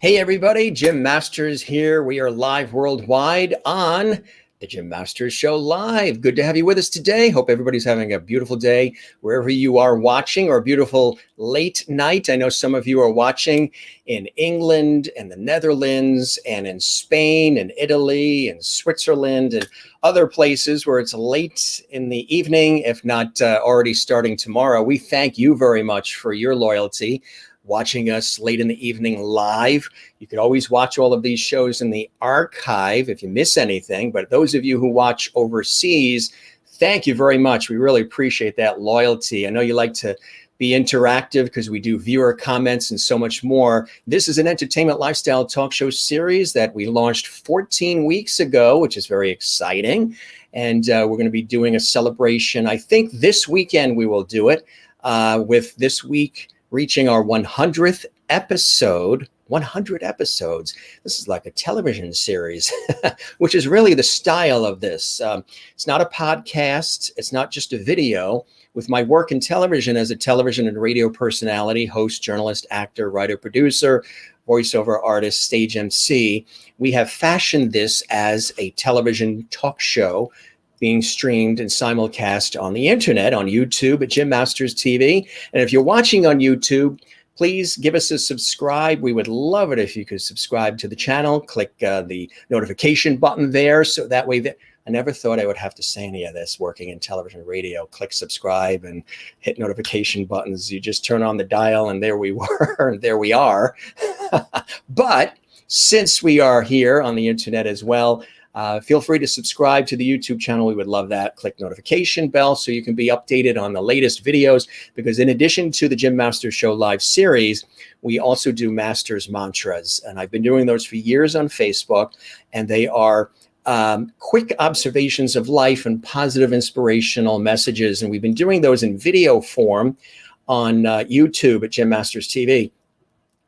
Hey everybody, Jim Masters here. We are live worldwide on the Jim Masters Show Live. Good to have you with us today. Hope everybody's having a beautiful day wherever you are watching, or a beautiful late night. I know some of you are watching in England and the Netherlands and in Spain and Italy and Switzerland and other places where it's late in the evening, if not already starting tomorrow. We thank you very much for your loyalty, watching us late in the evening live. You could always watch all of these shows in the archive if you miss anything. But those of you who watch overseas, thank you very much. We really appreciate that loyalty. I know you like to be interactive because we do viewer comments and so much more. This is an entertainment lifestyle talk show series that we launched 14 weeks ago, which is very exciting. And we're going to be doing a celebration. I think this weekend we will do it with this week reaching our 100th episode. 100 episodes. This is like a television series, which is really the style of this. It's not a podcast. It's not just a video. With my work in television as a television and radio personality, host, journalist, actor, writer, producer, voiceover artist, stage MC, we have fashioned this as a television talk show being streamed and simulcast on the internet, on YouTube at Jim Masters TV. And if you're watching on YouTube, please give us a subscribe. We would love it if you could subscribe to the channel. Click the notification button there. So that way, I never thought I would have to say any of this working in television and radio. Click subscribe and hit notification buttons. You just turn on the dial and there we were, and there we are. But since we are here on the internet as well, feel free to subscribe to the YouTube channel. We would love that. Click notification bell so you can be updated on the latest videos, because in addition to the Jim Masters Show Live series, we also do Masters Mantras. And I've been doing those for years on Facebook, and they are quick observations of life and positive inspirational messages. And we've been doing those in video form on YouTube at Jim Masters TV.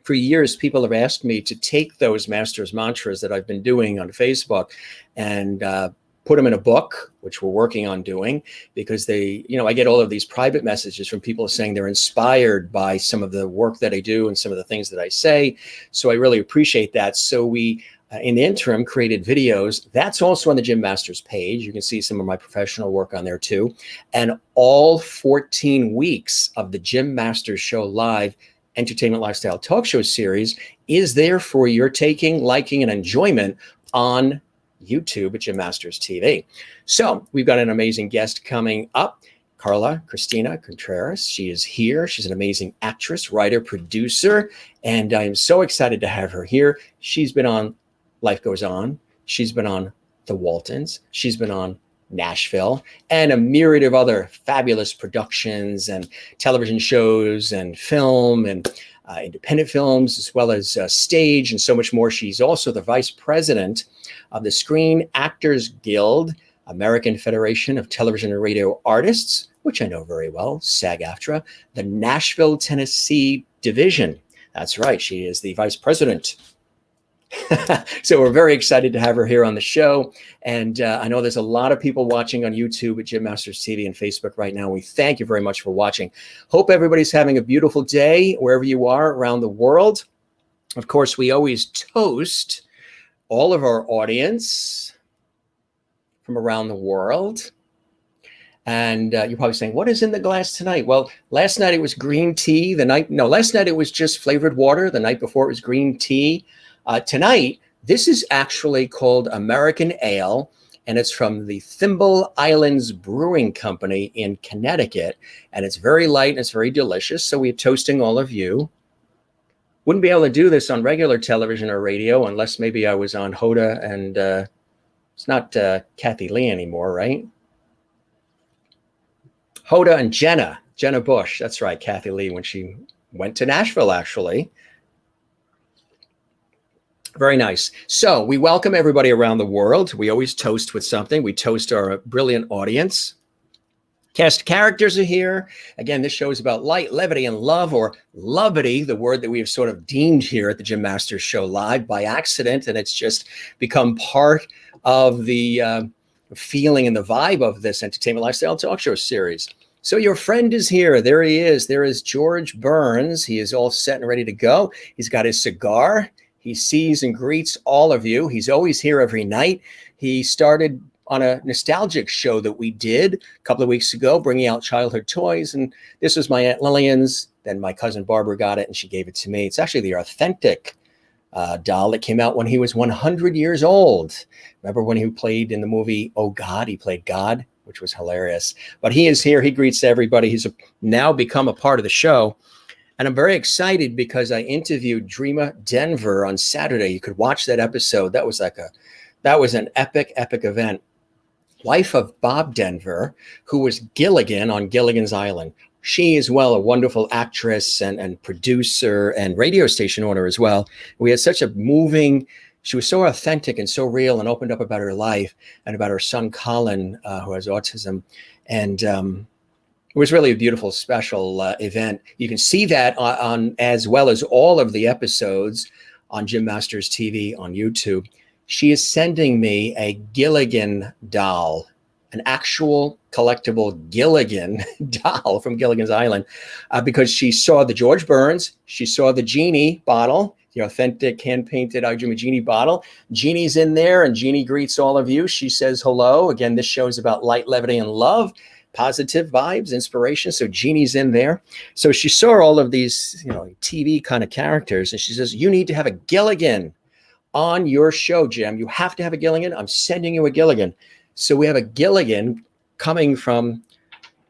For years, people have asked me to take those Masters Mantras that I've been doing on Facebook and put them in a book, which we're working on doing, because I get all of these private messages from people saying they're inspired by some of the work that I do and some of the things that I say. So I really appreciate that. So we, in the interim, created videos. That's also on the Jim Masters page. You can see some of my professional work on there too. And all 14 weeks of the Jim Masters Show Live entertainment lifestyle talk show series is there for your taking, liking, and enjoyment on YouTube at Jim Masters TV. So we've got an amazing guest coming up, CARLA Christina Contreras. She is here. She's an amazing actress, writer, producer, and I am so excited to have her here. She's been on Life Goes On. She's been on The Waltons. She's been on Nashville, and a myriad of other fabulous productions and television shows and film and independent films, as well as stage and so much more. She's also the vice president of the Screen Actors Guild, American Federation of Television and Radio Artists, which I know very well, SAG-AFTRA, the Nashville, Tennessee division. That's right. She is the vice president. So we're very excited to have her here on the show. And I know there's a lot of people watching on YouTube at Jim Masters TV and Facebook right now. We thank you very much for watching. Hope everybody's having a beautiful day wherever you are around the world. Of course, we always toast all of our audience from around the world. And you're probably saying, what is in the glass tonight? Well, last night it was green tea. Last night it was just flavored water. The night before it was green tea. Tonight, this is actually called American Ale, and it's from the Thimble Islands Brewing Company in Connecticut. And it's very light and it's very delicious. So we're toasting all of you. Wouldn't be able to do this on regular television or radio unless maybe I was on Hoda and it's not Kathy Lee anymore, right? Hoda and Jenna Bush. That's right, Kathy Lee, when she went to Nashville, actually. Very nice. So we welcome everybody around the world. We always toast with something. We toast our brilliant audience. Cast characters are here. Again, this show is about light, levity, and love, or lovity, the word that we have sort of deemed here at the Jim Masters Show Live by accident. And it's just become part of the feeling and the vibe of this entertainment lifestyle talk show series. So your friend is here. There he is. There is George Burns. He is all set and ready to go. He's got his cigar He sees and greets all of you. He's always here every night. He started on a nostalgic show that we did a couple of weeks ago, bringing out childhood toys. And this was my Aunt Lillian's. Then my cousin Barbara got it and she gave it to me. It's actually the authentic doll that came out when he was 100 years old. Remember when he played in the movie Oh God? He played God, which was hilarious. But he is here. He greets everybody. He's now become a part of the show. And I'm very excited because I interviewed Dreama Denver on Saturday. You could watch that episode. That was an epic event. Wife of Bob Denver, who was Gilligan on Gilligan's Island. She is, well, a wonderful actress and producer and radio station owner as well. We had such a moving, she was so authentic and so real and opened up about her life and about her son, Colin, who has autism. And it was really a beautiful, special event. You can see that on as well as all of the episodes on Jim Masters TV on YouTube. She is sending me a Gilligan doll, an actual collectible Gilligan doll from Gilligan's Island, because she saw the George Burns, she saw the Genie bottle, the authentic hand-painted I Dream a Genie bottle. Genie's in there, and Genie greets all of you. She says hello. Again, this show is about light, levity, and love, positive vibes, inspiration. So Genie's in there. So she saw all of these, TV kind of characters, and she says, "You need to have a Gilligan on your show, Jim. You have to have a Gilligan. I'm sending you a Gilligan." So we have a Gilligan coming from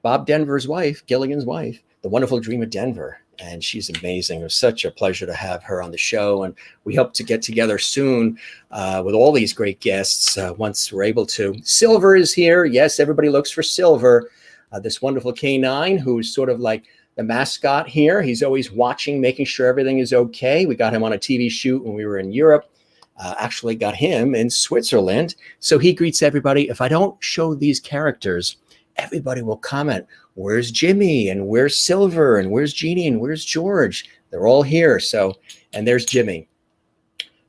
Bob Denver's wife, Gilligan's wife, the wonderful Dreama Denver. And she's amazing. It was such a pleasure to have her on the show. And we hope to get together soon with all these great guests once we're able to. Silver is here. Yes, everybody looks for Silver, this wonderful canine who's sort of like the mascot here. He's always watching, making sure everything is okay. We got him on a TV shoot when we were in Europe. Actually got him in Switzerland. So he greets everybody. If I don't show these characters, everybody will comment, "Where's Jimmy? And where's Silver? And where's Jeannie? And where's George?" They're all here. So, and there's Jimmy.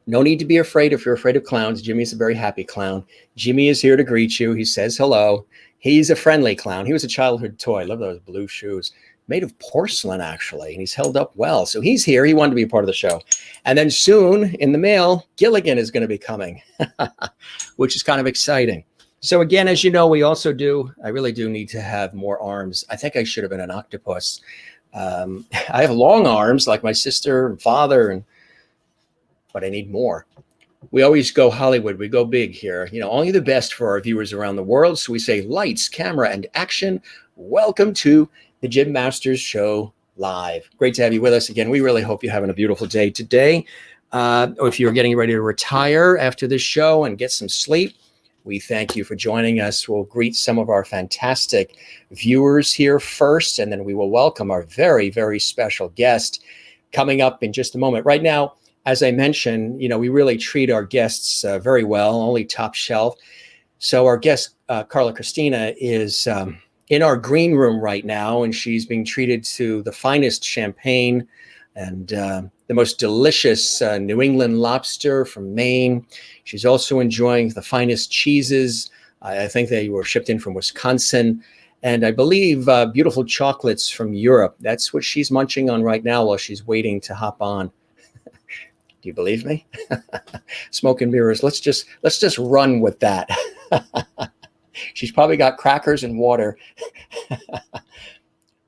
No need to be afraid if you're afraid of clowns. Jimmy's a very happy clown. Jimmy is here to greet you. He says hello. He's a friendly clown. He was a childhood toy. I love those blue shoes. Made of porcelain, actually, and he's held up well. So he's here. He wanted to be a part of the show. And then soon in the mail, Gilligan is going to be coming, which is kind of exciting. So again, as you know, we also I really do need to have more arms. I think I should have been an octopus. I have long arms like my sister and father, but I need more. We always go Hollywood. We go big here. Only the best for our viewers around the world. So we say lights, camera, and action. Welcome to the Jim Masters Show Live. Great to have you with us again. We really hope you're having a beautiful day today. Or if you're getting ready to retire after this show and get some sleep, we thank you for joining us. We'll greet some of our fantastic viewers here first, and then we will welcome our very, very special guest coming up in just a moment. Right now, as I mentioned, we really treat our guests very well, only top shelf. So our guest, CARLA CHRISTINA, is in our green room right now, and she's being treated to the finest champagne and the most delicious New England lobster from Maine. She's also enjoying the finest cheeses. I think they were shipped in from Wisconsin. And I believe beautiful chocolates from Europe. That's what she's munching on right now while she's waiting to hop on. Do you believe me? Smoke and mirrors. Let's just run with that. She's probably got crackers and water.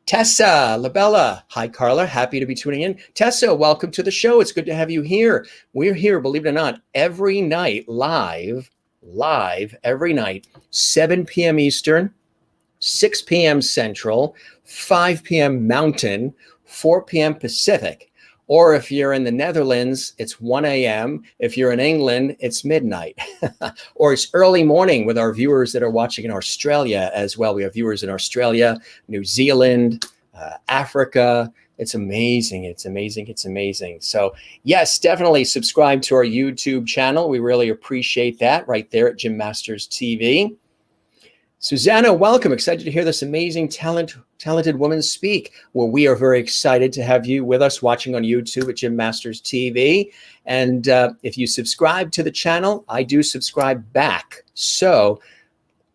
Tessa Labella. Hi, Carla. Happy to be tuning in. Tessa, welcome to the show. It's good to have you here. We're here, believe it or not, every night, live every night, 7 p.m. Eastern, 6 p.m. Central, 5 p.m. Mountain, 4 p.m. Pacific. Or if you're in the Netherlands, it's 1 a.m. If you're in England, it's midnight. Or it's early morning with our viewers that are watching in Australia as well. We have viewers in Australia, New Zealand, Africa. It's amazing. It's amazing. It's amazing. So yes, definitely subscribe to our YouTube channel. We really appreciate that right there at Jim Masters TV. Susanna, welcome. Excited to hear this amazing, talented woman speak. Well, we are very excited to have you with us watching on YouTube at Jim Masters TV. And if you subscribe to the channel, I do subscribe back. So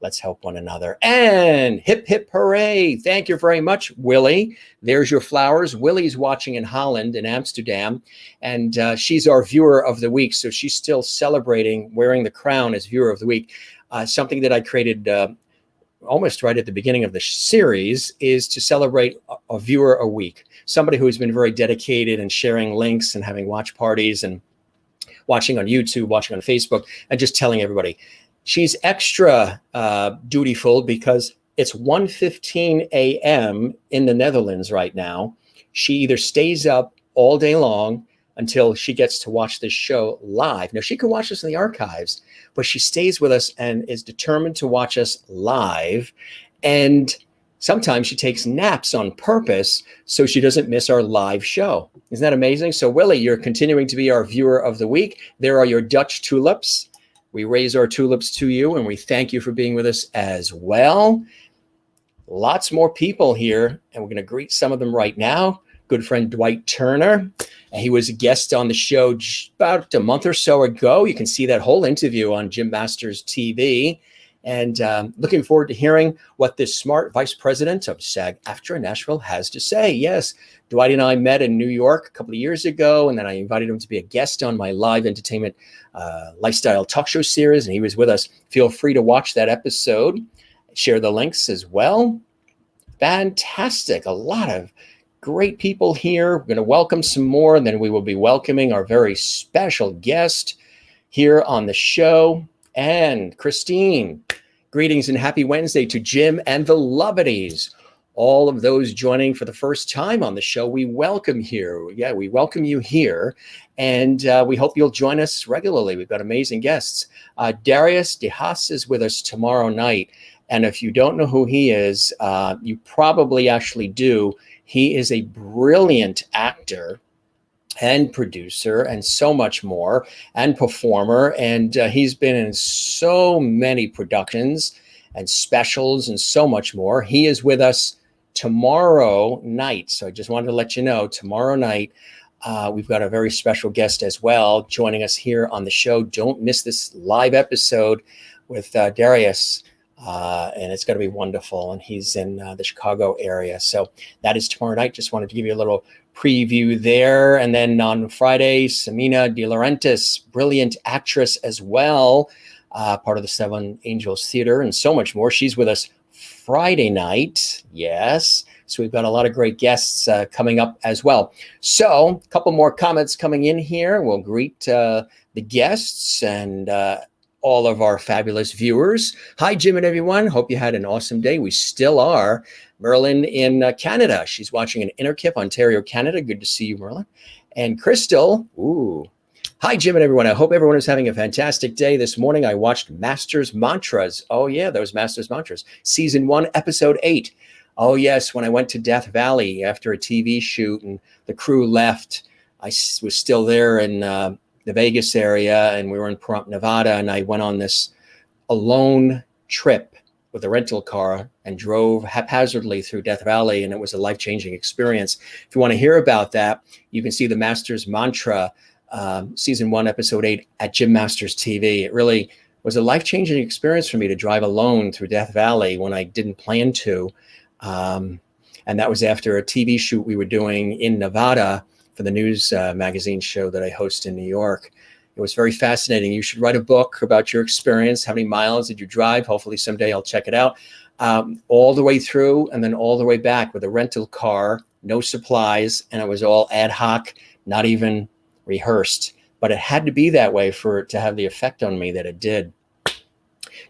Let's help one another. And hip, hip, hooray. Thank you very much, Willie. There's your flowers. Willie's watching in Holland, in Amsterdam, and she's our viewer of the week. So she's still celebrating wearing the crown as viewer of the week. Something that I created almost right at the beginning of the series is to celebrate a viewer a week. Somebody who's been very dedicated and sharing links and having watch parties and watching on YouTube, watching on Facebook, and just telling everybody. She's extra dutiful because it's 1:15 a.m. in the Netherlands right now. She either stays up all day long until she gets to watch this show live. Now, she can watch us in the archives, but she stays with us and is determined to watch us live. And sometimes she takes naps on purpose so she doesn't miss our live show. Isn't that amazing? So, Willie, you're continuing to be our viewer of the week. There are your Dutch tulips. We raise our tulips to you, and we thank you for being with us as well. Lots more people here, and we're going to greet some of them right now. Good friend Dwight Turner. He was a guest on the show about a month or so ago. You can see that whole interview on Jim Masters TV. And looking forward to hearing what this smart vice president of SAG-AFTRA Nashville has to say. Yes, Dwight and I met in New York a couple of years ago, and then I invited him to be a guest on my live entertainment lifestyle talk show series, and he was with us. Feel free to watch that episode. Share the links as well. Fantastic. A lot of great people here. We're going to welcome some more, and then we will be welcoming our very special guest here on the show. And Christine, greetings and happy Wednesday to Jim and the Lovities. All of those joining for the first time on the show, we welcome here. Yeah, we welcome you here. And we hope you'll join us regularly. We've got amazing guests. Darius DeHaas is with us tomorrow night. And if you don't know who he is, you probably actually do. He is a brilliant actor and producer and so much more, and performer. And he's been in so many productions and specials and so much more. He is with us tomorrow night. So I just wanted to let you know, tomorrow night, we've got a very special guest as well joining us here on the show. Don't miss this live episode with Darius. And it's going to be wonderful. And he's in the Chicago area. So that is tomorrow night. Just wanted to give you a little preview there. And then on Friday, Samina De Laurentiis, brilliant actress as well, part of the Seven Angels Theater and so much more. She's with us Friday night. Yes. So we've got a lot of great guests coming up as well. So a couple more comments coming in here. We'll greet the guests and all of our fabulous viewers. Hi, Jim and everyone. Hope you had an awesome day. We still are. Merlin in Canada. She's watching in Innerkip, Ontario, Canada. Good to see you, Merlin. And Crystal. Ooh. Hi, Jim and everyone. I hope everyone is having a fantastic day. This morning, I watched Masters Mantras. Oh, yeah, those Masters Mantras. Season 1, Episode 8. Oh, yes, when I went to Death Valley after a TV shoot and the crew left, I was still there in the Vegas area, and we were in Pahrump, Nevada, and I went on this alone trip with a rental car and drove haphazardly through Death Valley, and it was a life-changing experience. If you want to hear about that, you can see the Masters Mantra, Season 1, Episode 8 at Jim Masters TV. It really was a life-changing experience for me to drive alone through Death Valley when I didn't plan to. And that was after a TV shoot we were doing in Nevada for the news magazine show that I host in New York. It was very fascinating. You should write a book about your experience. How many miles did you drive? Hopefully someday I'll check it out. All the way through and then all the way back with a rental car, no supplies, and it was all ad hoc, not even rehearsed. But it had to be that way for it to have the effect on me that it did.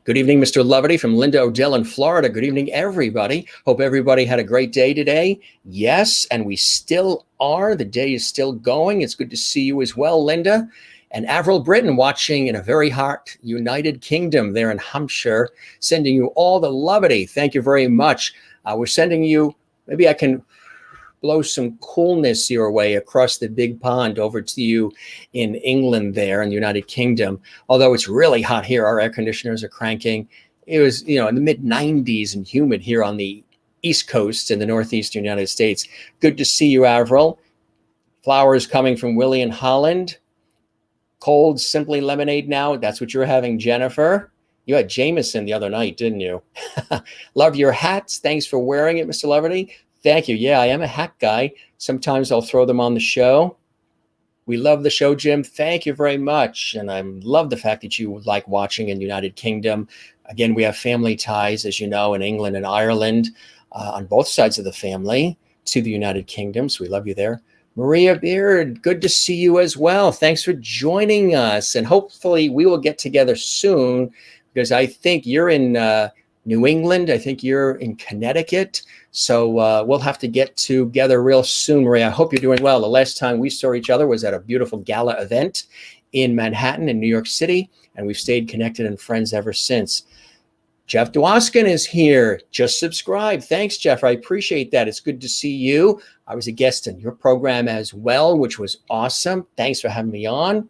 Good evening, Mr. Loverty from Linda Odell in Florida. Good evening, everybody. Hope everybody had a great day today. Yes, and we still are. The day is still going. It's good to see you as well, Linda. And Avril Britton watching in a very hot United Kingdom there in Hampshire, sending you all the Loverty. Thank you very much. We're sending you, maybe I can blow some coolness your way across the big pond over to you in England there in the United Kingdom. Although it's really hot here, our air conditioners are cranking. It was, in the mid 90s and humid here on the East Coast in the Northeastern United States. Good to see you, Avril. Flowers coming from Willie in Holland. Cold Simply Lemonade now. That's what you're having, Jennifer. You had Jameson the other night, didn't you? Love your hats. Thanks for wearing it, Mr. Leverty. Thank you. Yeah, I am a hat guy. Sometimes I'll throw them on the show. We love the show, Jim. Thank you very much. And I love the fact that you like watching in the United Kingdom. Again, we have family ties, as you know, in England and Ireland, on both sides of the family to the United Kingdom. So we love you there. Maria Beard, good to see you as well. Thanks for joining us. And hopefully we will get together soon, because I think you're in New England. I think you're in Connecticut. So we'll have to get together real soon, Maria. I hope you're doing well. The last time we saw each other was at a beautiful gala event in Manhattan in New York City, and we've stayed connected and friends ever since. Jeff Dwoskin is here. Just subscribe. Thanks, Jeff. I appreciate that. It's good to see you. I was a guest in your program as well, which was awesome. Thanks for having me on.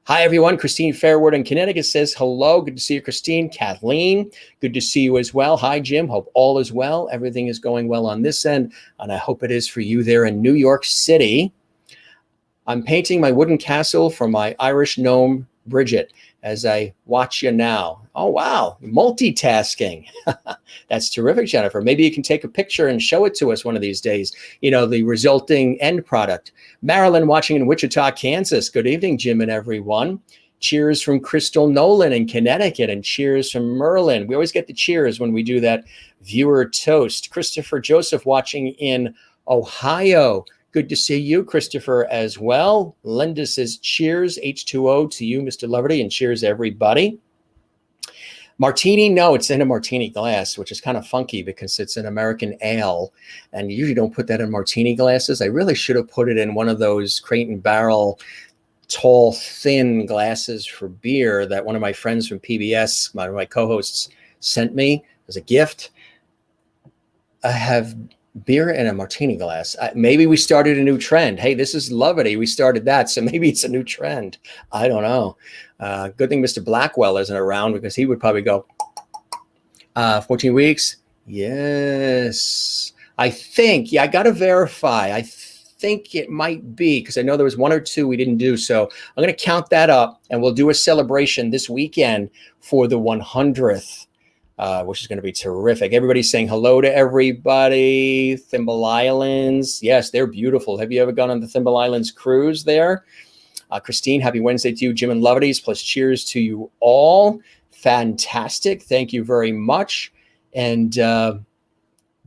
Hi, everyone. Christine Fairwood in Connecticut says hello. Good to see you, Christine. Kathleen, good to see you as well. Hi, Jim. Hope all is well. Everything is going well on this end, and I hope it is for you there in New York City. I'm painting my wooden castle for my Irish gnome, Bridget, as I watch you now. Oh, wow. Multitasking. That's terrific, Jennifer. Maybe you can take a picture and show it to us one of these days, you know, the resulting end product. Marilyn watching in Wichita, Kansas. Good evening, Jim and everyone. Cheers from Crystal Nolan in Connecticut, and cheers from Merlin. We always get the cheers when we do that viewer toast. Christopher Joseph watching in Ohio. Good to see you, Christopher, as well. Linda says cheers, H2O to you, Mr. Leverty, and cheers, everybody. Martini, no, it's in a martini glass, which is kind of funky because it's an American ale, and you usually don't put that in martini glasses. I really should have put it in one of those Crate and Barrel tall, thin glasses for beer that one of my friends from PBS, my co-hosts, sent me as a gift. I have beer in a martini glass. Maybe we started a new trend. Hey, this is Leverty. We started that, so maybe it's a new trend. I don't know. Good thing Mr. Blackwell isn't around, because he would probably go, 14 weeks? Yes. I think, yeah, I got to verify. I think it might be, because I know there was one or two we didn't do. So I'm going to count that up, and we'll do a celebration this weekend for the 100th. Which is going to be terrific. Everybody's saying hello to everybody. Thimble Islands. Yes, they're beautiful. Have you ever gone on the Thimble Islands cruise there? Christine, happy Wednesday to you. Jim and Leverty's, plus cheers to you all. Fantastic. Thank you very much. And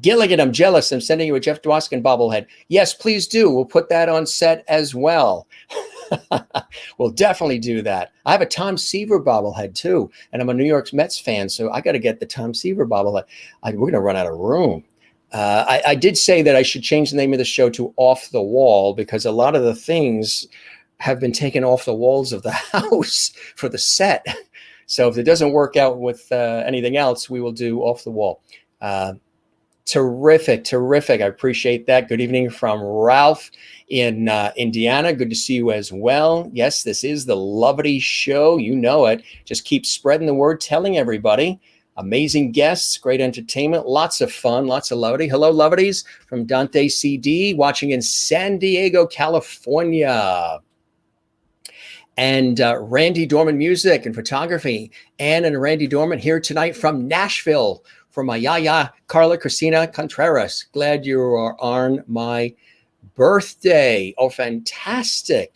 Gilligan, I'm jealous. I'm sending you a Jeff Dwoskin bobblehead. Yes, please do. We'll put that on set as well. We'll definitely do that. I have a Tom Seaver bobblehead too, and I'm a New York Mets fan, so I got to get the Tom Seaver bobblehead. We're going to run out of room. I did say that I should change the name of the show to Off the Wall, because a lot of the things have been taken off the walls of the house for the set. So if it doesn't work out with anything else, we will do Off the Wall. Terrific, terrific. I appreciate that. Good evening from Ralph in Indiana. Good to see you as well. Yes, this is the Leverty Show. You know it. Just keep spreading the word, telling everybody. Amazing guests, great entertainment, lots of fun, lots of Leverty. Hello, Levertys from Dante CD, watching in San Diego, California. And Randy Dorman Music and Photography. Ann and Randy Dorman here tonight from Nashville. For my Yaya, Carla Christina Contreras. Glad you are on my birthday. Oh, fantastic.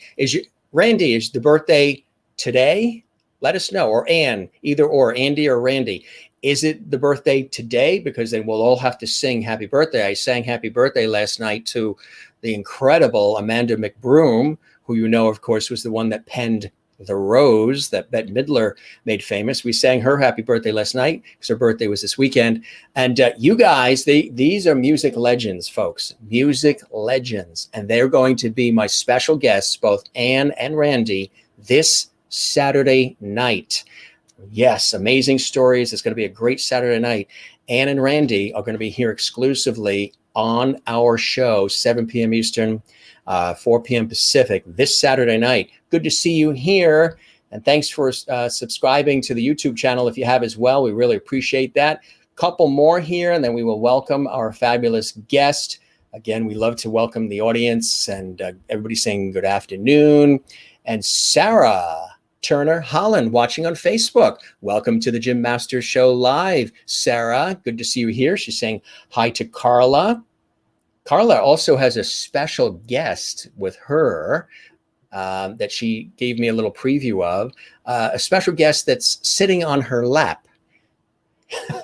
Randy, is the birthday today? Let us know. Or Ann, either or, Andy or Randy. Is it the birthday today? Because then we'll all have to sing happy birthday. I sang happy birthday last night to the incredible Amanda McBroom, who you know, of course, was the one that penned The Rose that Bette Midler made famous. We sang her happy birthday last night because her birthday was this weekend. And you guys, these are music legends, folks, music legends. And they're going to be my special guests, both Ann and Randy, this Saturday night. Yes, amazing stories. It's going to be a great Saturday night. Ann and Randy are going to be here exclusively on our show, 7 p.m. Eastern, 4 p.m. Pacific this Saturday night. Good to see you here. And thanks for subscribing to the YouTube channel if you have as well. We really appreciate that. Couple more here, and then we will welcome our fabulous guest. Again, we love to welcome the audience, and everybody saying good afternoon. And Sarah Turner Holland watching on Facebook. Welcome to the Jim Masters Show Live. Sarah, good to see you here. She's saying hi to Carla. Carla also has a special guest with her that she gave me a little preview of. A special guest that's sitting on her lap.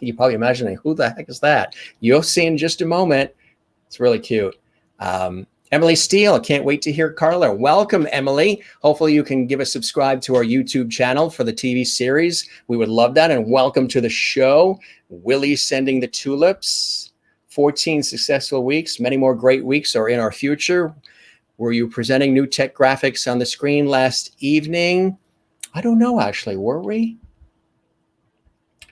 You're probably imagining, who the heck is that? You'll see in just a moment. It's really cute. Emily Steele, can't wait to hear Carla. Welcome, Emily. Hopefully you can give a subscribe to our YouTube channel for the TV series. We would love that. And welcome to the show. Willie sending the tulips. 14 successful weeks. Many more great weeks are in our future. Were you presenting new tech graphics on the screen last evening? I don't know, actually. Were we?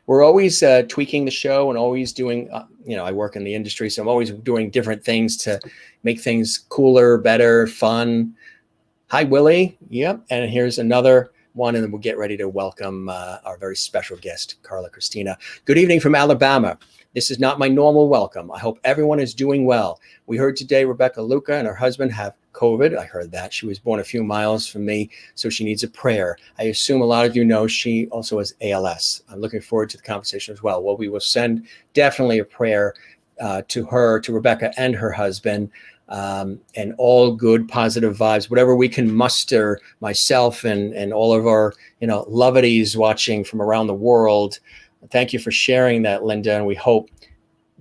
We're always tweaking the show and always doing, I work in the industry, so I'm always doing different things to make things cooler, better, fun. Hi, Willie. Yep. And here's another one, and then we'll get ready to welcome our very special guest, Carla Christina. Good evening from Alabama. This is not my normal welcome. I hope everyone is doing well. We heard today Rebecca Luca and her husband have COVID. I heard that. She was born a few miles from me, so she needs a prayer. I assume a lot of you know she also has ALS. I'm looking forward to the conversation as well. Well, we will send definitely a prayer to her, to Rebecca and her husband, and all good positive vibes, whatever we can muster, myself and all of our, loveties watching from around the world. Thank you for sharing that, Linda, and we hope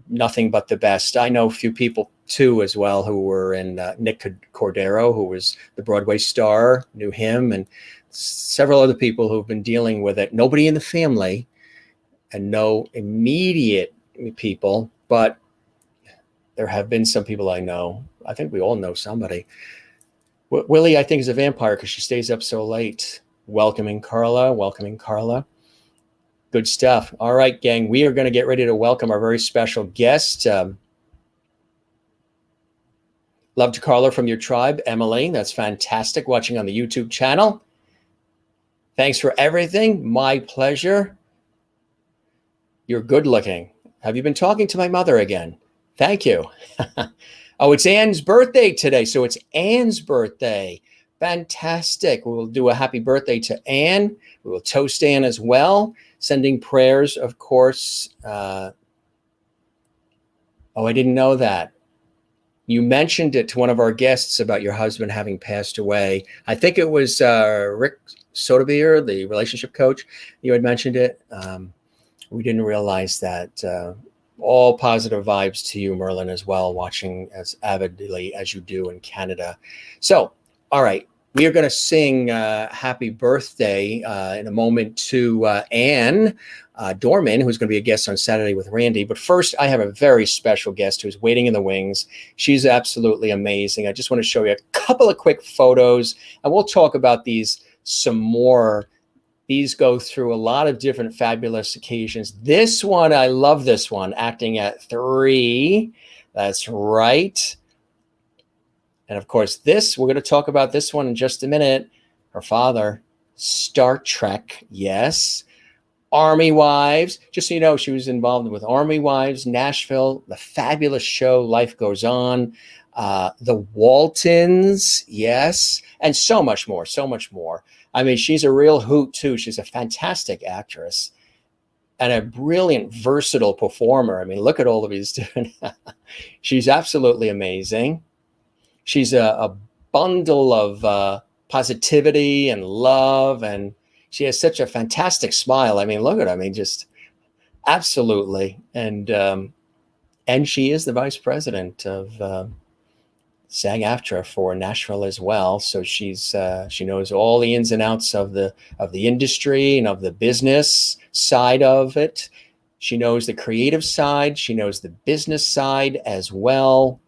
nothing but the best. I know a few people too as well who were in Nick Cordero, who was the Broadway star, knew him, and several other people who've been dealing with it. Nobody in the family and no immediate people, but there have been some people I know. I think we all know somebody. Willie, I think, is a vampire because she stays up so late. Welcoming Carla. Good stuff. All right, gang, we are going to get ready to welcome our very special guest. Love to Carla from your tribe, Emily. That's fantastic. Watching on the YouTube channel. Thanks for everything. My pleasure. You're good looking. Have you been talking to my mother again? Thank you. Oh, it's Anne's birthday today. So it's Anne's birthday. Fantastic. We will do a happy birthday to Anne. We will toast Anne as well. Sending prayers, of course. Oh, I didn't know that. You mentioned it to one of our guests about your husband having passed away. I think it was Rick Sotobier, the relationship coach. You had mentioned it. We didn't realize that. All positive vibes to you, Merlin, as well, watching as avidly as you do in Canada. So, all right. We are going to sing happy birthday in a moment to Anne Dorman, who's going to be a guest on Saturday with Randy. But first, I have a very special guest who's waiting in the wings. She's absolutely amazing. I just want to show you a couple of quick photos, and we'll talk about these some more. These go through a lot of different fabulous occasions. This one, I love this one, acting at 3. That's right. And of course, we're going to talk about this one in just a minute. Her father, Star Trek, yes. Army Wives, just so you know, she was involved with Army Wives, Nashville, the fabulous show Life Goes On, the Waltons, yes, and so much more, so much more. I mean, she's a real hoot too. She's a fantastic actress and a brilliant, versatile performer. I mean, look at all of these different. She's absolutely amazing. She's a bundle of positivity and love, and she has such a fantastic smile. I mean, look at her. I mean, just absolutely. And she is the vice president of SAG-AFTRA for Nashville as well. So she knows all the ins and outs of the industry and of the business side of it. She knows the creative side. She knows the business side as well.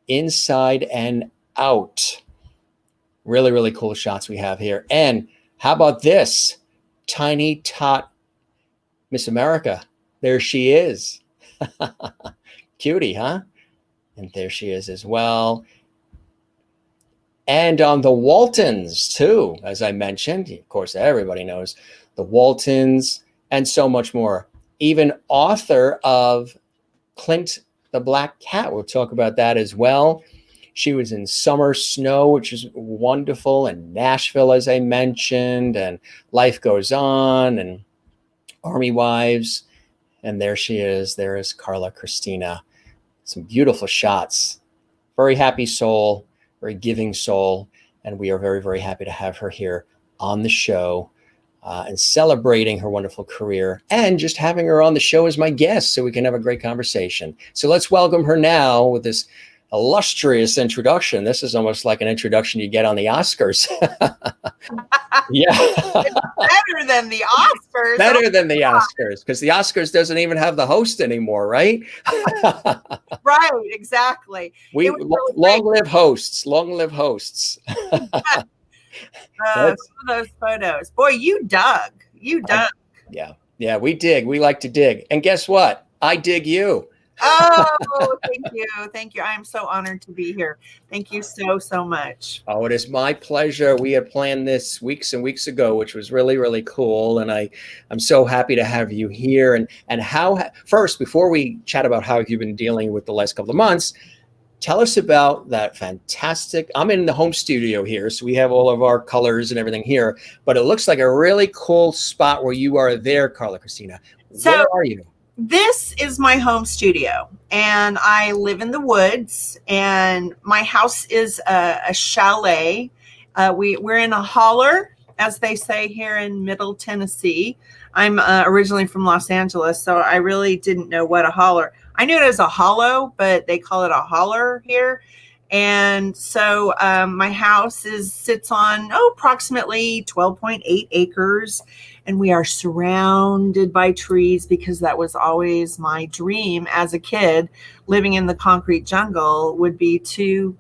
Inside and out. Really, really cool shots we have here. And how about this? Tiny tot Miss America. There she is. Cutie, huh? And there she is as well. And on the Waltons, too, as I mentioned. Of course, everybody knows the Waltons and so much more. Even author of Clint the Black Cat. We'll talk about that as well. She was in Summer Snow, which is wonderful, and Nashville, as I mentioned, and Life Goes On, and Army Wives. And there she is. There is Carla Christina. Some beautiful shots. Very happy soul, very giving soul. And we are very, very happy to have her here on the show and celebrating her wonderful career and just having her on the show as my guest so we can have a great conversation. So let's welcome her now with this illustrious introduction. This is almost like an introduction you get on the Oscars. Yeah. Better than the Oscars. Better than the Oscars, because the Oscars doesn't even have the host anymore, right? Right, exactly. We long live hosts. Long live hosts. Some of those photos. Boy, you dug. Yeah, we dig. We like to dig. And guess what? I dig you. Oh, thank you. I am so honored to be here. Thank you so much. Oh, it is my pleasure. We had planned this weeks and weeks ago, which was really, really cool. And I'm so happy to have you here. And first, before we chat about how you've been dealing with the last couple of months, tell us about that fantastic, I'm in the home studio here, so we have all of our colors and everything here, but it looks like a really cool spot where you are there, Carla Christina. Where are you? This is my home studio, and I live in the woods, and my house is a chalet. We're in a holler, as they say here in Middle Tennessee. I'm originally from Los Angeles, so I really didn't know what a holler. I knew it as a hollow, but they call it a holler here. And so my house sits on approximately 12.8 acres. And we are surrounded by trees because that was always my dream as a kid. Living in the concrete jungle would be to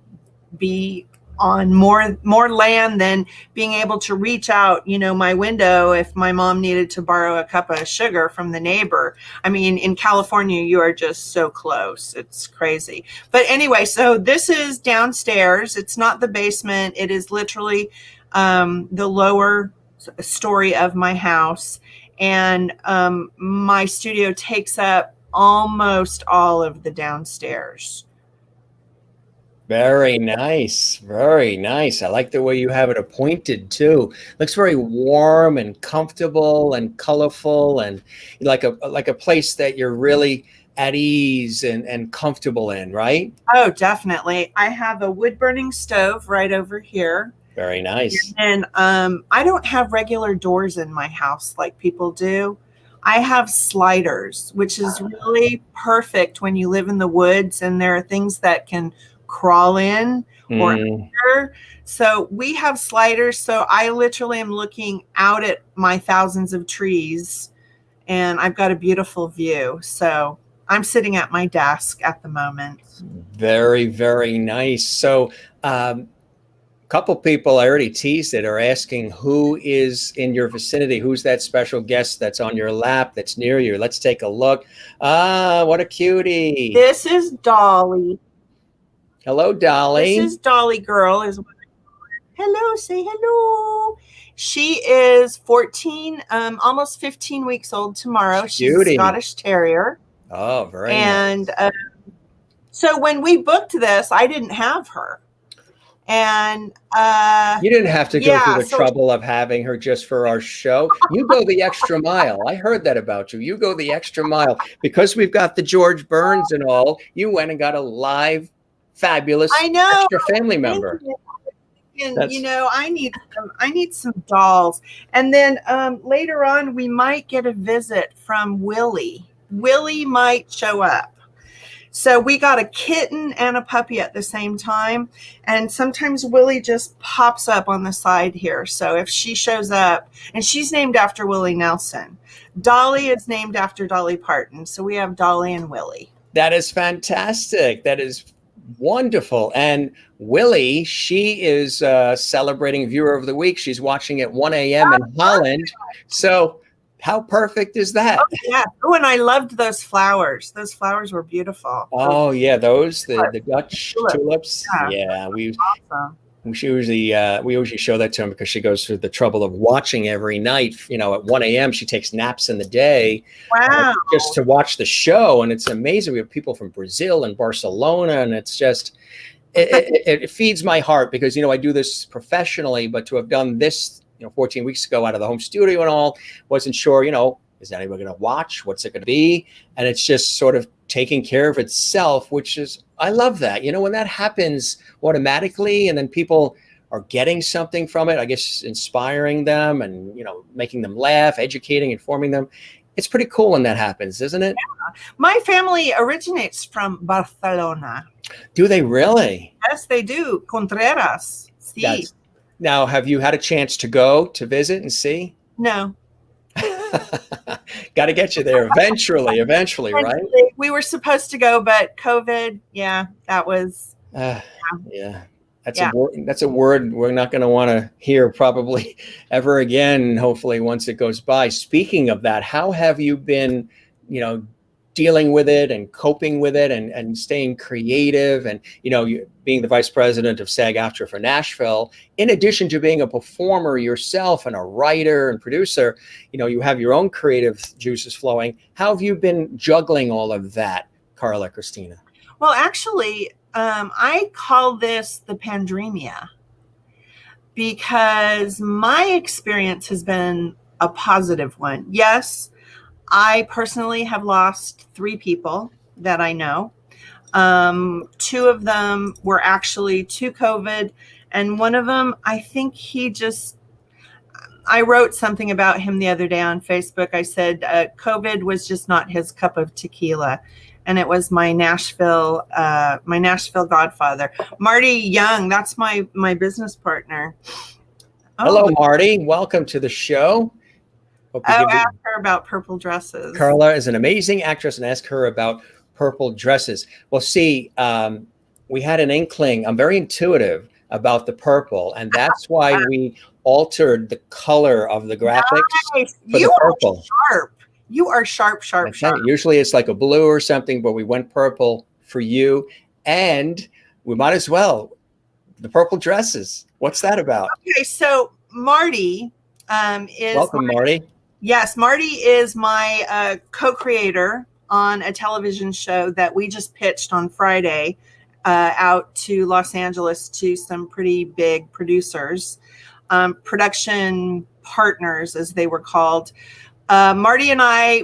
be on more land than being able to reach out, my window if my mom needed to borrow a cup of sugar from the neighbor. I mean, in California, you are just so close. It's crazy. But anyway, so this is downstairs. It's not the basement. It is literally the lower story of my house. And my studio takes up almost all of the downstairs. Very nice. Very nice. I like the way you have it appointed too. Looks very warm and comfortable and colorful and like a place that you're really at ease and comfortable in, right? Oh, definitely. I have a wood burning stove right over here. Very nice. And I don't have regular doors in my house like people do. I have sliders, which is really perfect when you live in the woods and there are things that can crawl in or under. So we have sliders. So I literally am looking out at my thousands of trees and I've got a beautiful view. So I'm sitting at my desk at the moment. Very, very nice. So couple people, I already teased it, are asking who is in your vicinity. Who's that special guest that's on your lap, that's near you? Let's take a look. What a cutie. This is Dolly. Hello, Dolly. This is Dolly Girl. Hello, say hello. She is 14, almost 15 weeks old tomorrow. She's a Scottish Terrier. Oh, very nice. And so when we booked this, I didn't have her. And you didn't have to go through the trouble of having her just for our show. You go the extra mile. I heard that about you. You go the extra mile because we've got the George Burns and all. You went and got a live, fabulous extra family member. And I need some dolls. And then later on, we might get a visit from Willie. Willie might show up. So we got a kitten and a puppy at the same time. And sometimes Willie just pops up on the side here. So if she shows up, and she's named after Willie Nelson. Dolly is named after Dolly Parton. So we have Dolly and Willie. That is fantastic. That is wonderful. And Willie, she is celebrating Viewer of the Week. She's watching at 1 a.m. in Holland. So how perfect is that? Oh, yeah. Oh, and I loved those flowers. Those flowers were beautiful. Oh, yeah. Those, the Dutch tulips. Yeah. Awesome. We usually show that to him because she goes through the trouble of watching every night. At 1 a.m. she takes naps in the day. Wow. Just to watch the show. And it's amazing. We have people from Brazil and Barcelona, and it's just it feeds my heart because, I do this professionally, but to have done this, 14 weeks ago out of the home studio and all, wasn't sure, is anyone going to watch? What's it going to be? And it's just sort of taking care of itself, which is, I love that, when that happens automatically and then people are getting something from it, I guess, inspiring them and, making them laugh, educating, informing them. It's pretty cool when that happens, isn't it? Yeah. My family originates from Barcelona. Do they really? Yes, they do. Contreras. Sí. Now, have you had a chance to go to visit and see? No. Got to get you there eventually, right? We were supposed to go, but COVID, that was. Yeah. That's a word we're not going to want to hear probably ever again, hopefully, once it goes by. Speaking of that, how have you been, dealing with it and coping with it and staying creative and, you being the vice president of SAG-AFTRA for Nashville, in addition to being a performer yourself and a writer and producer, you have your own creative juices flowing. How have you been juggling all of that, Carla Christina? Well, actually, I call this the pandemia because my experience has been a positive one. Yes, I personally have lost 3 people that I know. 2 of them were actually to COVID, and one of them, I think I wrote something about him the other day on Facebook. I said COVID was just not his cup of tequila. And it was my Nashville godfather, Marty Young. That's my business partner. Hello, Marty. Welcome to the show. Ask her about purple dresses. Carla is an amazing actress, and ask her about purple dresses. Well, see, we had an inkling. I'm very intuitive about the purple, and that's why we altered the color of the graphics for the purple. Sharp. You are sharp. Usually it's like a blue or something, but we went purple for you. And we might as well. The purple dresses. What's that about? Okay, so Marty is... Welcome, Marty. Yes, Marty is my co-creator on a television show that we just pitched on Friday out to Los Angeles to some pretty big producers, production partners, as they were called. Marty and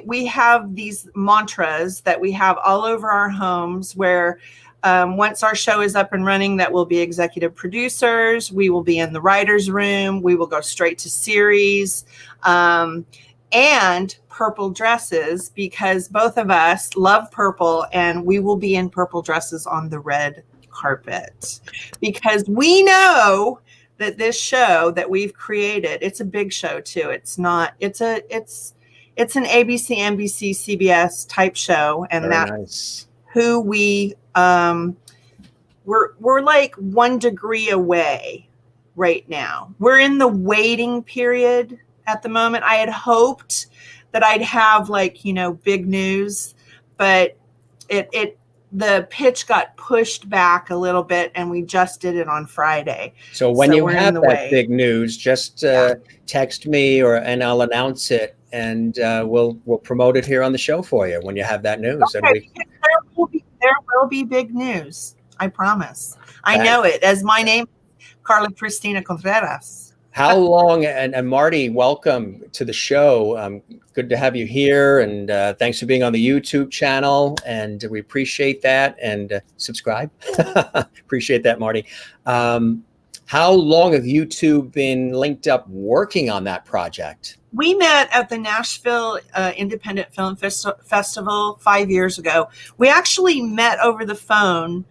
we have these mantras that we have all over our homes where once our show is up and running, that we'll be executive producers. We will be in the writer's room. We will go straight to series and purple dresses because both of us love purple and we will be in purple dresses on the red carpet because we know that this show that we've created, it's a big show too. It's an ABC, NBC, CBS type show. And that's who we're like 1 degree away right now. We're in the waiting period at the moment. I had hoped that I'd have big news, but the pitch got pushed back a little bit and we just did it on Friday. So when you have that big news, just text me and I'll announce it and we'll promote it here on the show for you when you have that news. Okay, there will be big news. I promise. I know it as my name, CARLA CHRISTINA CONTRERAS. How long, and Marty, welcome to the show. Good to have you here, and thanks for being on the YouTube channel, and we appreciate that, and subscribe. Appreciate that, Marty. How long have you two been linked up working on that project? We met at the Nashville Independent Film Festival 5 years ago. We actually met over the phone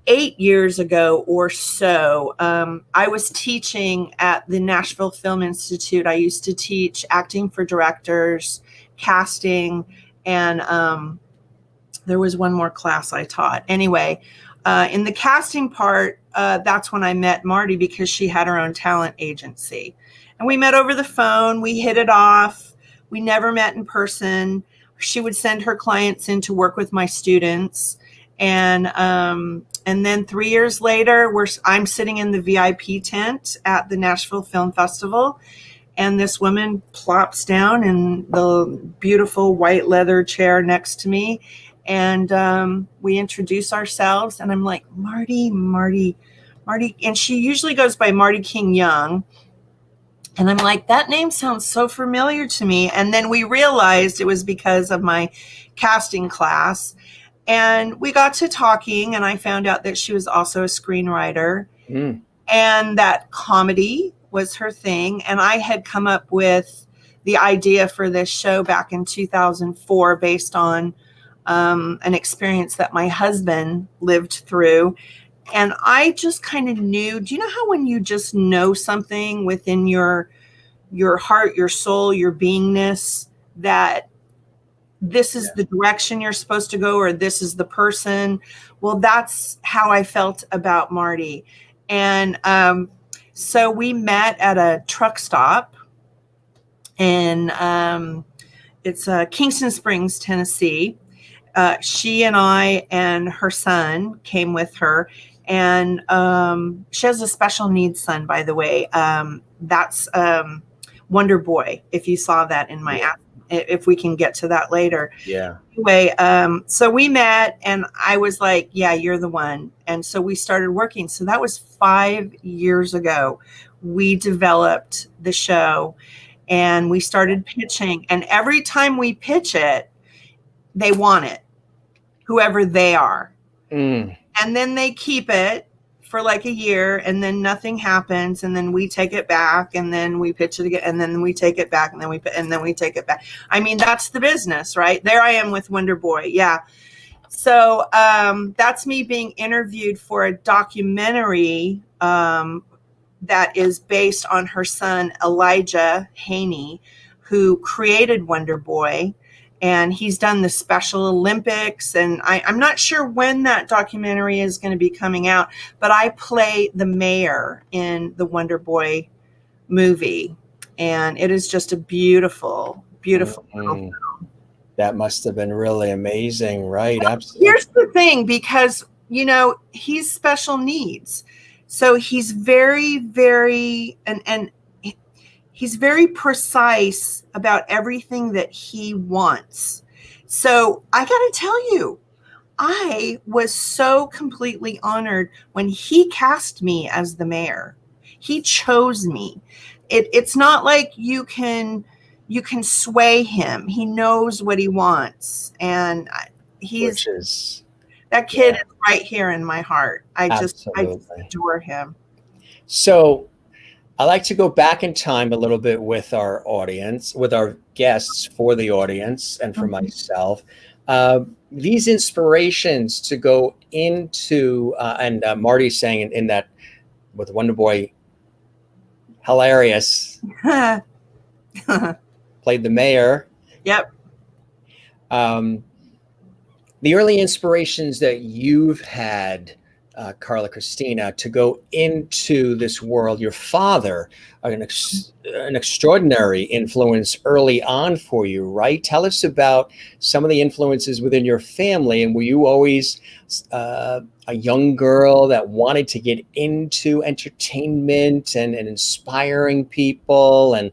8 years ago or so. I was teaching at the Nashville Film Institute. I used to teach acting for directors, casting, and there was one more class I taught. Anyway, in the casting part, that's when I met Marty because she had her own talent agency. And we met over the phone. We hit it off. We never met in person. She would send her clients in to work with my students. And then 3 years later, I'm sitting in the VIP tent at the Nashville Film Festival, and this woman plops down in the beautiful white leather chair next to me, And we introduce ourselves, and I'm like, Marty. And she usually goes by Marty King Young. And I'm like, that name sounds so familiar to me. And then we realized it was because of my casting class. And we got to talking, and I found out that she was also a screenwriter, and that comedy was her thing. And I had come up with the idea for this show back in 2004 based on an experience that my husband lived through. And I just kind of knew, do you know how when you just know something within your heart, your soul, your beingness, that this is the direction you're supposed to go, or this is the person? Well, that's how I felt about Marty. And so we met at a truck stop, and it's Kingston Springs, Tennessee. She and I and her son came with her. And she has a special needs son, by the way. That's Wonder Boy, if you saw that in my app, if we can get to that later. Yeah. Anyway, so we met, and I was like, yeah, you're the one. And so we started working. So that was 5 years ago. We developed the show, and we started pitching. And every time we pitch it, they want it, whoever they are. And then they keep it for like a year, and then nothing happens, and then we take it back, and then we pitch it again, and then we take it back, and then we take it back. I mean, that's the business, right? There I am with Wonder Boy. Yeah. So that's me being interviewed for a documentary that is based on her son, Elijah Haney, who created Wonder Boy. And he's done the Special Olympics. And I'm not sure when that documentary is going to be coming out, but I play the mayor in the Wonder Boy movie. And it is just a beautiful, beautiful film. That must have been really amazing, right? Absolutely. Here's the thing, because, you know, he's special needs. So he's very, very, and he's very precise about everything that he wants. So I got to tell you, I was so completely honored when he cast me as the mayor. He chose me. It's not like you can sway him. He knows what he wants. And that kid is right here in my heart. I just adore him. So I like to go back in time a little bit with our audience, with our guests, for the audience and for myself. These inspirations to go into, and Marty's saying in that with Wonder Boy, hilarious. Played the mayor. Yep. The early inspirations that you've had, Carla Christina, to go into this world. Your father, an extraordinary influence early on for you, right? Tell us about some of the influences within your family. And were you always a young girl that wanted to get into entertainment and inspiring people and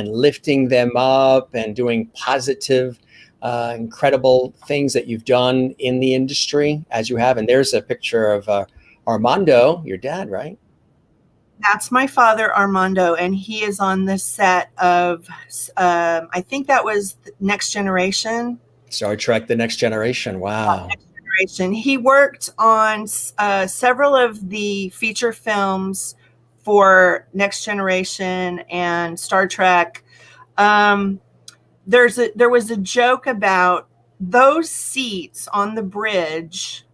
lifting them up and doing positive, incredible things that you've done in the industry as you have? And there's a picture of Armando, your dad, right? That's my father, Armando, and he is on the set of, I think that was Next Generation. Star Trek: The Next Generation. Wow. Next Generation. He worked on several of the feature films for Next Generation and Star Trek. There was a joke about those seats on the bridge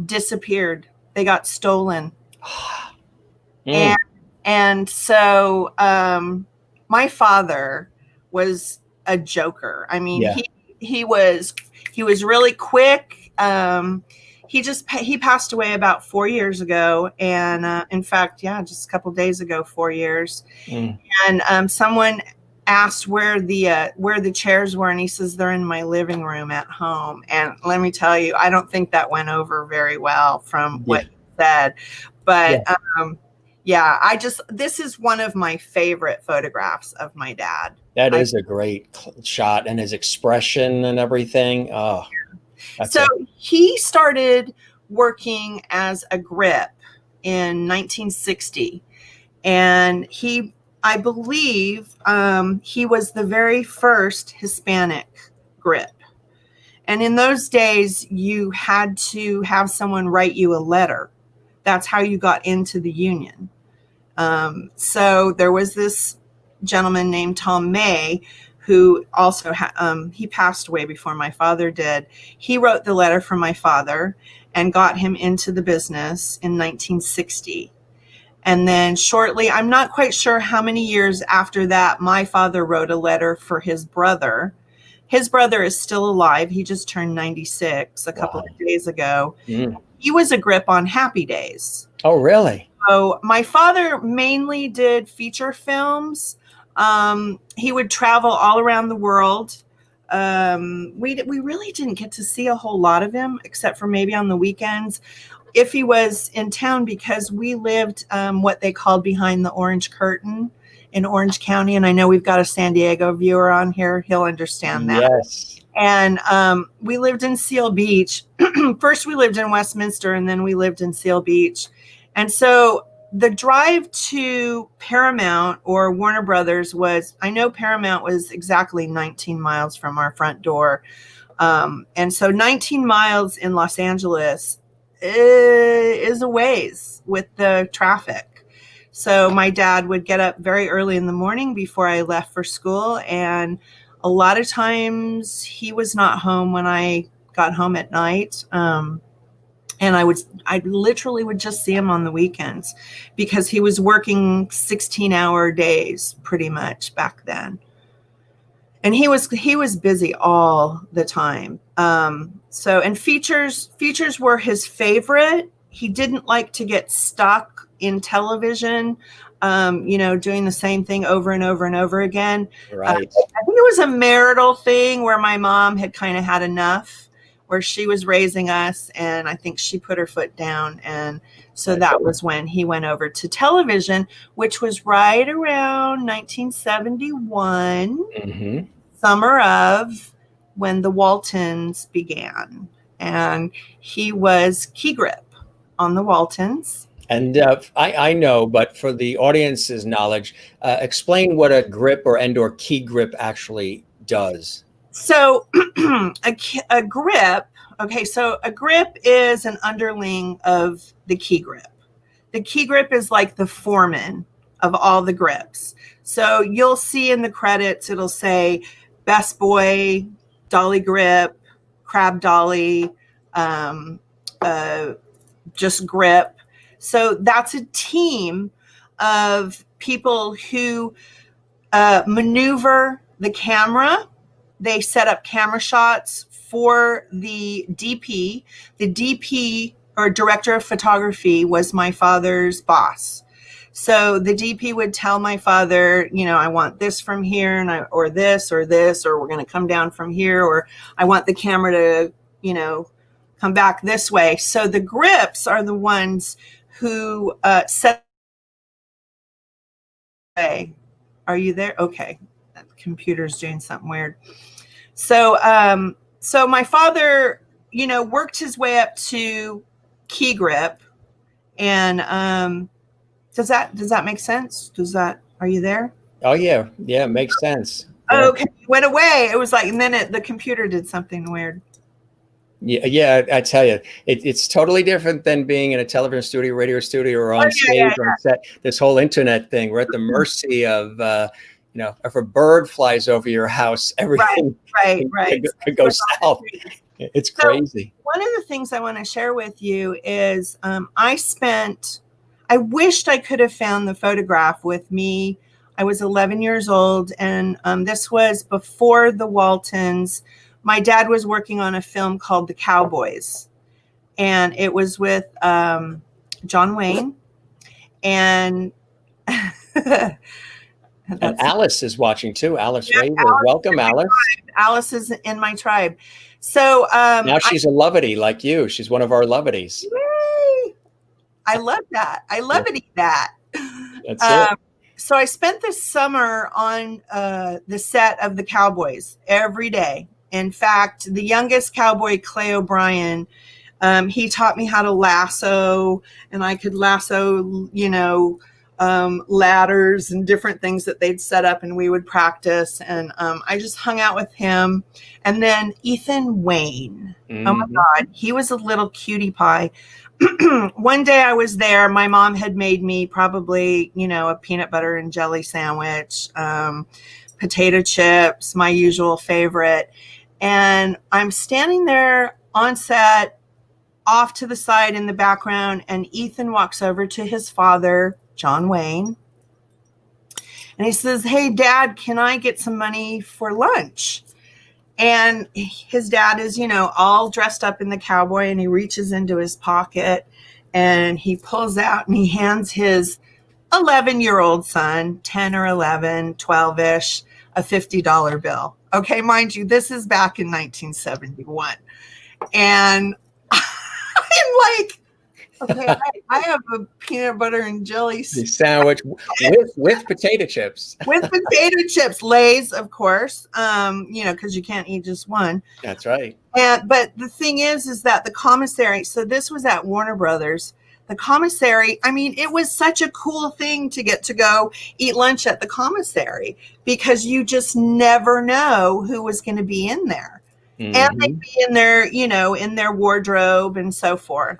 disappeared. They got stolen. And so my father was a joker. I mean, he was really quick. He passed away about 4 years ago. And in fact, just a couple days ago, 4 years. And someone asked where the chairs were, and he says they're in my living room at home. And let me tell you, I don't think that went over very well from what he said. But this is one of my favorite photographs of my dad. That is a great shot, and his expression and everything. Oh, That's So it. he started working as a grip in 1960. And I believe, he was the very first Hispanic grip. And in those days, you had to have someone write you a letter. That's how you got into the union. So there was this gentleman named Tom May, who also he passed away before my father did. He wrote the letter for my father and got him into the business in 1960. And then shortly, I'm not quite sure how many years after that, my father wrote a letter for his brother. His brother is still alive. He just turned 96 a couple of days ago. He was a grip on Happy Days. Oh, really? So my father mainly did feature films. He would travel all around the world. We really didn't get to see a whole lot of him, except for maybe on the weekends, if he was in town, because we lived what they called behind the orange curtain in Orange County. And I know we've got a San Diego viewer on here. He'll understand that. Yes. And we lived in Seal Beach. First, we lived in Westminster, and then we lived in Seal Beach. And so the drive to Paramount or Warner Brothers I know Paramount was exactly 19 miles from our front door. And so 19 miles in Los Angeles is a ways with the traffic. So my dad would get up very early in the morning before I left for school. And a lot of times he was not home when I got home at night. And I literally would just see him on the weekends, because he was working 16-hour days pretty much back then. And he was busy all the time. And features were his favorite. He didn't like to get stuck in television, doing the same thing over and over and over again. Right. I think it was a marital thing where my mom had kind of had enough, where she was raising us, and I think she put her foot down. And so that was when he went over to television, which was right around 1971, summer of when the Waltons began. And he was key grip on the Waltons. And I know, but for the audience's knowledge, explain what a grip or key grip actually does. So a grip, okay, so a grip is an underling of the key grip. The key grip is like the foreman of all the grips. So you'll see in the credits, it'll say Best Boy, Dolly Grip, Crab Dolly, just Grip. So that's a team of people who maneuver the camera. They set up camera shots for the DP. The DP, or director of photography, was my father's boss. So the DP would tell my father, I want this from here, or this, or we're going to come down from here, or I want the camera to, come back this way. So the grips are the ones who set. Hey, are you there? Okay, that computer's doing something weird. So, so my father, worked his way up to key grip, and does that make sense? Are you there? Oh yeah, it makes sense. Yeah. Okay, went away. It was like, and then the computer did something weird. Yeah, I tell you, it's totally different than being in a television studio, radio studio, or on stage or on set. This whole internet thing, we're at the mercy of, if a bird flies over your house, everything could go south. It's crazy. So one of the things I want to share with you is I wished I could have found the photograph with me. I was 11 years old, and this was before the Waltons. My dad was working on a film called The Cowboys, and it was with John Wayne. And Alice is watching too. Alice Raver. Welcome, Alice. Alice is in my tribe. So now she's a lovety like you. She's one of our loveties. Yay! I love that. I levity that. That's it. So I spent this summer on the set of The Cowboys every day. In fact, the youngest cowboy, Clay O'Brien, he taught me how to lasso, and I could lasso, ladders and different things that they'd set up, and we would practice. And I just hung out with him. And then Ethan Wayne. Oh my God, he was a little cutie pie. One day I was there. My mom had made me probably, a peanut butter and jelly sandwich, potato chips, my usual favorite. And I'm standing there on set, off to the side in the background, and Ethan walks over to his father, John Wayne, and he says, "Hey, Dad, can I get some money for lunch?" And his dad is, all dressed up in the cowboy, and he reaches into his pocket and he pulls out and he hands his 11-year-old son, 10 or 11, 12-ish, a $50 bill. Okay, mind you, this is back in 1971. And I'm like, okay, I have a peanut butter and jelly sandwich with potato chips. With potato chips, Lay's, of course, because you can't eat just one. That's right. But the thing is that the commissary, so this was at Warner Brothers. The commissary, it was such a cool thing to get to go eat lunch at the commissary, because you just never know who was going to be in there. Mm-hmm. And they'd be in their, in their wardrobe and so forth.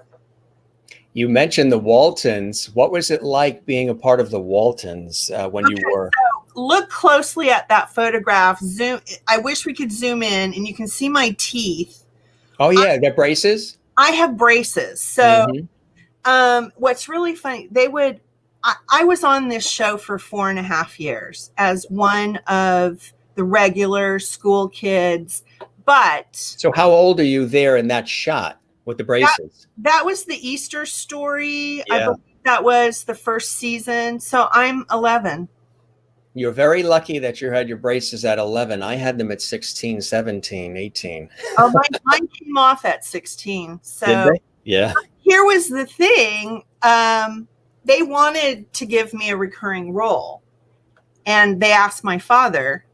You mentioned the Waltons. What was it like being a part of the Waltons when you were? So look closely at that photograph. Zoom. I wish we could zoom in, and you can see my teeth. Oh yeah, they're braces. I have braces. So, what's really funny? I was on this show for 4.5 years as one of the regular school kids. But so, how old are you there in that shot? With the braces. That was the Easter Story. Yeah. I believe that was the first season. So I'm 11. You're very lucky that you had your braces at 11. I had them at 16, 17, 18. Oh, mine came off at 16. So did they? Yeah. Here was the thing. They wanted to give me a recurring role. And they asked my father,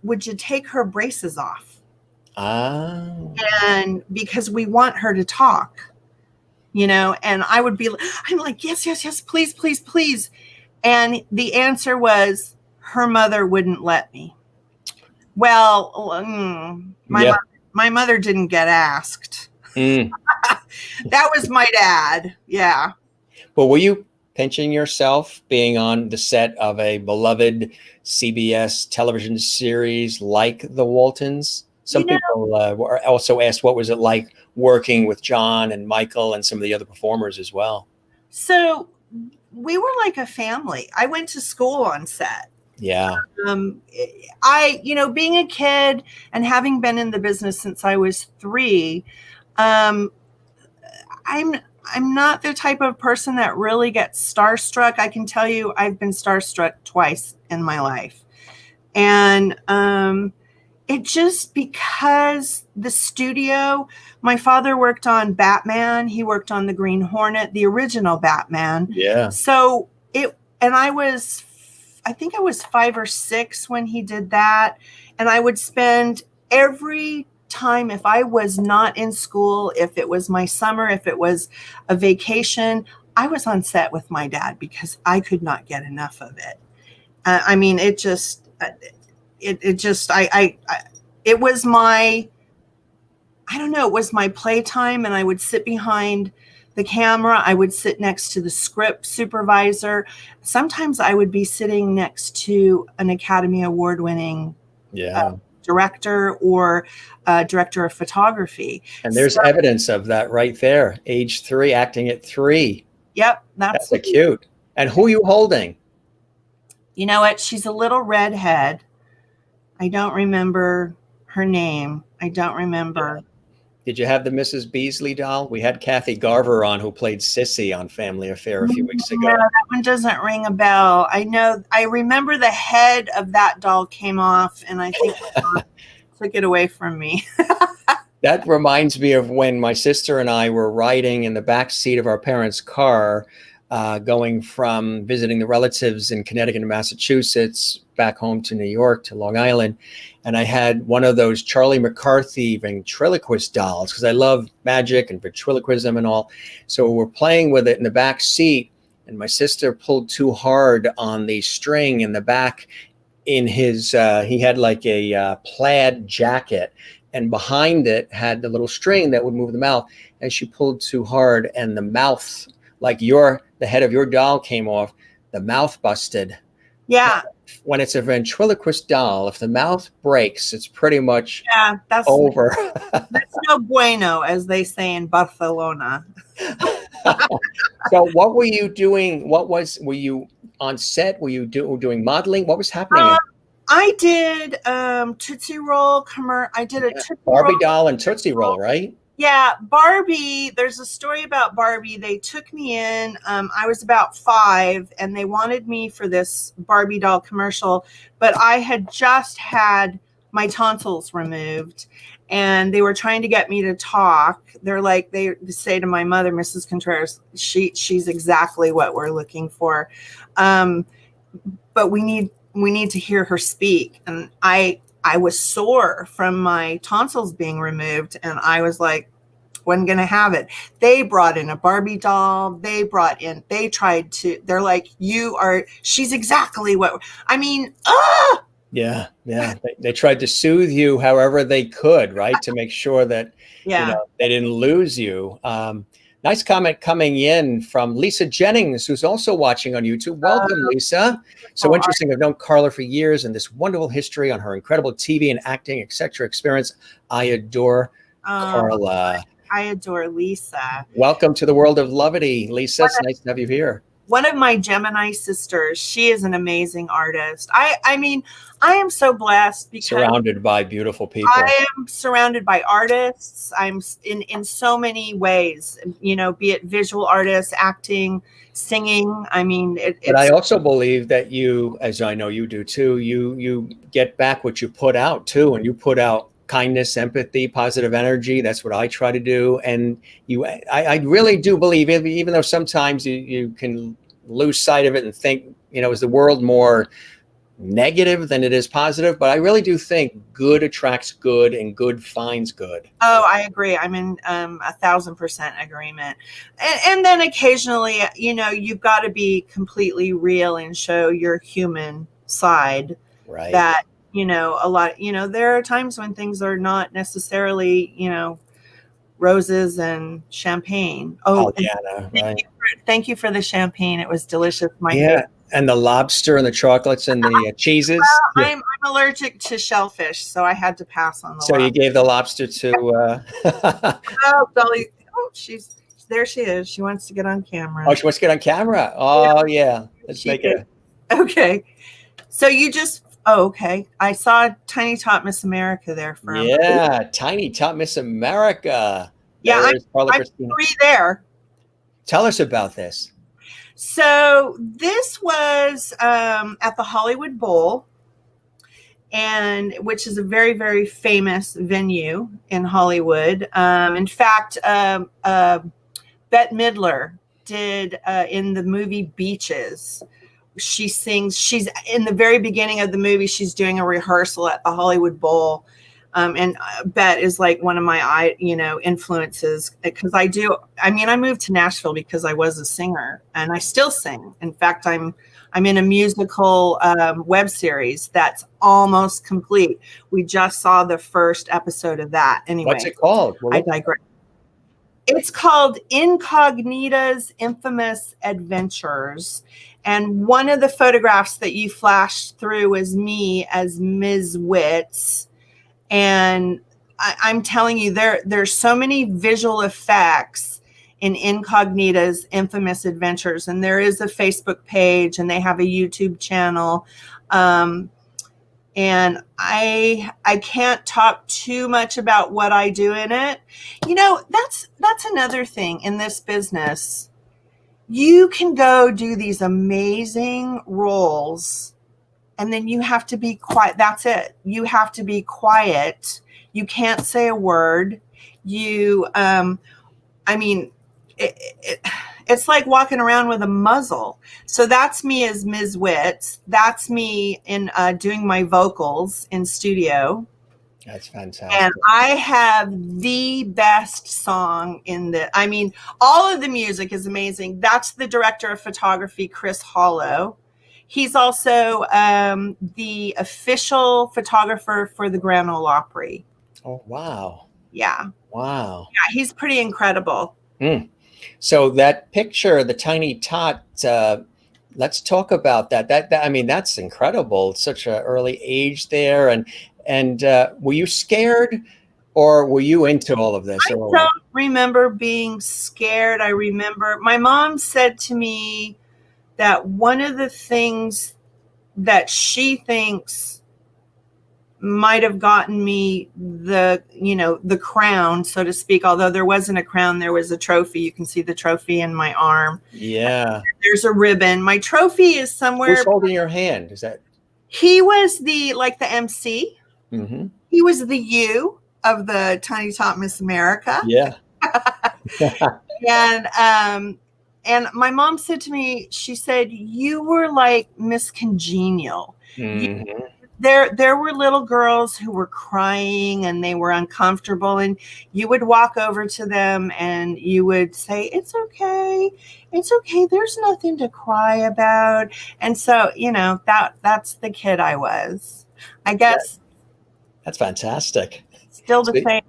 would you take her braces off? And because we want her to talk, and I would be, I'm like, yes, please, please, please. And the answer was, her mother wouldn't let me. Well, my mother didn't get asked. That was my dad. Yeah. But were you pinching yourself being on the set of a beloved CBS television series like The Waltons? Some people also asked, what was it like working with John and Michael and some of the other performers as well? So we were like a family. I went to school on set. Yeah. Being a kid and having been in the business since I was 3, I'm not the type of person that really gets starstruck. I can tell you I've been starstruck twice in my life. And it just because the studio, my father worked on Batman. He worked on the Green Hornet, the original Batman. Yeah. So I think I was 5 or 6 when he did that. And I would spend every time, if I was not in school, if it was my summer, if it was a vacation, I was on set with my dad because I could not get enough of it. It was my, it was my playtime, and I would sit behind the camera. I would sit next to the script supervisor. Sometimes I would be sitting next to an Academy Award winning director or director of photography. And there's evidence of that right there. Age 3, acting at 3. Yep. That's cute. And who are you holding? You know what? She's a little redhead. I don't remember her name. I don't remember. Did you have the Mrs. Beasley doll? We had Kathy Garver on, who played Sissy on Family Affair a few weeks ago. No, that one doesn't ring a bell. I remember the head of that doll came off, and I think took it away from me. That reminds me of when my sister and I were riding in the back seat of our parents' car, going from visiting the relatives in Connecticut and Massachusetts, back home to New York, to Long Island, and I had one of those Charlie McCarthy ventriloquist dolls because I love magic and ventriloquism and all. So we're playing with it in the back seat, and my sister pulled too hard on the string in the back. In his, he had like a plaid jacket, and behind it had the little string that would move the mouth, and she pulled too hard, and the mouth, like the head of your doll came off, the mouth busted. Yeah. When it's a ventriloquist doll, if the mouth breaks, it's pretty much that's over. That's no bueno, as they say in Barcelona. So what were you doing? Were you on set? Were you doing modeling? What was happening? I did Tootsie Roll I did a Tootsie Barbie Roll doll and Tootsie Roll, right? Yeah, Barbie. There's a story about Barbie. They took me in. I was about 5, and they wanted me for this Barbie doll commercial, but I had just had my tonsils removed, and they were trying to get me to talk. They say to my mother, Mrs. Contreras, she's exactly what we're looking for, but we need to hear her speak. And I was sore from my tonsils being removed, and I was like, wasn't going to have it. They brought in a Barbie doll. They're like, she's exactly what, Yeah. They tried to soothe you however they could, right? To make sure that, they didn't lose you. Nice comment coming in from Lisa Jennings, who's also watching on YouTube. Welcome, Lisa. So interesting. I've known Carla for years and this wonderful history on her incredible TV and acting, etc. experience. I adore Carla. I adore Lisa. Welcome to the world of Lovity, Lisa. It's nice to have you here. One of my Gemini sisters, she is an amazing artist. I am so blessed because surrounded by beautiful people. I am surrounded by artists. I'm in so many ways, be it visual artists, acting, singing. But I also believe that you, as I know you do too, you get back what you put out too, and you put out kindness, empathy, positive energy. That's what I try to do. And I really do believe, even though sometimes you can lose sight of it and think, is the world more negative than it is positive? But I really do think good attracts good and good finds good. Oh, I agree. I'm in 1,000% agreement. And then occasionally, you've got to be completely real and show your human side. Right. That, a lot, there are times when things are not necessarily, roses and champagne. Oh, right. Thank you for the champagne. It was delicious. My favorite. And the lobster and the chocolates and the cheeses. Well, I'm allergic to shellfish, so I had to pass on the lobster. You gave the lobster to oh, Dolly. Oh, there she is. She wants to get on camera. Oh, she wants to get on camera. Oh, yeah. Let's make it. Okay. So you just okay. I saw Tiny Tot Miss America there for a moment. Yeah, Tiny Tot Miss America. Yeah, I'm 3 there. Tell us about this. So this was at the Hollywood Bowl, which is a very, very famous venue in Hollywood. In fact, Bette Midler did in the movie Beaches. She sings. She's in the very beginning of the movie. She's doing a rehearsal at the Hollywood Bowl. And Bette is like one of my, influences because I moved to Nashville because I was a singer and I still sing. In fact, I'm in a musical web series that's almost complete. We just saw the first episode of that. Anyway, what's it called? I digress. It's called Incognita's Infamous Adventures. And one of the photographs that you flashed through was me as Ms. Witz. And I'm telling you, there's so many visual effects in Incognita's Infamous Adventures. And there is a Facebook page and they have a YouTube channel. And I can't talk too much about what I do in it. That's another thing in this business. You can go do these amazing roles and then you have to be quiet. That's it. You have to be quiet. You can't say a word. it's like walking around with a muzzle. So that's me as Ms. Witz. That's me in doing my vocals in studio. That's fantastic. And I have the best song in I mean, all of the music is amazing. That's the director of photography, Chris Hollow. He's also the official photographer for the Grand Ole Opry. Oh, wow. Yeah. Wow. Yeah, he's pretty incredible. So that picture, the tiny tot, let's talk about that. That I mean, that's incredible. Such an early age there. And were you scared, or were you into all of this? I don't remember being scared. I remember my mom said to me that one of the things that she thinks might have gotten me the crown, so to speak, although there wasn't a crown, there was a trophy. You can see the trophy in my arm. Yeah. There's a ribbon. My trophy is somewhere. Who's holding your hand? Is that? He was the MC. Mm-hmm. He was the U of the Tiny Tot Miss America. Yeah. And my mom said to me, she said, you were like Miss Congenial. Mm-hmm. There were little girls who were crying and they were uncomfortable, and you would walk over to them and you would say, it's okay. There's nothing to cry about. And so, that's the kid I was, I guess. That's fantastic. Still the same.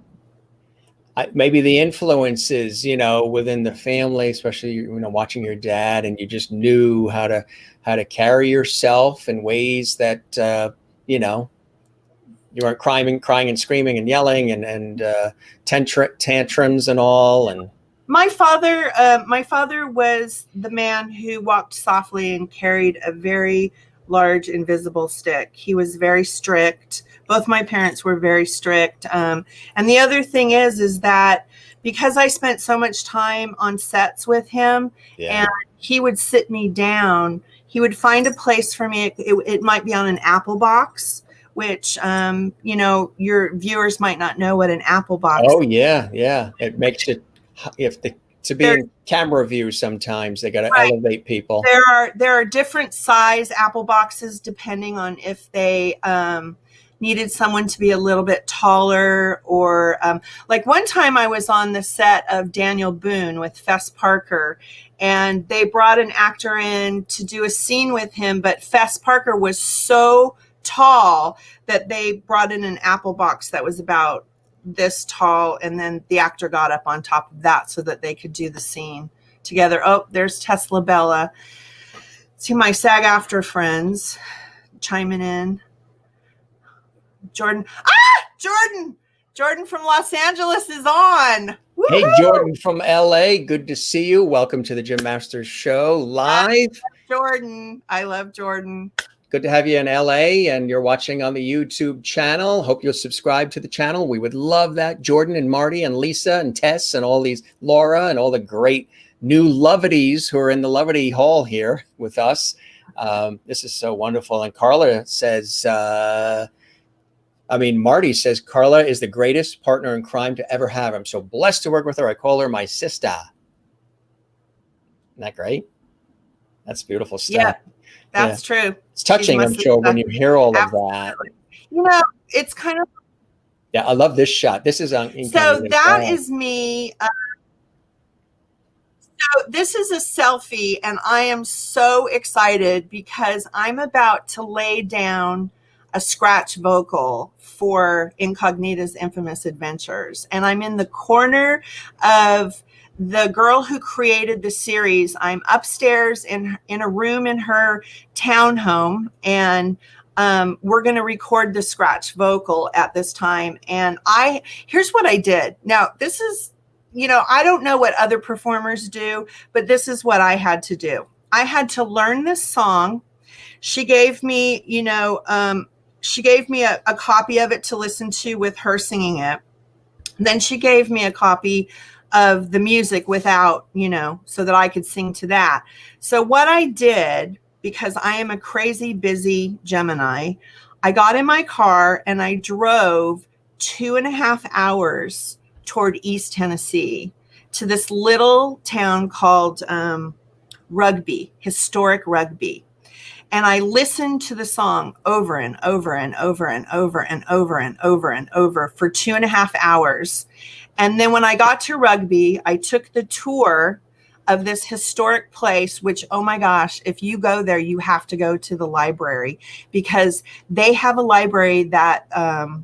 Maybe the influences, within the family, especially, watching your dad, and you just knew how to carry yourself in ways that, you weren't crying and screaming and yelling and tantrums and all. And my father was the man who walked softly and carried a very large invisible stick. He was very strict. Both my parents were very strict. And the other thing is that because I spent so much time on sets with him, and he would sit me down, he would find a place for me. It might be on an apple box, which, your viewers might not know what an apple box is. Oh, yeah. Yeah. It makes it, to be in camera view, sometimes they got to elevate people. There are different size apple boxes depending on if they needed someone to be a little bit taller, or like one time I was on the set of Daniel Boone with Fess Parker, and they brought an actor in to do a scene with him, but Fess Parker was so tall that they brought in an apple box that was about this tall, and then the actor got up on top of that so that they could do the scene together. Oh, there's Tesla Bella. See my SAG-AFTRA friends chiming in. Jordan from Los Angeles is on. Woo-hoo! Hey, Jordan from LA, good to see you. Welcome to the Jim Masters Show live. I love Jordan. Good to have you in LA, and you're watching on the YouTube channel. Hope you'll subscribe to the channel. We would love that. Jordan and Marty and Lisa and Tess and all these, Laura and all the great new Lovities who are in the Lovity Hall here with us. This is so wonderful. And Carla says, Marty says, Carla is the greatest partner in crime to ever have. I'm so blessed to work with her. I call her my sister. Isn't that great? That's beautiful stuff. Yeah, that's true. It's touching, I'm sure, when you hear all of that. It's kind of. Yeah, I love this shot. This is on. So that is me. So this is a selfie, and I am so excited because I'm about to lay down a scratch vocal for Incognita's Infamous Adventures. And I'm in the corner of the girl who created the series. I'm upstairs in a room in her townhome, and we're going to record the scratch vocal at this time. And here's what I did. Now, this is, I don't know what other performers do, but this is what I had to do. I had to learn this song. She gave me, a copy of it to listen to with her singing it. Then she gave me a copy of the music without, so that I could sing to that. So what I did, because I am a crazy busy Gemini, I got in my car and I drove 2.5 hours toward East Tennessee. to this little town called Rugby, historic Rugby. And I listened to the song over and over and over and over and over and over and over for 2.5 hours. And then when I got to Rugby, I took the tour of this historic place, which, oh my gosh, if you go there, you have to go to the library, because they have a library that the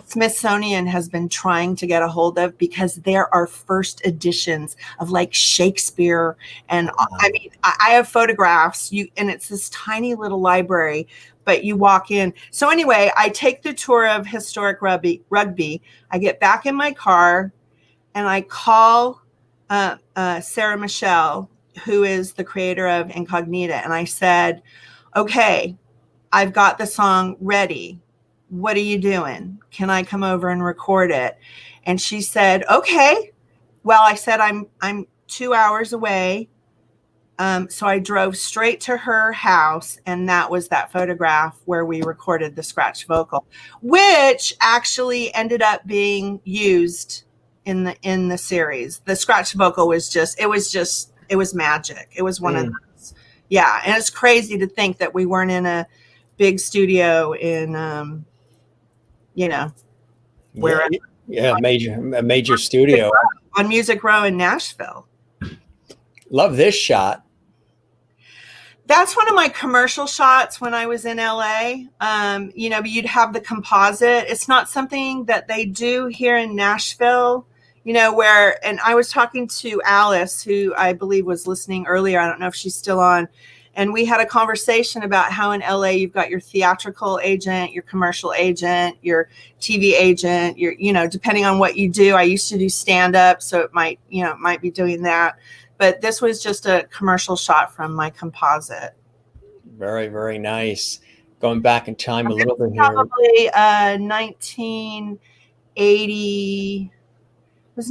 Smithsonian has been trying to get a hold of, because there are first editions of like Shakespeare. And I mean, I have photographs, and it's this tiny little library, but you walk in. So anyway, I take the tour of historic Rugby. I get back in my car and I call Sarah Michelle, who is the creator of Incognita. And I said, okay, I've got the song ready. What are you doing? Can I come over and record it? And she said, okay. Well, I said, I'm 2 hours away. So I drove straight to her house, and that was that photograph where we recorded the scratch vocal, which actually ended up being used in the series. The scratch vocal was it was magic. It was one of those. Yeah. And it's crazy to think that we weren't in a big studio in, where a major studio on Music Row in Nashville. Love this shot. That's one of my commercial shots when I was in LA. You'd have the composite. It's not something that they do here in Nashville, and I was talking to Alice, who I believe was listening earlier. I don't know if she's still on. And we had a conversation about how in LA you've got your theatrical agent, your commercial agent, your TV agent, depending on what you do. I used to do stand-up, so it might be doing that. But this was just a commercial shot from my composite. Very, very nice. Going back in time a little bit here. Probably 1980. It was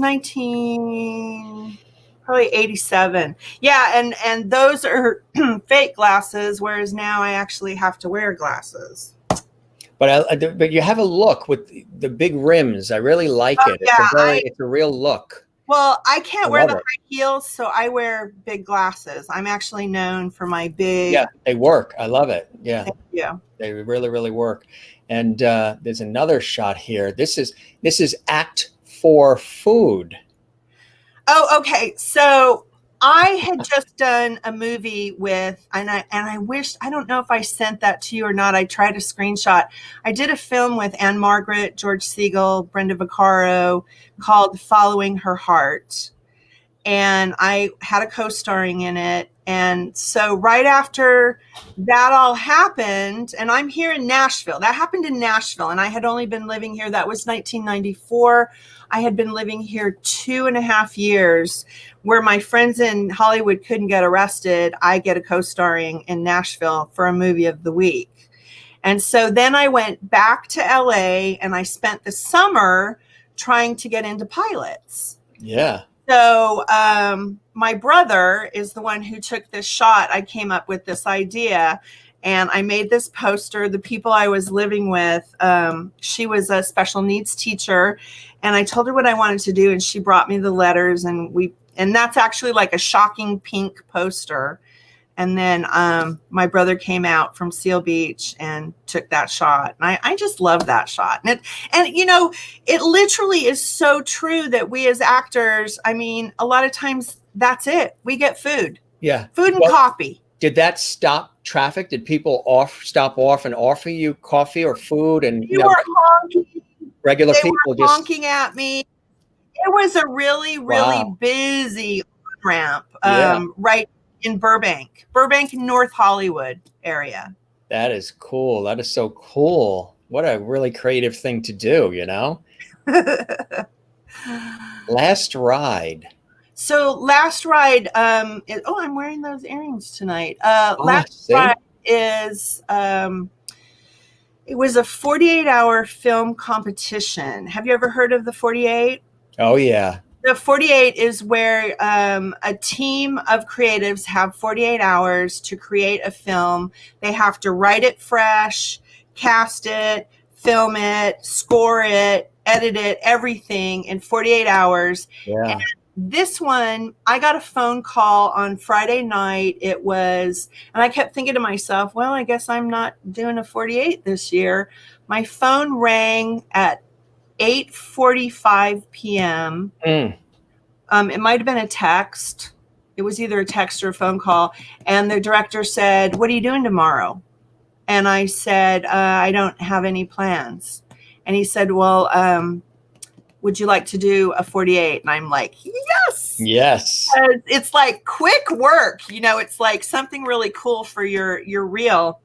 probably 87. Yeah, and those are fake glasses, whereas now I actually have to wear glasses. But you have a look with the big rims. I really like it. It's a real look. Well, I can't wear the high heels, so I wear big glasses. I'm actually known for my big. Yeah, they work. I love it. Yeah. Thank you. They really, really work. And there's another shot here. This is Act 4 food. Oh, okay. So I had just done a movie with, and I wished, I don't know if I sent that to you or not. I tried a screenshot. I did a film with Anne Margaret, George Siegel, Brenda Vaccaro, called Following Her Heart. And I had a co-starring in it. And so right after that all happened, and I'm here in Nashville. That happened in Nashville, and I had only been living here. That was 1994. I had been living here 2.5 years. Where my friends in Hollywood couldn't get arrested, I get a co-starring in Nashville for a movie of the week. And so then I went back to LA, and I spent the summer trying to get into pilots. Yeah. So my brother is the one who took this shot. I came up with this idea, and I made this poster. The people I was living with, she was a special needs teacher, and I told her what I wanted to do, and she brought me the letters, and that's actually like a shocking pink poster. And then my brother came out from Seal Beach and took that shot. And I just love that shot. And it literally is so true that we as actors, I mean, a lot of times that's it. We get food. Yeah. Food and coffee. Did that stop traffic? Did people stop off and offer you coffee or food? And they were honking. Regular people were honking at me. It was a really, really busy ramp right in Burbank, North Hollywood area. That is cool. That is so cool. What a really creative thing to do, Last Ride. So Last Ride, I'm wearing those earrings tonight. Last Ride is, it was a 48-hour film competition. Have you ever heard of the 48? Oh, yeah. The 48 is where a team of creatives have 48 hours to create a film. They have to write it fresh, cast it, film it, score it, edit it, everything in 48 hours. Yeah. And this one, I got a phone call on Friday night. It was, and I kept thinking to myself, well, I guess I'm not doing a 48 this year. My phone rang at 8:45 p.m. It might have been a text. It was either a text or a phone call. And the director said, what are you doing tomorrow? And I said, I don't have any plans. And he said, well, would you like to do a 48? And I'm like, yes. Yes. It's like quick work. It's like something really cool for your reel.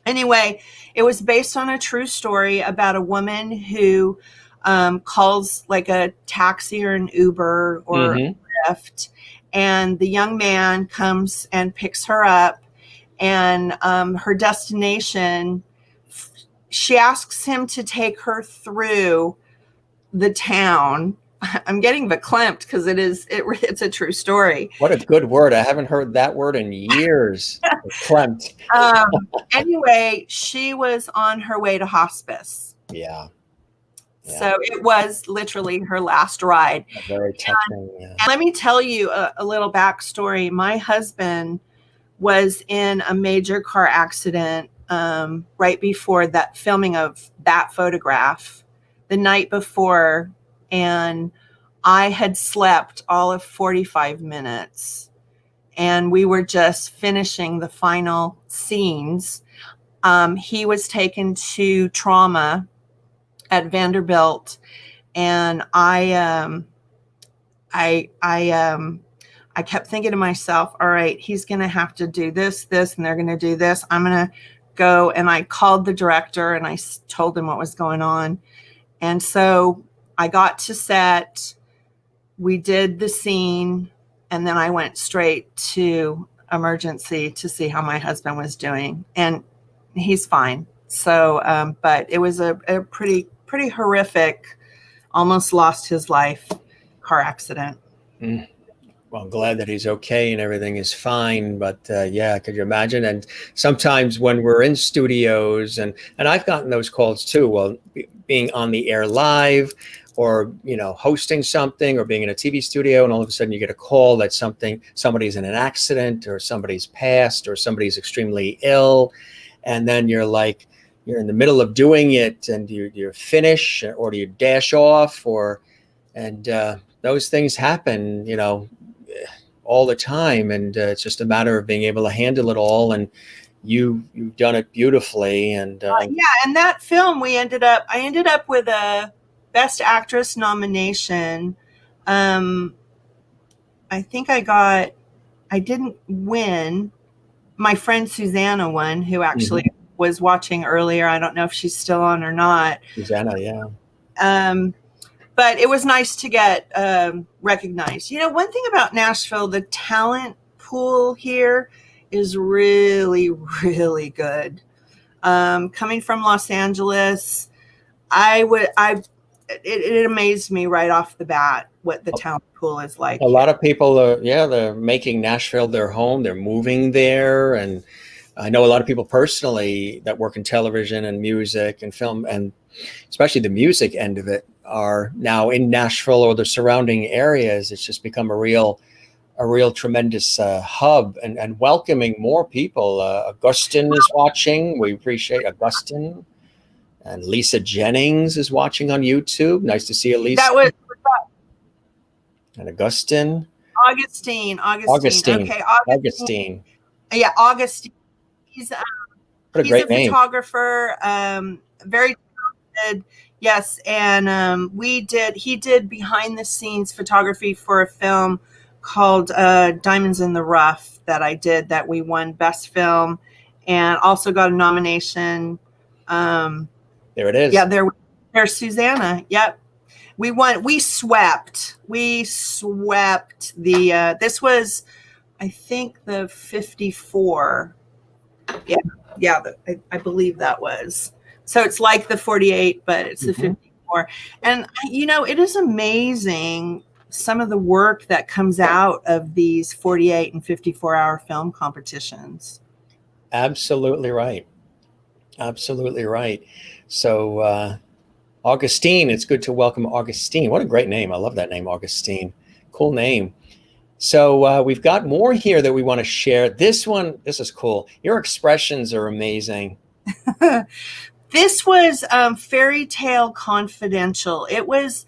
Anyway, it was based on a true story about a woman who calls like a taxi or an Uber or Lyft, and the young man comes and picks her up, and her destination, she asks him to take her through the town. I'm getting verklempt because it's a true story. What a good word. I haven't heard that word in years. Verklempt. Anyway, she was on her way to hospice. Yeah. So it was literally her last ride. Very touching. And let me tell you a little backstory. My husband was in a major car accident right before that filming of that photograph the night before, and I had slept all of 45 minutes, and we were just finishing the final scenes. He was taken to trauma at Vanderbilt, and I kept thinking to myself, all right, he's going to have to do this, and they're going to do this. I'm going to go. And I called the director and I told him what was going on. And so I got to set, we did the scene, and then I went straight to emergency to see how my husband was doing, and he's fine. So, but it was a pretty horrific, almost lost his life car accident. Well, I'm glad that he's okay and everything is fine. But yeah, could you imagine? And sometimes when we're in studios, and I've gotten those calls too, well, being on the air live, or hosting something, or being in a TV studio, and all of a sudden you get a call that somebody's in an accident, or somebody's passed, or somebody's extremely ill, and then you're in the middle of doing it, and you finish, or do you dash off, and those things happen, all the time, and it's just a matter of being able to handle it all, and you've done it beautifully. And and that film, I ended up with a Best Actress nomination. I think I didn't win. My friend Susanna won, who actually was watching earlier. I don't know if she's still on or not. Susanna, yeah. But it was nice to get recognized. One thing about Nashville, the talent pool here is really, really good. Coming from Los Angeles, it amazed me right off the bat what the talent pool is like. A lot of people they're making Nashville their home. They're moving there. And I know a lot of people personally that work in television and music and film, and especially the music end of it, are now in Nashville or the surrounding areas. It's just become a real tremendous hub, and welcoming more people. Augustine is watching. We appreciate Augustine. And Lisa Jennings is watching on YouTube. Nice to see you, Lisa. And Augustine. Augustine. Okay, Augustine. Yeah, Augustine. He's what a great name. Photographer, very talented. Yes, and he did behind the scenes photography for a film called Diamonds in the Rough that I did, that we won Best Film, and also got a nomination. There it is. Yeah, there's Susanna. Yep. We won. We swept the, this was, I think, the 54. Yeah. I believe that was. So it's like the 48, but it's the 54. And, it is amazing some of the work that comes out of these 48 and 54-hour film competitions. Absolutely right. Absolutely right. So, Augustine, it's good to welcome Augustine. What a great name. I love that name, Augustine. Cool name. So we've got more here that we want to share. This is cool. Your expressions are amazing. This was Fairy Tale Confidential. It was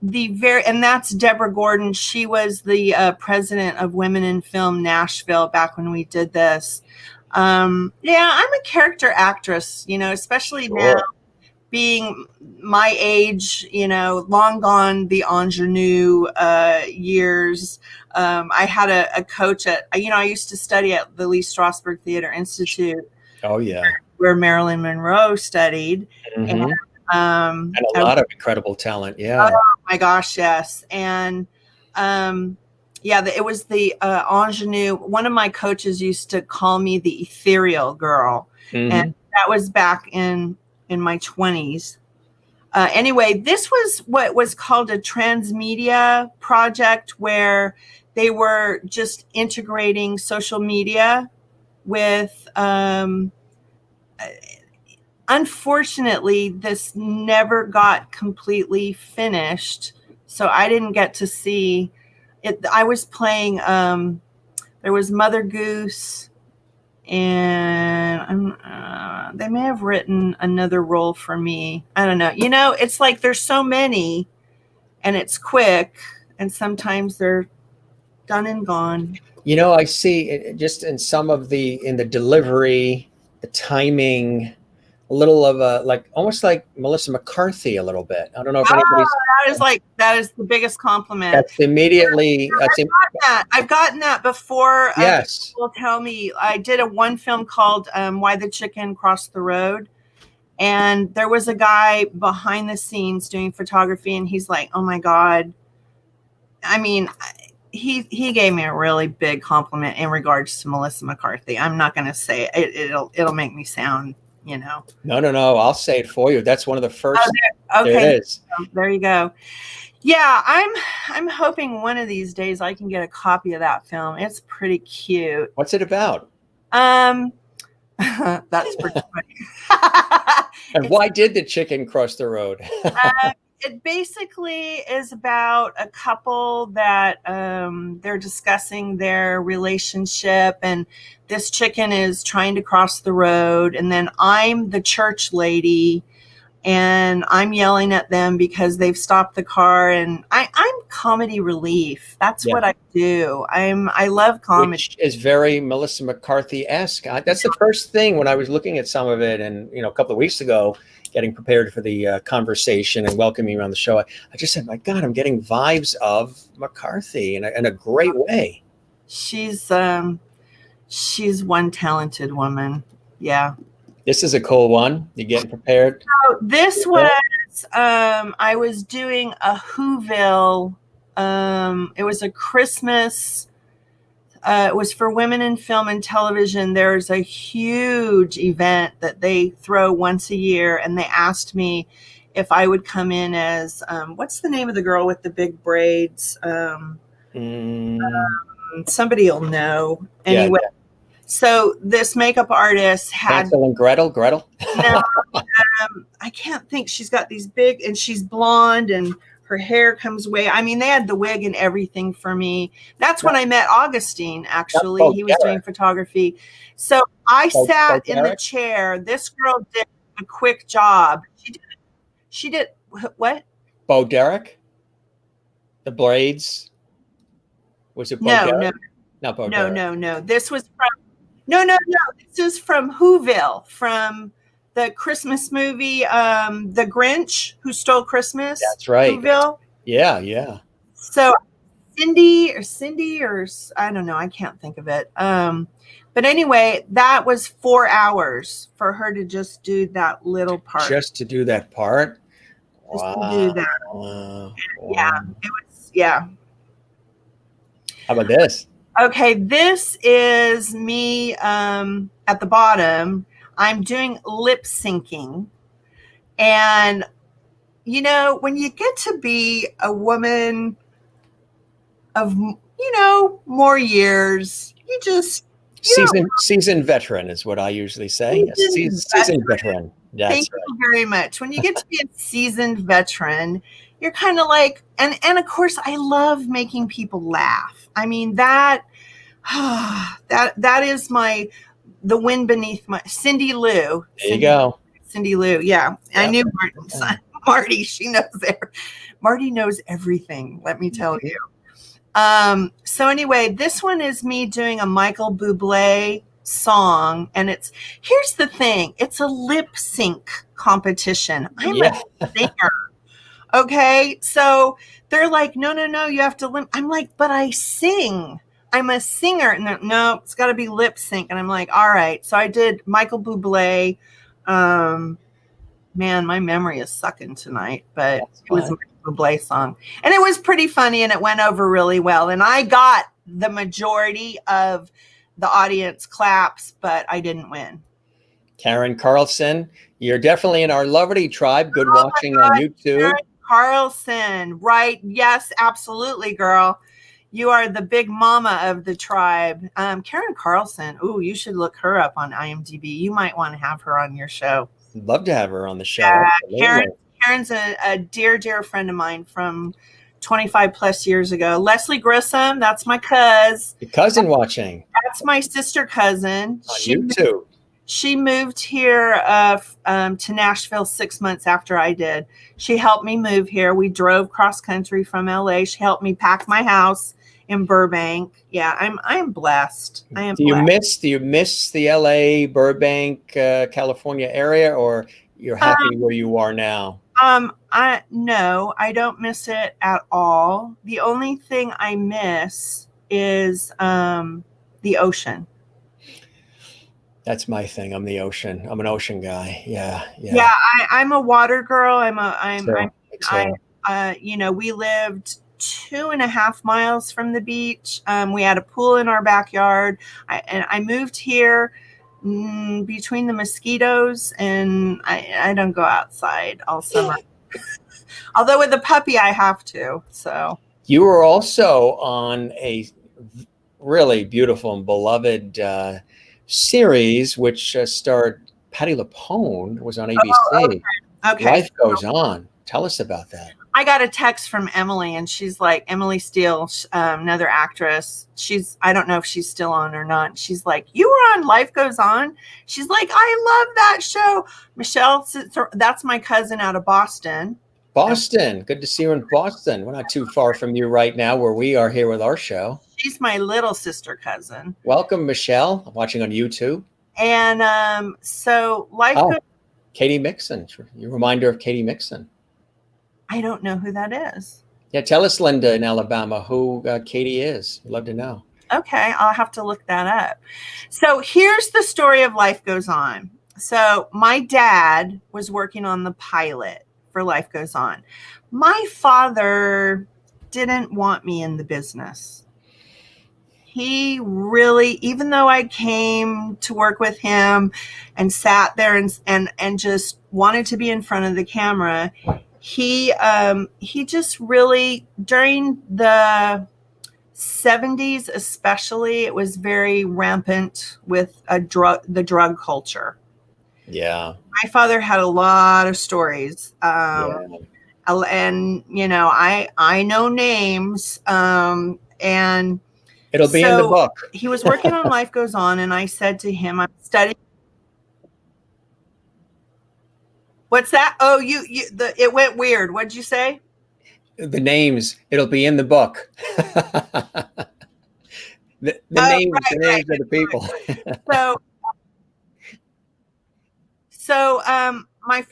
and that's Deborah Gordon. She was the president of Women in Film Nashville back when we did this. I'm a character actress, especially now, being my age, long gone the ingenue years. I had a coach I used to study at the Lee Strasberg Theater Institute. Oh, yeah. Where Marilyn Monroe studied. Mm-hmm. And a lot of incredible talent. Yeah. Oh my gosh, yes. And it was the ingenue. One of my coaches used to call me the ethereal girl. Mm-hmm. And that was back in my 20s. Anyway, this was what was called a transmedia project, where they were just integrating social media with unfortunately, this never got completely finished, so I didn't get to see it. I was playing, there was Mother Goose, and they may have written another role for me. I don't know. It's like there's so many, and it's quick, and sometimes they're done and gone. I see it just in some of in the delivery, the timing, a little of almost like Melissa McCarthy a little bit. I don't know if anybody's... that is the biggest compliment. That's immediately... I've gotten that before. Yes. People tell me. I did one film called Why the Chicken Crossed the Road. And there was a guy behind the scenes doing photography, and he's like, oh my God. I mean, he gave me a really big compliment in regards to Melissa McCarthy. I'm not going to say it. It'll make me sound, No. I'll say it for you. That's one of the first. Okay. There it is. There you go. Yeah, I'm hoping one of these days I can get a copy of that film. It's pretty cute. What's it about? That's pretty funny. And why did the chicken cross the road? It basically is about a couple that they're discussing their relationship, and this chicken is trying to cross the road, and then I'm the church lady, and I'm yelling at them because they've stopped the car, and I'm comedy relief. That's what I do. I love comedy. Which is very Melissa McCarthy-esque. That's the first thing when I was looking at some of it, and a couple of weeks ago, getting prepared for the conversation and welcoming you on the show, I just said, my God, I'm getting vibes of McCarthy in a great way. She's one talented woman. Yeah. This is a cool one. You getting prepared? So this was, I was doing a Whoville. It was a Christmas. It was for women in film and television. There's a huge event that they throw once a year, and they asked me if I would come in as what's the name of the girl with the big braids? Somebody will know. Anyway, so this makeup artist had Hansel and Gretel. No, I can't think. She's got these big, and she's blonde, and her hair comes away. I mean, they had the wig and everything for me. That's when I met Augustine, actually. He was doing photography. So I sat in the chair. This girl did a quick job. She did what? Bo Derek? The braids? Was it Bo Derek? Not Bo Derek. No. This was from This is from Whoville, from the Christmas movie, The Grinch Who Stole Christmas. That's right. Whoville. Yeah. So Cindy, or I don't know. I can't think of it. But anyway, that was 4 hours for her to just do that little part. Just to do that part? Just to do that. Wow. Yeah. It was, yeah. How about this? Okay, this is me at the bottom. I'm doing lip syncing. And, when you get to be a woman of, more years, you just... Seasoned veteran is what I usually say. Seasoned veteran. Thank you very much. When you get to be a seasoned veteran, you're kind of like, and of course I love making people laugh. I mean, that is the wind beneath my Cindy Lou. There you go. Cindy Lou. Yeah. Yep. I knew Marty. She knows Marty knows everything. Let me tell you. So anyway, this one is me doing a Michael Bublé song. And here's the thing. It's a lip sync competition. I'm a singer. Okay. So they're like, no, you have to lip. I'm like, but I sing. I'm a singer. And no, it's got to be lip sync. And I'm like, all right. So I did Michael Bublé. Man, my memory is sucking tonight, but it was a Michael Bublé song. And it was pretty funny and it went over really well. And I got the majority of the audience claps, but I didn't win. Karen Carlson, you're definitely in our Loverty tribe. Good watching on YouTube. Karen Carlson, right? Yes, absolutely, girl. You are the big mama of the tribe. Karen Carlson. Ooh, you should look her up on IMDb. You might want to have her on your show. Love to have her on the show. Karen's a dear, dear friend of mine from 25 plus years ago. Leslie Grissom, that's my cousin. Your cousin watching. That's my sister cousin. On YouTube. She moved here to Nashville 6 months after I did. She helped me move here. We drove cross country from LA. She helped me pack my house in Burbank. Yeah, I'm blessed. I am. Do you miss the LA, Burbank, California area, or you're happy where you are now? No, I don't miss it at all. The only thing I miss is the ocean. That's my thing. I'm the ocean. I'm an ocean guy. Yeah. I'm a water girl. You know, we lived 2.5 miles from the beach. We had a pool in our backyard. I moved here between the mosquitoes, and I don't go outside all summer. Although with the puppy, I have to. So you were also on a really beautiful and beloved series, which starred Patti LuPone, was on ABC. Okay. Life Goes On. Tell us about that. I got a text from Emily, and she's like, Emily Steele, another actress. I don't know if she's still on or not. She's like, you were on Life Goes On? She's like, I love that show. Michelle, that's my cousin out of Boston. Boston. Good to see you in Boston. We're not too far from you right now where we are here with our show. She's my little sister cousin. Welcome, Michelle. I'm watching on YouTube. And so Katie Mixon. You reminder of Katie Mixon. I don't know who that is. Yeah, tell us, Linda in Alabama, who Katie is. We'd love to know. Okay, I'll have to look that up. So here's the story of Life Goes On. So my dad was working on the pilot for Life Goes On. My father didn't want me in the business. He really, even though I came to work with him and sat there and just wanted to be in front of the camera, he just really, during the 70s especially, it was very rampant with the drug culture. Yeah. My father had a lot of stories. And, you know, I know names. And it'll be in the book. He was working on Life Goes On, and I said to him, I'm studying. What's that? Oh, it went weird. What'd you say? The names. It'll be in the book. the names of the people.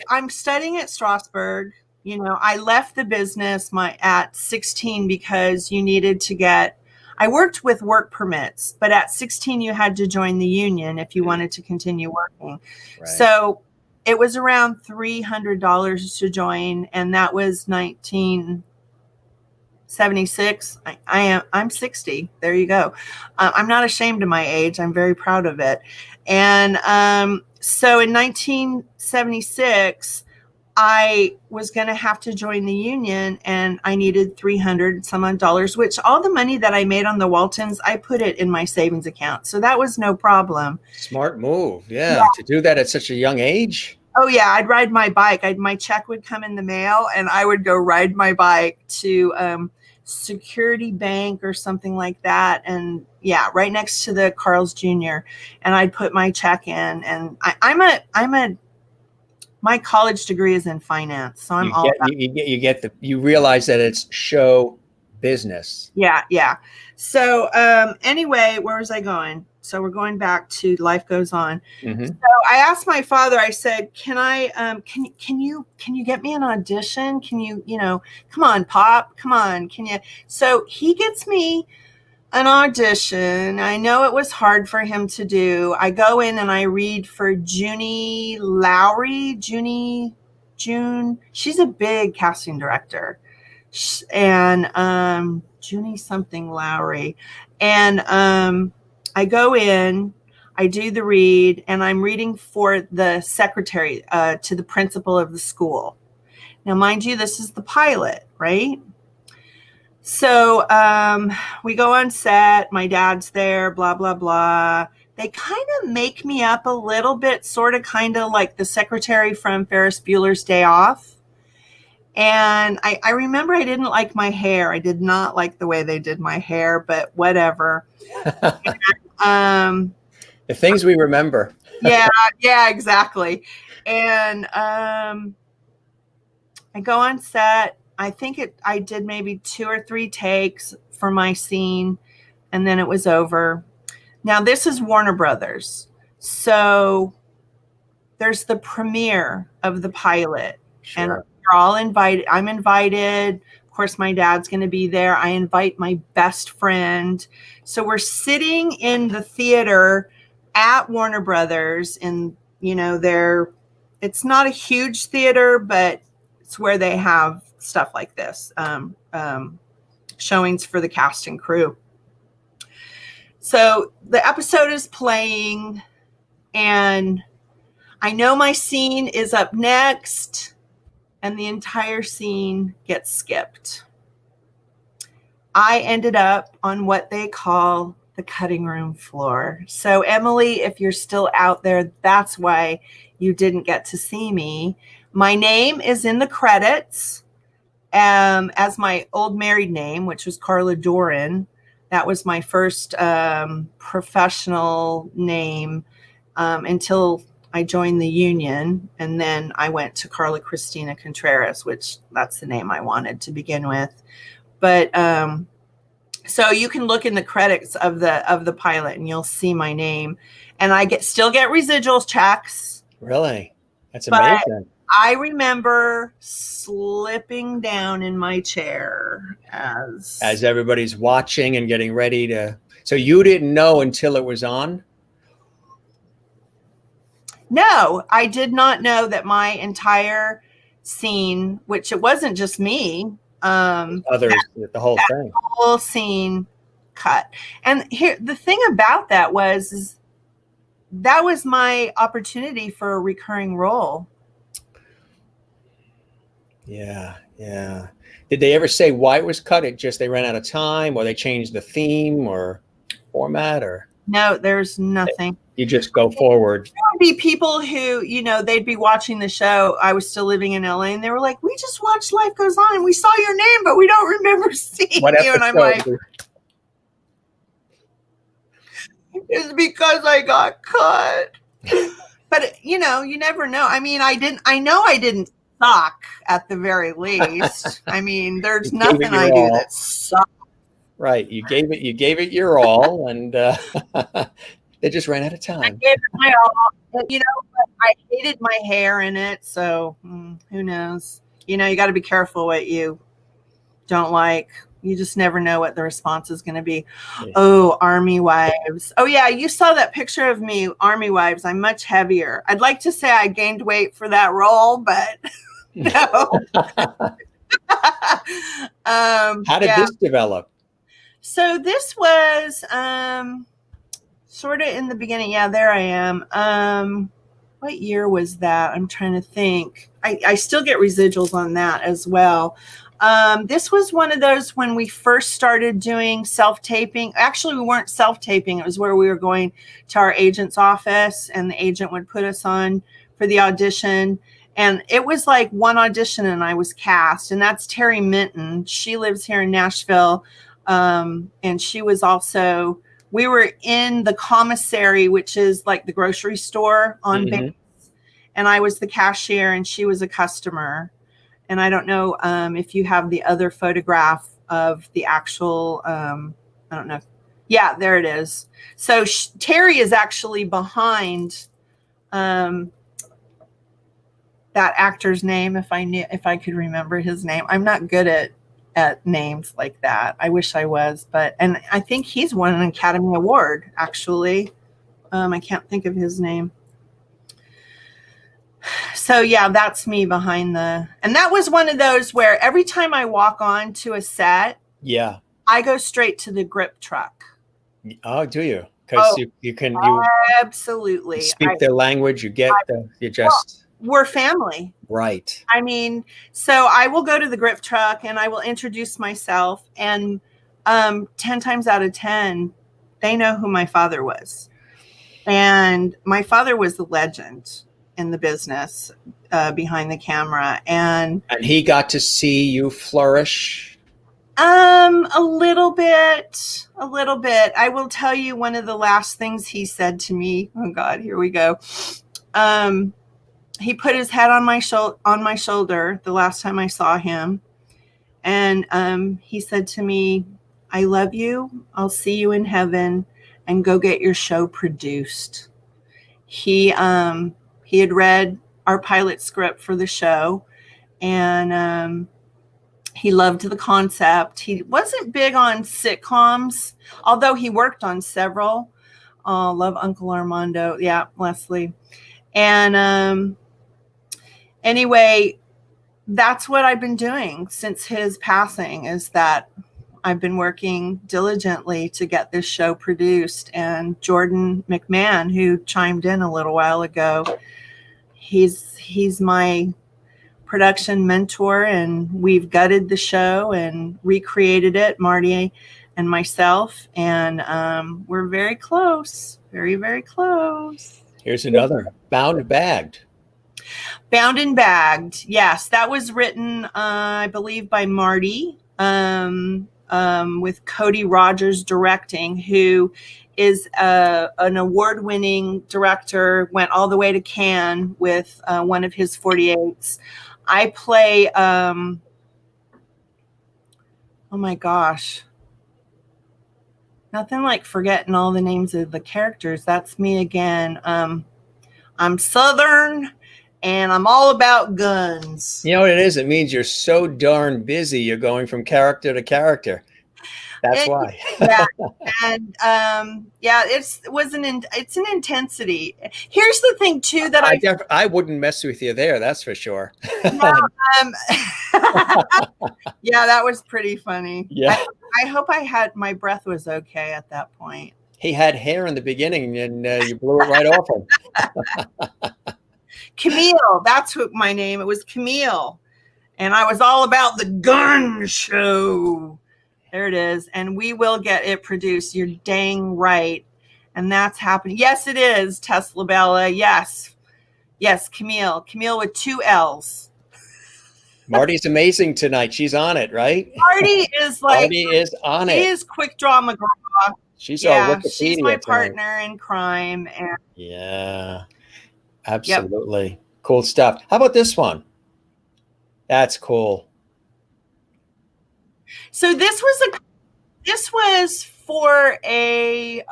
I'm studying at Strasbourg. You know, I left the business at 16 because you needed to I worked with work permits, but at 16 you had to join the union if you wanted to continue working. Right. So it was around $300 to join, and that was 1976. I'm 60. There you go. I'm not ashamed of my age. I'm very proud of it. And so in 1976, I was going to have to join the union, and I needed $300 some odd dollars, which all the money that I made on the Waltons, I put it in my savings account. So that was no problem. Smart move. Yeah. To do that at such a young age. Oh yeah, I'd ride my bike. My check would come in the mail, and I would go ride my bike to Security Bank or something like that, and yeah, right next to the Carl's Jr. And I'd put my check in, and my college degree is in finance, so I'm all about. You realize that it's show business. Yeah. So anyway, where was I going? So we're going back to Life Goes On. Mm-hmm. So I asked my father, I said, can you get me an audition? Can you, come on, Pop, come on. Can you? So he gets me an audition. I know it was hard for him to do. I go in and I read for Junie Lowry. June. She's a big casting director. And Junie something Lowry. And I go in, I do the read, and I'm reading for the secretary to the principal of the school. Now, mind you, this is the pilot, right? So we go on set, my dad's there, blah, blah, blah. They kind of make me up a little bit, sort of kind of like the secretary from Ferris Bueller's Day Off. And I remember I didn't like my hair. I did not like the way they did my hair, but whatever. And, the things we remember. yeah, exactly. And I go on set. I think I did maybe 2 or 3 takes for my scene, and then it was over. Now, this is Warner Brothers. So there's the premiere of the pilot. Sure. And we're all invited. I'm invited. Of course, my dad's going to be there. I invite my best friend. So we're sitting in the theater at Warner Brothers, and it's not a huge theater, but it's where they have stuff like this, showings for the cast and crew. So the episode is playing, and I know my scene is up next, and the entire scene gets skipped. I ended up on what they call the cutting room floor. So Emily, if you're still out there, that's why you didn't get to see me. My name is in the credits as my old married name, which was Carla Doran. That was my first professional name until I joined the union. And then I went to CARLA CHRISTINA CONTRERAS, which that's the name I wanted to begin with. But so you can look in the credits of the pilot and you'll see my name. And I still get residual checks. Really? That's amazing. I remember slipping down in my chair as everybody's watching and getting ready to. So you didn't know until it was on? No, I did not know that my entire scene, which it wasn't just me, others, the whole thing, whole scene cut. And here, the thing about that was that was my opportunity for a recurring role. Yeah. Did they ever say why it was cut? It just they ran out of time, or they changed the theme or format, or no? There's nothing. You just go forward. There would be people who, they'd be watching the show. I was still living in LA, and they were like, "We just watched Life Goes On, and we saw your name, but we don't remember seeing what you." And I'm like, "It's because I got cut." But you never know. I mean, I didn't suck at the very least. I mean, there's nothing I do that sucks. Right. You gave it your all, and they just ran out of time. I gave it my all. But, I hated my hair in it, so who knows? You got to be careful what you don't like. You just never know what the response is going to be. Yeah. Oh, Army Wives. Oh, yeah, you saw that picture of me, Army Wives. I'm much heavier. I'd like to say I gained weight for that role, but no. How did this develop? So this was sort of in the beginning. Yeah, there I am. What year was that? I'm trying to think. I still get residuals on that as well. This was one of those when we first started doing self-taping. Actually, we weren't self-taping. It was where we were going to our agent's office, and the agent would put us on for the audition. And it was like one audition and I was cast. And that's Terry Minton. She lives here in Nashville. And she was also, we were in the commissary, which is like the grocery store on base. And I was the cashier and she was a customer. And I don't know if you have the other photograph of the actual, I don't know. Yeah, there it is. So Terry is actually behind that actor's name. If I could remember his name. I'm not good at names like that. I wish I was, and I think he's won an Academy Award actually. I can't think of his name. So yeah, that's me behind and that was one of those where every time I walk on to a set, I go straight to the grip truck. Oh, do you? Because you absolutely speak their language. You get we're family, right? I mean, so I will go to the grip truck and I will introduce myself, and 10 times out of 10, they know who my father was, and my father was the legend in the business behind the camera, and he got to see you flourish. A little bit. I will tell you one of the last things he said to me. Oh God, here we go. He put his head on my shoulder the last time I saw him. And he said to me, "I love you. I'll see you in heaven, and go get your show produced." He had read our pilot script for the show, and he loved the concept. He wasn't big on sitcoms, although he worked on several. Love Uncle Armando. Yeah, Leslie. And anyway, that's what I've been doing since his passing, is that I've been working diligently to get this show produced. And Jordan McMahon, who chimed in a little while ago, he's my production mentor, and we've gutted the show and recreated it, Marty and myself, and we're very close, very, very close. Here's another, Bound and Bagged. Bound and Bagged, yes, that was written, I believe, by Marty, with Cody Rogers directing, who is an award-winning director, went all the way to Cannes with one of his 48s. I play, oh my gosh, nothing like forgetting all the names of the characters. That's me again. I'm Southern, and I'm all about guns. You know what it is? It means you're so darn busy. You're going from character to character. That's why. Yeah, and it's an intensity. Here's the thing too that I wouldn't mess with you there. That's for sure. Yeah, yeah, that was pretty funny. Yeah, I hope my breath was okay at that point. He had hair in the beginning, and you blew it right off him. Camille, that's what my name. It was Camille, and I was all about the gun show. There it is. And we will get it produced. You're dang right. And that's happening. Yes, it is, Tesla Bella. Yes. Yes, Camille. Camille with 2 L's. Marty's amazing tonight. She's on it, right? Marty is on it. She is Quick Draw McGraw. She's our Wikipedia she's my tonight. partner in crime. And yeah, absolutely. Yep. Cool stuff. How about this one? That's cool. So this was for a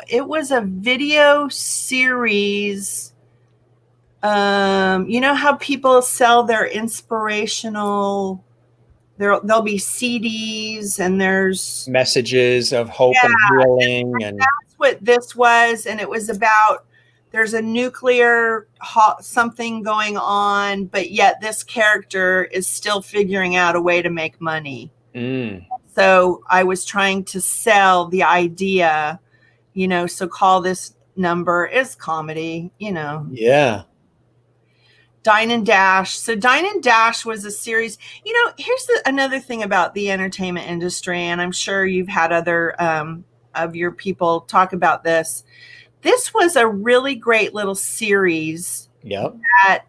it was a video series. You know how people sell their inspirational, there'll be CDs and there's messages of hope and healing, and that's what this was. And it was about, there's a nuclear something going on, but yet this character is still figuring out a way to make money. So I was trying to sell the idea, so call this number is comedy, Yeah. Dine and Dash. So Dine and Dash was a series. Here's another thing about the entertainment industry, and I'm sure you've had other of your people talk about this. this was a really great little series Yep. that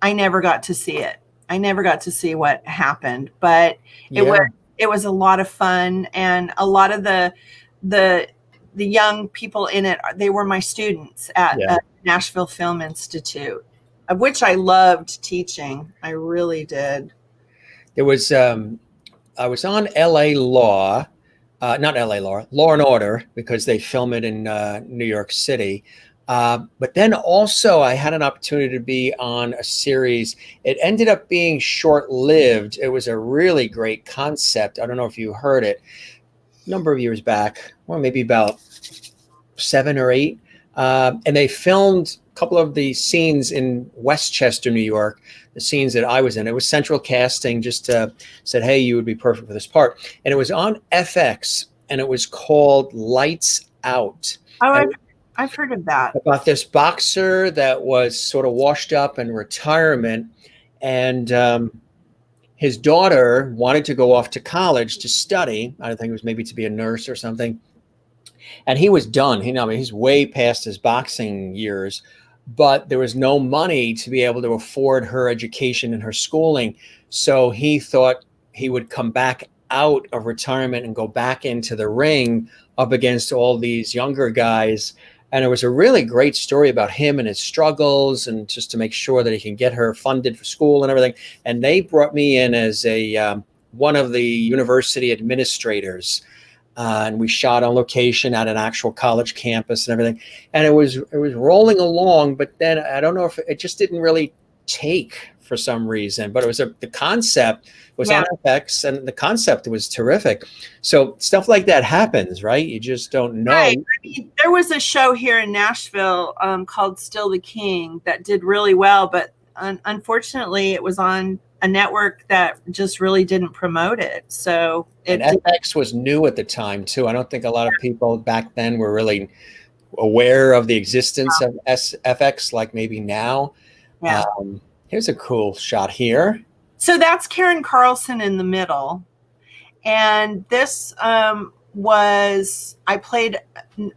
I never got to see it. I never got to see what happened, but Yeah. it was a lot of fun, and a lot of the young people in it, they were my students at Yeah. Nashville Film Institute, of which I loved teaching. I really did. There was I was on LA Law, not LA Law, Law and Order, because they film it in New York City. But then also I had an opportunity to be on a series. It ended up being short-lived. It was a really great concept. I don't know if you heard it. A number of years back, well, maybe about 7 or 8. And they filmed a couple of the scenes in Westchester, New York, the scenes that I was in. It was central casting, just said, hey, you would be perfect for this part. And it was on FX, and it was called Lights Out. Oh, I've heard of that. About this boxer that was sort of washed up in retirement, and his daughter wanted to go off to college to study. I think it was maybe to be a nurse or something. And he was done. He's way past his boxing years, but there was no money to be able to afford her education and her schooling. So he thought he would come back out of retirement and go back into the ring up against all these younger guys. And it was a really great story about him and his struggles, and just to make sure that he can get her funded for school and everything. And they brought me in as one of the university administrators. And we shot on location at an actual college campus and everything. And it was rolling along, but then I don't know if it just didn't really take for some reason, but it was the concept was on FX, and the concept was terrific. So stuff like that happens, right? You just don't know. Right. I mean, there was a show here in Nashville called Still the King that did really well, but unfortunately it was on a network that just really didn't promote it. So FX was new at the time too. I don't think a lot of people back then were really aware of the existence of FX like maybe now. Yeah. Here's a cool shot here. So that's Karen Carlson in the middle. And this I played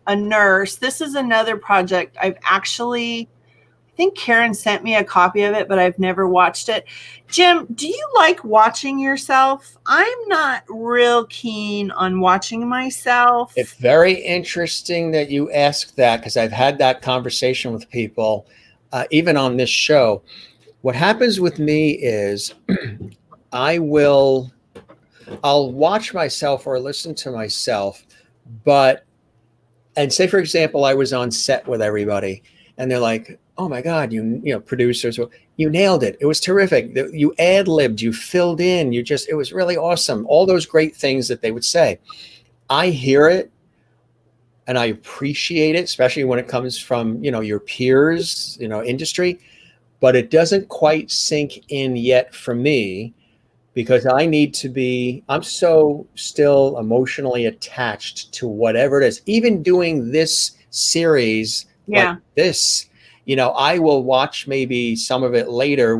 a nurse. This is another project I think Karen sent me a copy of it, but I've never watched it. Jim, do you like watching yourself? I'm not real keen on watching myself. It's very interesting that you ask that, because I've had that conversation with people, even on this show. What happens with me is I'll watch myself or listen to myself, and say, for example, I was on set with everybody and they're like, oh my God, producers, you nailed it. It was terrific. You ad-libbed, you filled in, it was really awesome. All those great things that they would say. I hear it and I appreciate it, especially when it comes from, your peers, industry, but it doesn't quite sink in yet for me, because I'm so still emotionally attached to whatever it is. Even doing this series like this, I will watch maybe some of it later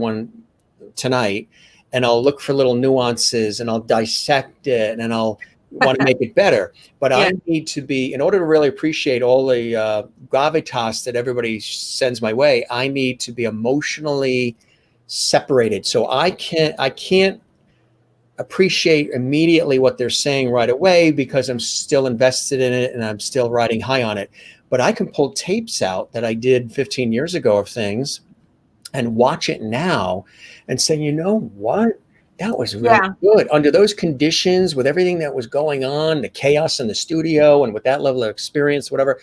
tonight, and I'll look for little nuances and I'll dissect it and I'll want to make it better. But I need to be, in order to really appreciate all the gravitas that everybody sends my way, I need to be emotionally separated. So I can't appreciate immediately what they're saying right away, because I'm still invested in it and I'm still riding high on it. But I can pull tapes out that I did 15 years ago of things and watch it now and say, you know what? That was really good under those conditions, with everything that was going on, the chaos in the studio, and with that level of experience, whatever.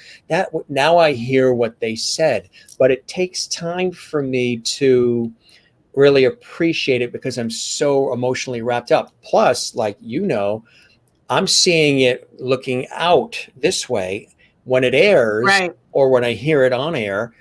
Now I hear what they said, but it takes time for me to really appreciate it, because I'm so emotionally wrapped up. Plus, I'm seeing it looking out this way. When it airs, or when I hear it on air,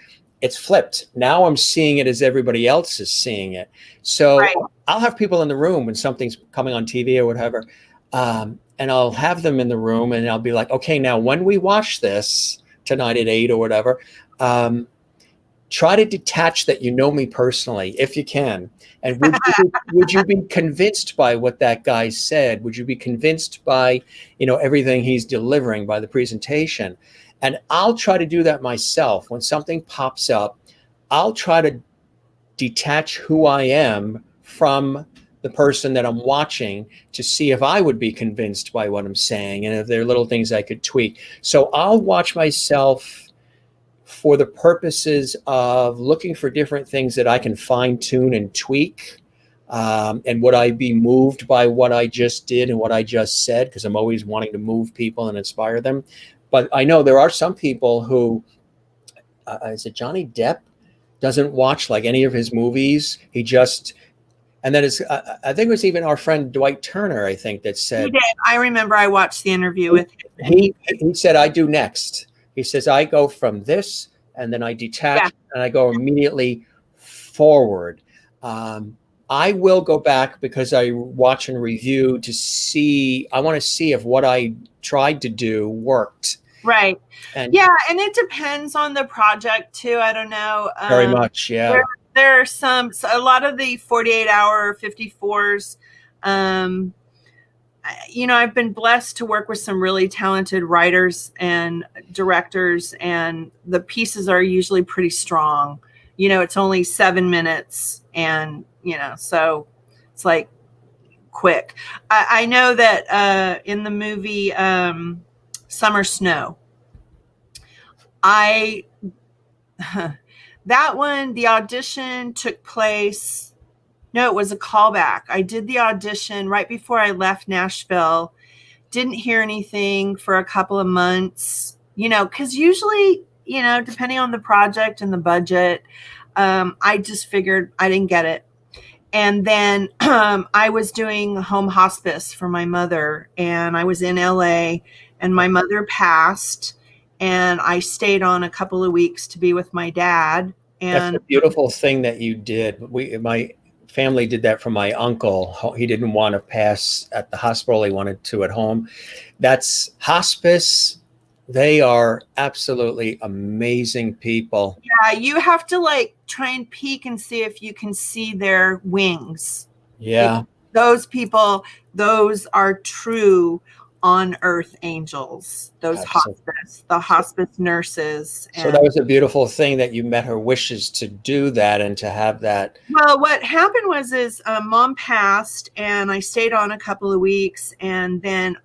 it's flipped. Now I'm seeing it as everybody else is seeing it. So I'll have people in the room when something's coming on TV or whatever, and I'll have them in the room and I'll be like, okay, now when we watch this tonight at 8 or whatever, try to detach that you know me personally, if you can. And would you be convinced by what that guy said? Would you be convinced by, everything he's delivering, by the presentation? And I'll try to do that myself. When something pops up, I'll try to detach who I am from the person that I'm watching to see if I would be convinced by what I'm saying and if there are little things I could tweak. So I'll watch myself for the purposes of looking for different things that I can fine tune and tweak. And would I be moved by what I just did and what I just said? Because I'm always wanting to move people and inspire them. But I know there are some people who, is it Johnny Depp? Doesn't watch like any of his movies. He just, and then it's, I think it was even our friend Dwight Turner, I think, that said. He did. I remember I watched the interview with him. He said, I do next. He says, I go from this and then I detach and I go immediately forward. I will go back because I watch and review to see, I want to see if what I tried to do worked. Right. And it depends on the project too. I don't know. Very much. Yeah. There are a lot of the 48-hour 54s. I've been blessed to work with some really talented writers and directors, and the pieces are usually pretty strong. It's only 7 minutes, and so it's like quick. I know that in the movie Summer Snow, that one, the audition took place. No, it was a callback. I did the audition right before I left Nashville. Didn't hear anything for a couple of months, because usually, depending on the project and the budget, I just figured I didn't get it. And then I was doing home hospice for my mother, and I was in LA, and my mother passed, and I stayed on a couple of weeks to be with my dad. And that's a beautiful thing that you did. My family did that for my uncle. He didn't want to pass at the hospital. He wanted to at home. That's hospice. They are absolutely amazing people. Yeah, you have to try and peek and see if you can see their wings. Yeah. Those people, those are true on earth angels, those hospice nurses. So that was a beautiful thing that you met her wishes to do that and to have that. Well, what happened was mom passed, and I stayed on a couple of weeks, and then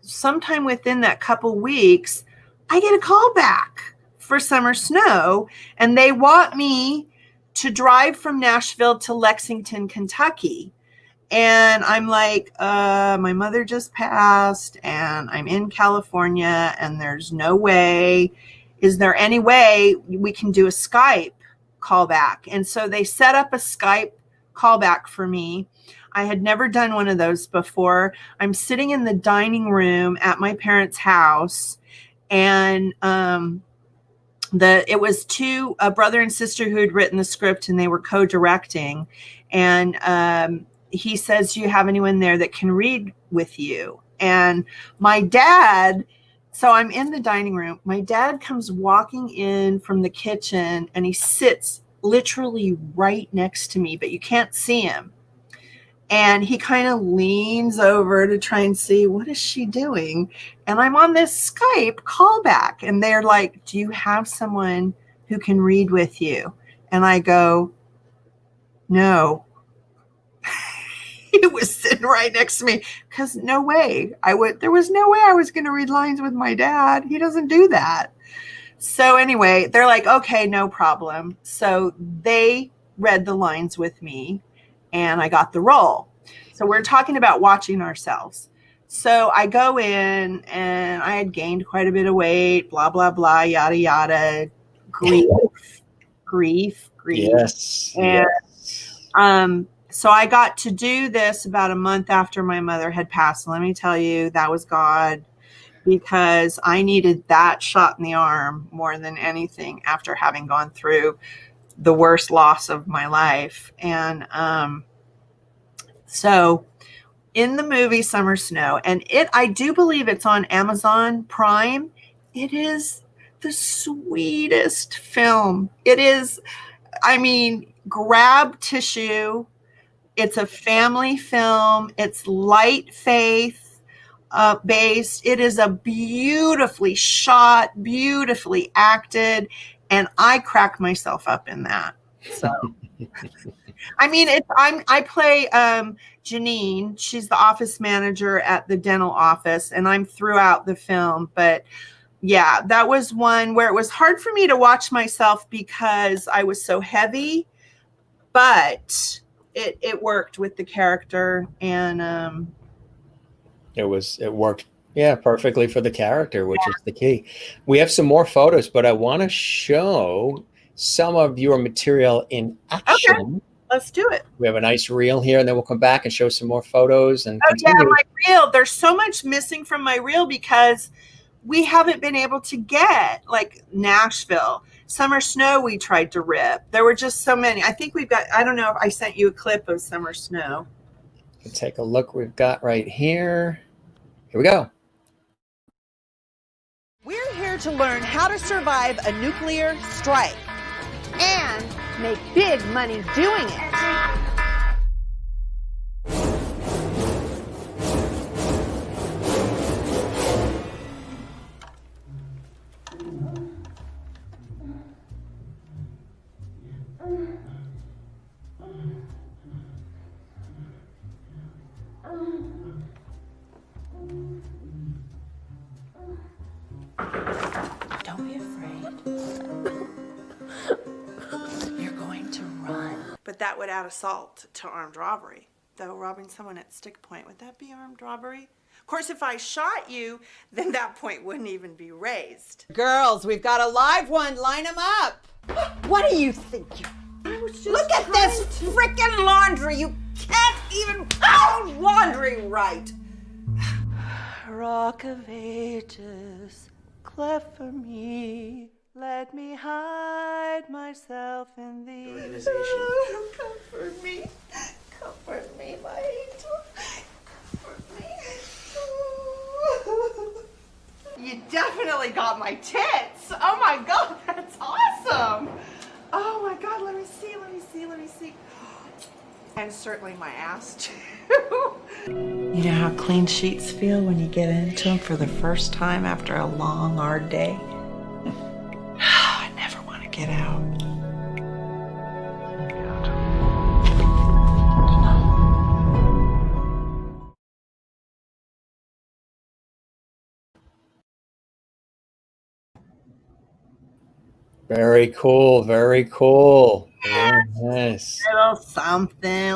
sometime within that couple weeks, I get a call back for Summer Snow, and they want me to drive from Nashville to Lexington, Kentucky. And I'm like, my mother just passed, and I'm in California, and there's no way. Is there any way we can do a Skype callback? And so they set up a Skype callback for me. I had never done one of those before. I'm sitting in the dining room at my parents' house, and it was a brother and sister who had written the script, and they were co-directing. And he says, "Do you have anyone there that can read with you?" And my dad, so I'm in the dining room. My dad comes walking in from the kitchen, and he sits literally right next to me, but you can't see him. And he kind of leans over to try and see, what is she doing? And I'm on this Skype callback, and they're like, "Do you have someone who can read with you?" And I go, "No." He was sitting right next to me, because there was no way I was going to read lines with my dad. He doesn't do that. So anyway, they're like, "Okay, no problem." So they read the lines with me, and I got the role. So we're talking about watching ourselves. So I go in, and I had gained quite a bit of weight, blah, blah, blah, yada, yada, grief. Yes. And, so I got to do this about a month after my mother had passed. Let me tell you, that was God, because I needed that shot in the arm more than anything after having gone through the worst loss of my life. And so in the movie Summer Snow, and I do believe it's on Amazon Prime, it is the sweetest film. It is, I mean, grab tissue. It's a family film. It's light faith based. It is a beautifully shot, beautifully acted, and I crack myself up in that. So, I mean, I play Janine. She's the office manager at the dental office, and I'm throughout the film. But yeah, that was one where it was hard for me to watch myself because I was so heavy, but it worked with the character, and it worked, yeah, perfectly for the character, which is the key. We have some more photos, but I want to show some of your material in action. Okay, let's do it. We have a nice reel here, and then we'll come back and show some more photos and yeah, my reel. There's so much missing from my reel because we haven't been able to get, like, Nashville. Summer Snow we tried to rip. There were just so many. I think we've got, I don't know if I sent you a clip of Summer Snow. Take a look. We've got right here. Here we go. We're here to learn how to survive a nuclear strike and make big money doing it. Don't be afraid. You're going to run. But that would add assault to armed robbery. Though robbing someone at stick point, would that be armed robbery? Of course, if I shot you, then that point wouldn't even be raised. Girls, we've got a live one. Line them up. What do you think? Look at this frickin' laundry. You can't even fold laundry right. Rock of ages, cleft for me. Let me hide myself in thee. Comfort me. Comfort me, my angel. Comfort me. You definitely got my tits. Oh my God, that's awesome. Oh my God, let me see. And certainly my ass too. You know how clean sheets feel when you get into them for the first time after a long, hard day? I never want to get out. Very cool. Very cool. Yes. A little something.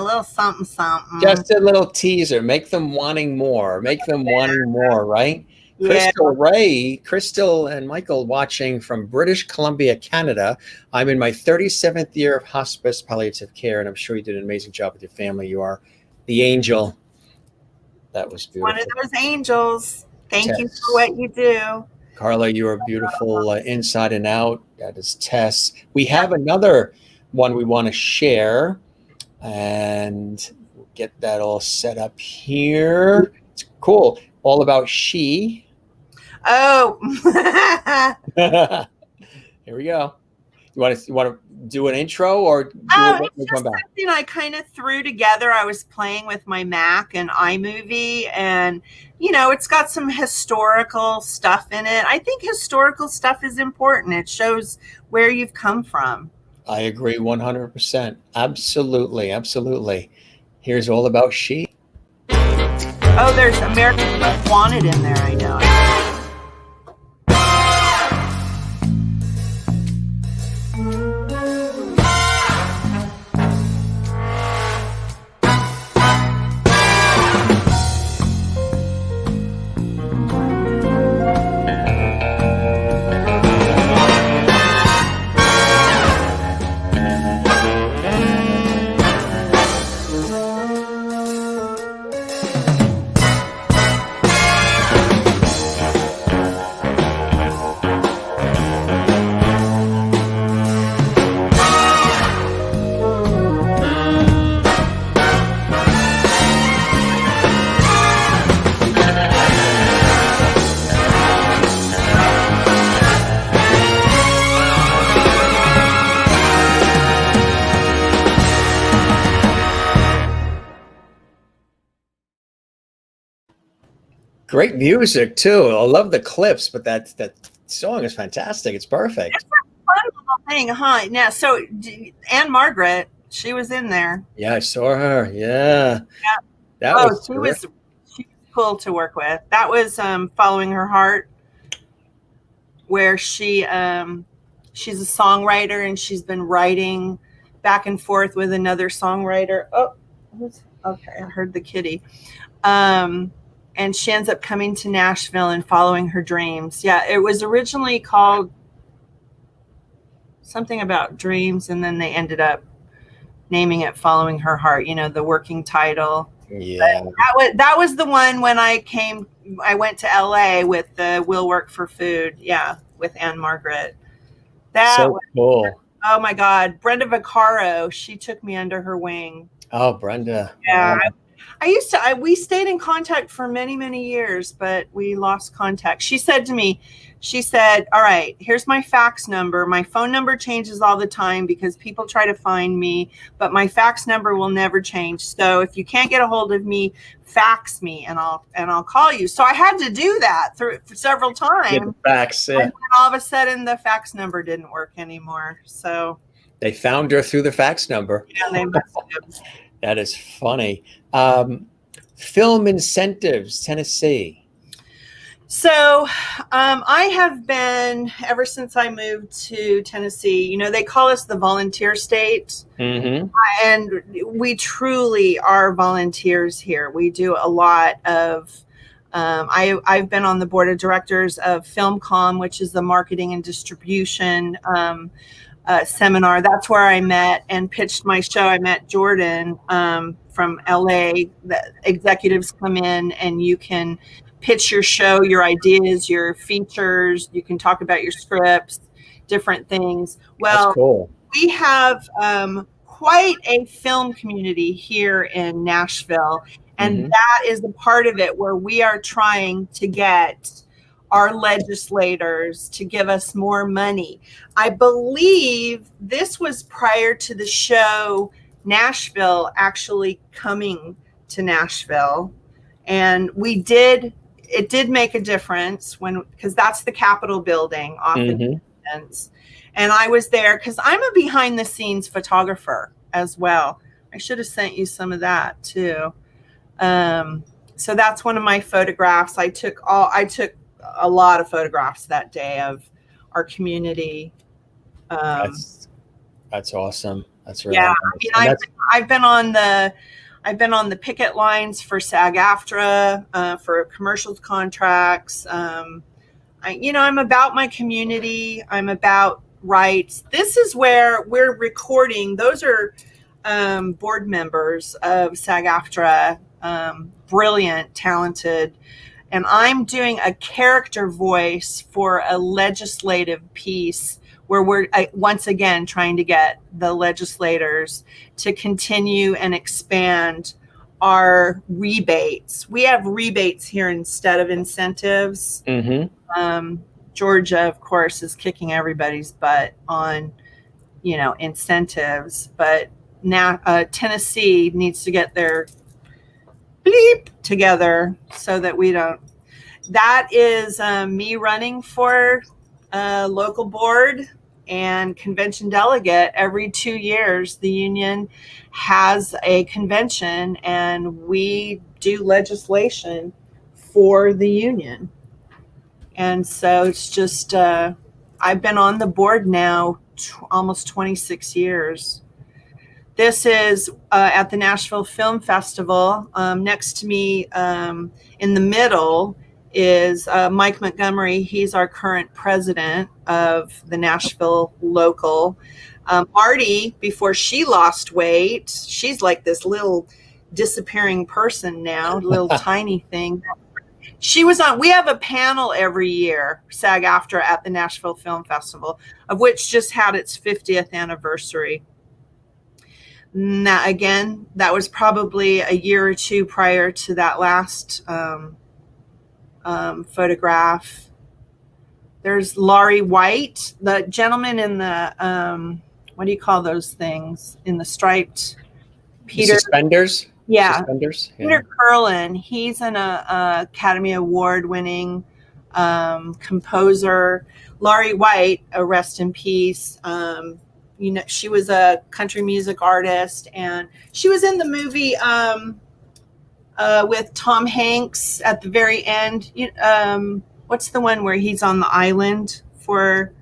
Just a little teaser. Make them wanting more. Make them wanting more, right? Yeah. Crystal and Michael watching from British Columbia, Canada. I'm in my 37th year of hospice palliative care, and I'm sure you did an amazing job with your family. You are the angel. That was beautiful. One of those angels. Thank you for what you do. Carla, you are beautiful inside and out. That is Tess. We have another one we want to share, and we'll get that all set up here. It's cool. All about she. Oh. Here we go. You want to do an intro or do it's just something I kind of threw together. I was playing with my Mac and iMovie, and it's got some historical stuff in it. I think historical stuff is important. It shows where you've come from. I agree 100%. Absolutely, absolutely. Here's all about she. Oh, there's American Most Wanted in there, I know. Great music too. I love the clips, but that song is fantastic. It's perfect. It's a fun little thing, huh? Now, so Anne Margaret, she was in there. Yeah, I saw her. Yeah. That was she was cool to work with. That was Following Her Heart, where she's a songwriter and she's been writing back and forth with another songwriter. Oh, okay, I heard the kitty. And she ends up coming to Nashville and following her dreams. Yeah, it was originally called something about dreams, and then they ended up naming it Following Her Heart, the working title. Yeah. But that was the one when I went to LA with the Will Work for Food. Yeah, with Anne Margaret. That so was cool. Oh my God. Brenda Vaccaro, she took me under her wing. Oh, Brenda. Yeah. Wow. We stayed in contact for many, many years, but we lost contact. She said to me, all right, here's my fax number. My phone number changes all the time because people try to find me, but my fax number will never change. So if you can't get a hold of me, fax me and I'll call you. So I had to do that for several times. Fax, yeah. And all of a sudden the fax number didn't work anymore. So they found her through the fax number. Yeah, they must have. That is funny. Film incentives, Tennessee. So I have been, ever since I moved to Tennessee, they call us the volunteer state. Mm-hmm. And we truly are volunteers here. We do a lot of, I've been on the board of directors of FilmCom, which is the marketing and distribution seminar. That's where I met and pitched my show. I met Jordan from LA. The executives come in and you can pitch your show, your ideas, your features. You can talk about your scripts, different things. Well, that's cool. We have quite a film community here in Nashville. And that is the part of it where we are trying to get our legislators to give us more money. I believe this was prior to the show Nashville actually coming to Nashville. And it did make a difference because that's the Capitol building off the distance. And I was there because I'm a behind the scenes photographer as well. I should have sent you some of that too. So that's one of my photographs. I took a lot of photographs that day of our community. That's awesome. That's really nice. I mean, I've been on the picket lines for SAG-AFTRA, for commercials contracts. I'm about my community. I'm about rights. This is where we're recording. Those are board members of SAG-AFTRA, brilliant, talented. And I'm doing a character voice for a legislative piece where we're once again trying to get the legislators to continue and expand our rebates. We have rebates here instead of incentives. Georgia, of course, is kicking everybody's butt on, incentives. But now Tennessee needs to get their bleep together so that we don't. That is me running for local board and convention delegate. Every 2 years, the union has a convention and we do legislation for the union. And so it's just, I've been on the board now almost 26 years. This is at the Nashville Film Festival. Next to me in the middle is Mike Montgomery. He's our current president of the Nashville local. Marty, before she lost weight, she's like this little disappearing person now, little tiny thing. She was on, we have a panel every year, SAG-AFTRA at the Nashville Film Festival, of which just had its 50th anniversary. Now, again, that was probably a year or two prior to that last photograph. There's Laurie White, the gentleman in the, what do you call those things? In the striped Peter. Suspenders? Yeah. Suspenders. Yeah. Peter Curlin, he's an Academy Award winning composer. Laurie White, rest in peace. She was a country music artist, and she was in the movie with Tom Hanks at the very end. What's the one where he's on the island for?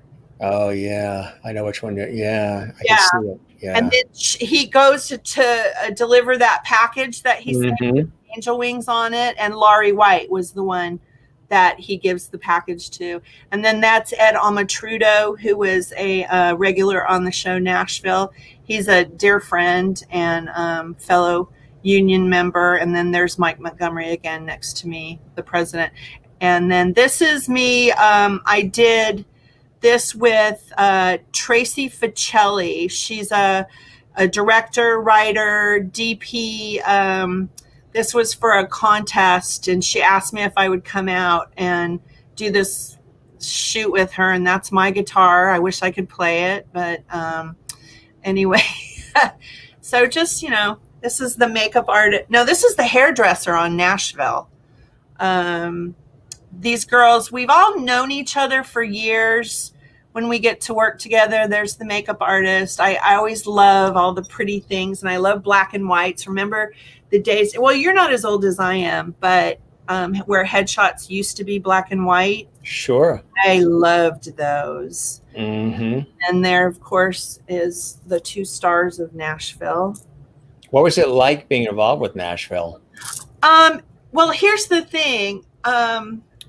Oh yeah, I know which one. Yeah, I Yeah. can see it. Yeah. And then he goes to deliver that package that he sent Mhm. with angel wings on it, and Laurie White was the one that he gives the package to. And then that's Ed Amatrudo, who was a regular on the show Nashville. He's a dear friend and fellow union member. And then there's Mike Montgomery again next to me, the president. And then this is me. I did this with Tracy Ficelli. She's a director, writer, DP. This was for a contest, and she asked me if I would come out and do this shoot with her, and that's my guitar. I wish I could play it, but anyway. So just, this is the makeup artist. No, this is the hairdresser on Nashville. These girls, we've all known each other for years. When we get to work together, there's the makeup artist. I always love all the pretty things, and I love black and whites. Remember the days, well, you're not as old as I am, but where headshots used to be black and white. Sure. I loved those. Mm-hmm. And there, of course, is the two stars of Nashville. What was it like being involved with Nashville? Well, here's the thing.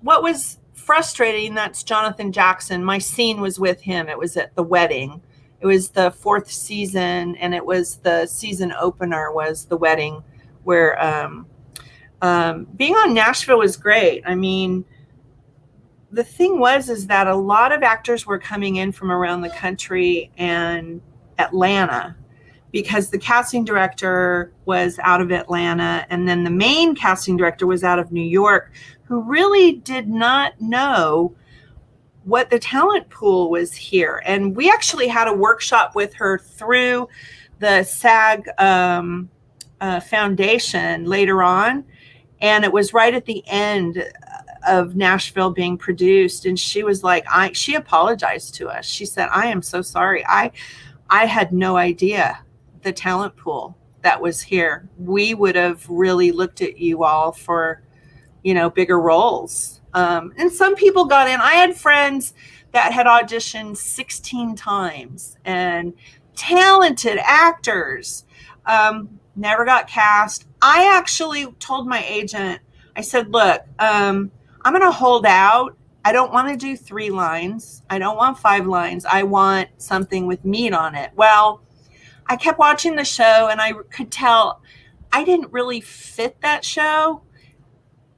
What was frustrating, that's Jonathan Jackson. My scene was with him. It was at the wedding. It was the 4th season, and it was the season opener was the wedding, where being on Nashville was great. I mean, the thing is that a lot of actors were coming in from around the country and Atlanta, because the casting director was out of Atlanta, and then the main casting director was out of New York, who really did not know what the talent pool was here. And we actually had a workshop with her through the SAG Foundation later on. And it was right at the end of Nashville being produced. And she was like, she apologized to us. She said, I am so sorry. I had no idea the talent pool that was here. We would have really looked at you all for, bigger roles. And some people got in. I had friends that had auditioned 16 times, and talented actors, never got cast. I actually told my agent, I said, look, I'm going to hold out. I don't want to do 3 lines. I don't want 5 lines. I want something with meat on it. Well, I kept watching the show, and I could tell I didn't really fit that show.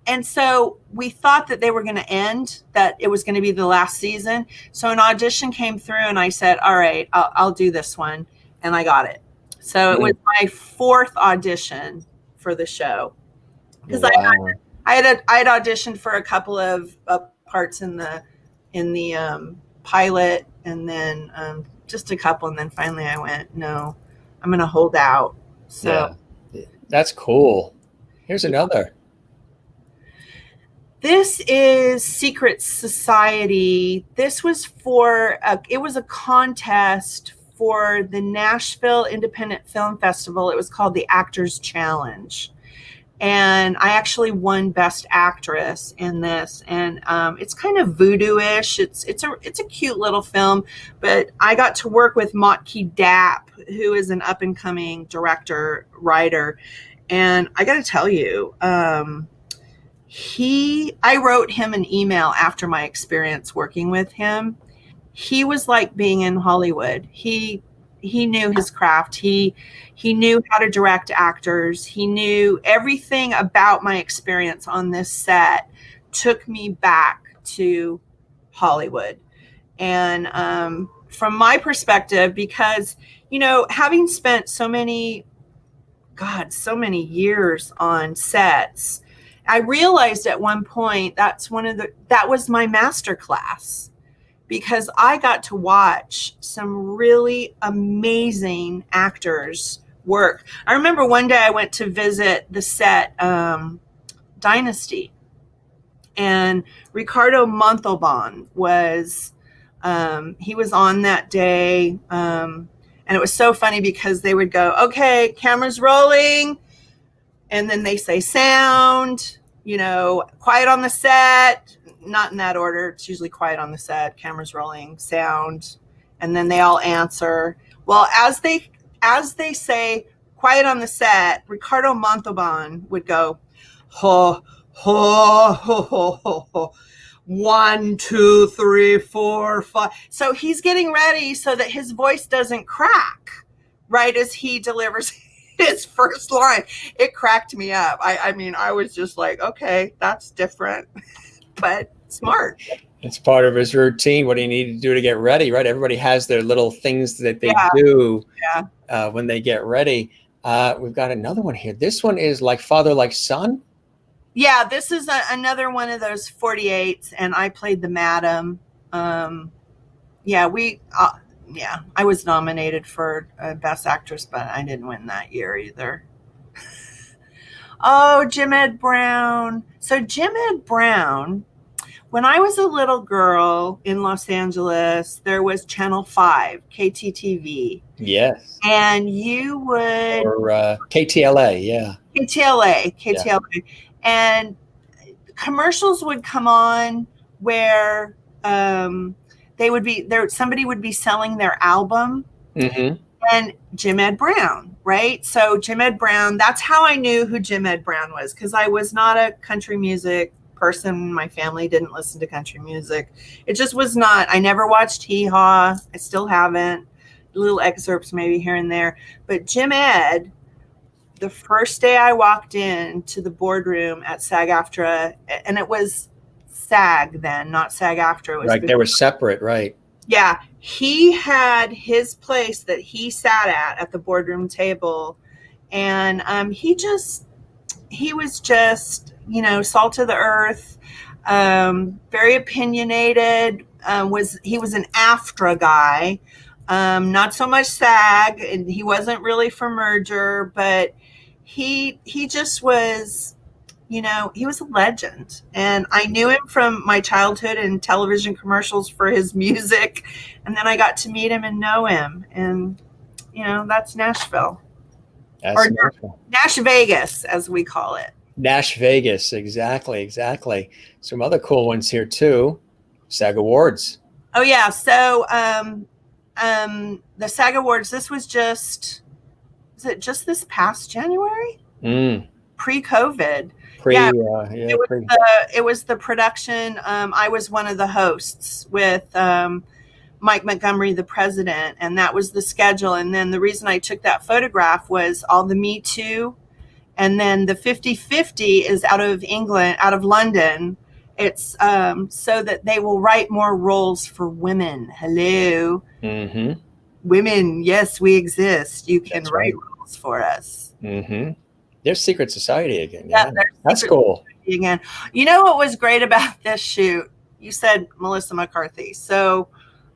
And so we thought that they were going to end, that it was going to be the last season. So an audition came through, and I said, all right, I'll do this one. And I got it. So it was my 4th audition for the show. Because I had auditioned for a couple of parts in the pilot, and then just a couple. And then finally I went, no, I'm going to hold out. So yeah. That's cool. Here's another. This is Secret Society. This was it was a contest for the Nashville Independent Film Festival. It was called the Actors Challenge. And I actually won Best Actress in this. And it's kind of voodoo-ish. It's a cute little film. But I got to work with Motke Dapp, who is an up-and-coming director, writer. And I got to tell you, I wrote him an email after my experience working with him. He was like being in Hollywood. He knew his craft. He knew how to direct actors. He knew everything about my experience on this set took me back to Hollywood. And from my perspective, because, having spent so many years on sets, I realized at one point that was my master class, because I got to watch some really amazing actors work. I remember one day I went to visit the set Dynasty, and Ricardo Montalban was he was on that day, and it was so funny because they would go, okay, cameras rolling, and then they say sound, quiet on the set, not in that order. It's usually quiet on the set, cameras rolling, sound, and then they all answer. Well, as they say quiet on the set, Ricardo Montalban would go, ho, ho, ho, ho, ho, ho. 1, 2, 3, 4, 5. So he's getting ready so that his voice doesn't crack right as he delivers his first line. It cracked me up. I mean, I was just like, okay, that's different, but smart. It's part of his routine, what he needed to do to get ready, right? Everybody has their little things that they do when they get ready. We've got another one here. This one is Like Father, Like Son. Yeah, this is another one of those 48s, and I played the madam. I was nominated for Best Actress, but I didn't win that year either. Oh, Jim Ed Brown. So Jim Ed Brown, when I was a little girl in Los Angeles, there was Channel 5, KTTV. Yes. And you would... Or KTLA, yeah. KTLA. Yeah. And commercials would come on where they would be there. Somebody would be selling their album, and Jim Ed Brown, right? So Jim Ed Brown. That's how I knew who Jim Ed Brown was, because I was not a country music person. My family didn't listen to country music. It just was not. I never watched Hee Haw. I still haven't. Little excerpts maybe here and there, but Jim Ed. The first day I walked into the boardroom at SAG-AFTRA, and it was SAG then, not SAG-AFTRA. It was right, they were separate, right? Yeah, he had his place that he sat at the boardroom table, and he was just, salt of the earth, very opinionated. He was an AFTRA guy, not so much SAG, and he wasn't really for merger, but he just was, he was a legend. And I knew him from my childhood and television commercials for his music. And then I got to meet him and know him. And, that's Nashville. That's Nashville. Nash Vegas, as we call it. Nash Vegas, exactly. Some other cool ones here too. SAG Awards. Oh yeah. So the SAG Awards, this was just this past January? Pre-COVID. It was the production. I was one of the hosts with Mike Montgomery, the president, and that was the schedule. And then the reason I took that photograph was all the Me Too. And then the 50-50 is out of England, out of London. It's so that they will write more roles for women. Hello. Women, yes, we exist. You can write roles for us. There's secret society again. Yeah, that's cool. Again. You know what was great about this shoot? You said Melissa McCarthy. So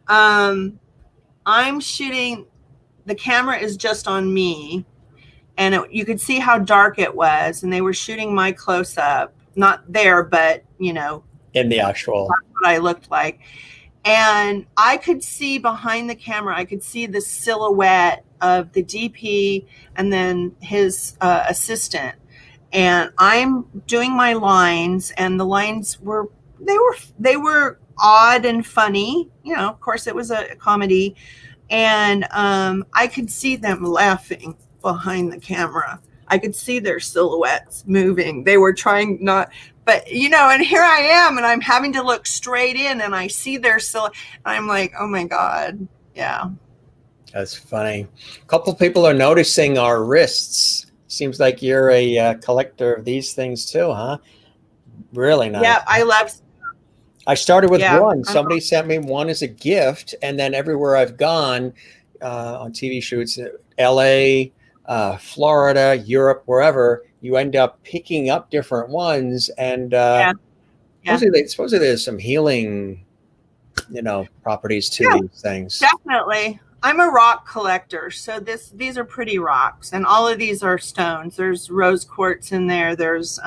I'm shooting, the camera is just on me, and you could see how dark it was, and they were shooting my close-up. Not there, but, in the actual. That's what I looked like. And I could see behind the camera, I could see the silhouette of the DP and then his assistant. And I'm doing my lines, and the lines were odd and funny. Of course, it was a comedy. And I could see them laughing behind the camera. I could see their silhouettes moving. They were trying not... But, and here I am, and I'm having to look straight in, and I see their silhouette. I'm like, oh, my God. Yeah. That's funny. A couple of people are noticing our wrists. Seems like you're a collector of these things, too, huh? Really nice. Yeah, I love... I started with one. Somebody sent me one as a gift, and then everywhere I've gone on TV shoots, L.A., Florida, Europe, wherever, you end up picking up different ones, and supposedly there's some healing, properties to these things. Definitely. I'm a rock collector, so these are pretty rocks, and all of these are stones. There's rose quartz in there. There's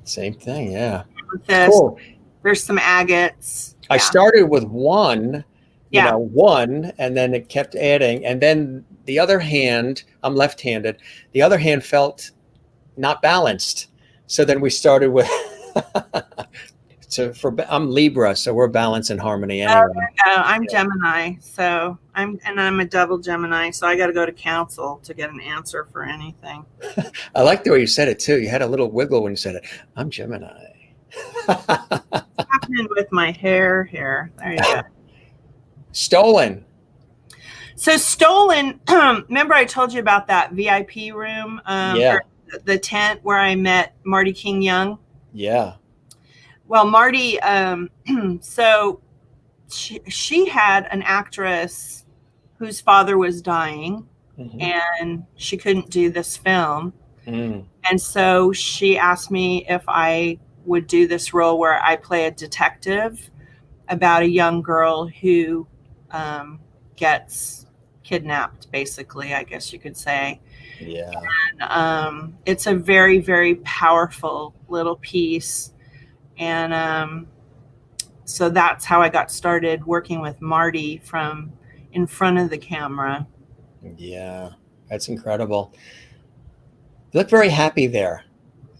Same thing, yeah. this. Cool. There's some agates. I started with one, Yeah. one, and then it kept adding. And then the other hand, I'm left-handed, the other hand felt not balanced. So then we started with, I'm Libra, so we're balance and harmony anyway. I'm Gemini, so I'm a double Gemini, so I got to go to council to get an answer for anything. I like the way you said it too. You had a little wiggle when you said it. I'm Gemini. Happening with my hair here. There you go. Stolen. So stolen. Remember I told you about that VIP room? Yeah. The tent where I met Marty King Young. Yeah. Well, Marty, so she had an actress whose father was dying, and she couldn't do this film. And so she asked me if I would do this role where I play a detective about a young girl who gets kidnapped, basically, I guess you could say. Yeah. And it's a very, very powerful little piece. And so that's how I got started working with Marty from in front of the camera. Yeah, that's incredible. You look very happy there,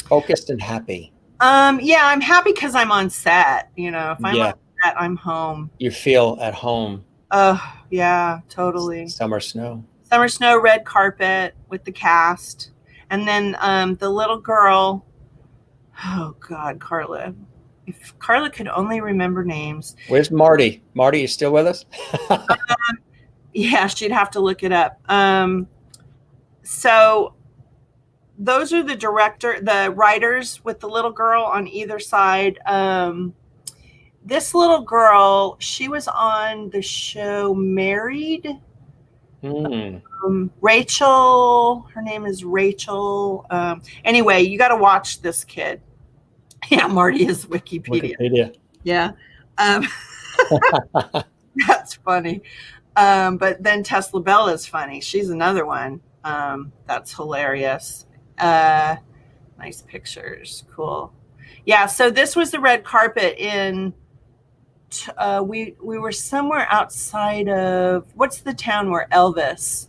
focused and happy. Yeah, I'm happy because I'm on set. If I'm on set, I'm home. You feel at home. Oh, yeah, totally. Summer snow, red carpet with the cast. And then the little girl, oh God, Carla. If Carla could only remember names. Where's Marty? Marty, you still with us? Yeah, she'd have to look it up. So those are the writers with the little girl on either side. This little girl, she was on the show Married. Rachel, her name is Rachel. Anyway, you got to watch this kid. Yeah, Marty is Wikipedia. Yeah. That's funny. But then Tesla Bella is funny. She's another one. That's hilarious. Nice pictures. Cool. Yeah, so this was the red carpet in we were somewhere outside of, what's the town where Elvis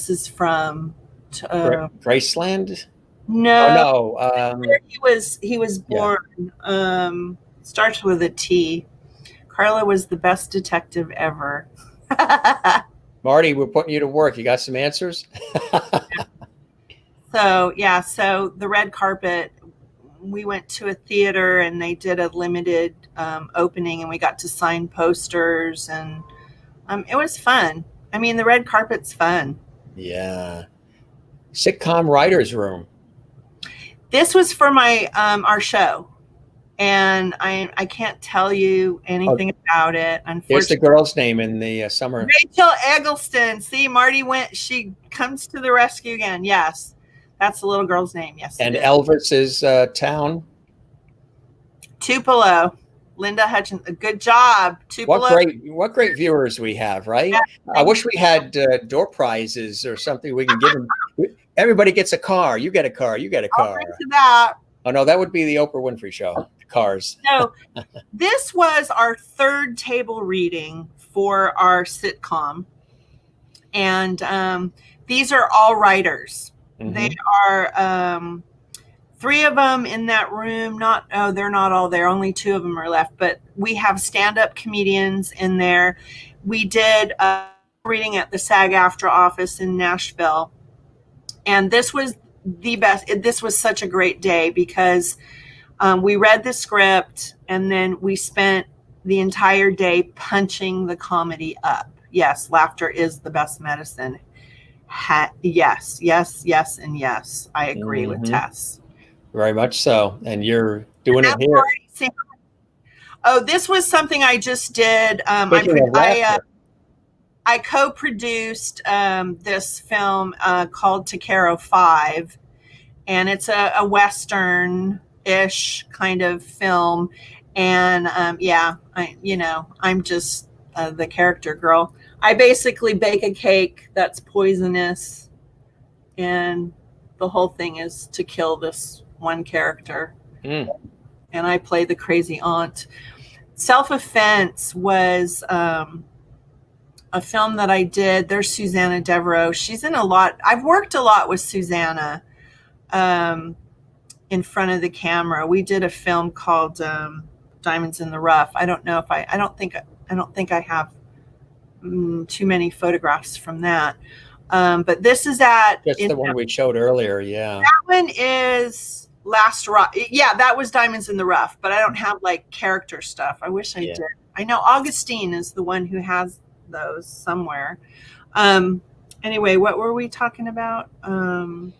is from? Graceland? No. Oh, he was born. Starts with a T. Carla was the best detective ever. Marty, we're putting you to work. You got some answers? So the red carpet, we went to a theater and they did a limited opening and we got to sign posters and it was fun. I mean, the red carpet's fun. Yeah. Sitcom writer's room. This was for my our show, and I can't tell you anything about it. Unfortunately, here's the girl's name in the summer. Rachel Eggleston. See, Marty she comes to the rescue again. Yes, that's the little girl's name. Yes, and Elvis's town. Tupelo. Linda Hutchinson. Good job, Tupelo. What great viewers we have, right? Yeah, I wish we had door prizes or something we can give them. Everybody gets a car. You get a car. You get a car. I'll get to that. Oh, no, that would be the Oprah Winfrey Show. The cars. So this was our third table reading for our sitcom. And these are all writers. They are three of them in that room. They're not all there. Only two of them are left. But we have stand-up comedians in there. We did a reading at the SAG-AFTRA office in Nashville. And this was the best. This was such a great day because we read the script and then we spent the entire day punching the comedy up. Yes, laughter is the best medicine. Yes, and yes. I agree with Tess. Very much so. And you're doing it here. Oh, this was something I just did. I co-produced this film called Takaro 5, and it's a Western-ish kind of film. And I'm just the character girl. I basically bake a cake that's poisonous, and the whole thing is to kill this one character. And I play the crazy aunt. Self-Offense was a film that I did. There's Susanna Devereaux. She's in a lot. I've worked a lot with Susanna in front of the camera. We did a film called Diamonds in the Rough. I don't know if I don't think I have too many photographs from that. But this is at That's the one we showed earlier. Yeah. That one is Last Rock. Yeah, that was Diamonds in the Rough, but I don't have like character stuff. I wish I did. I know Augustine is the one who has those somewhere. Anyway, what were we talking about? You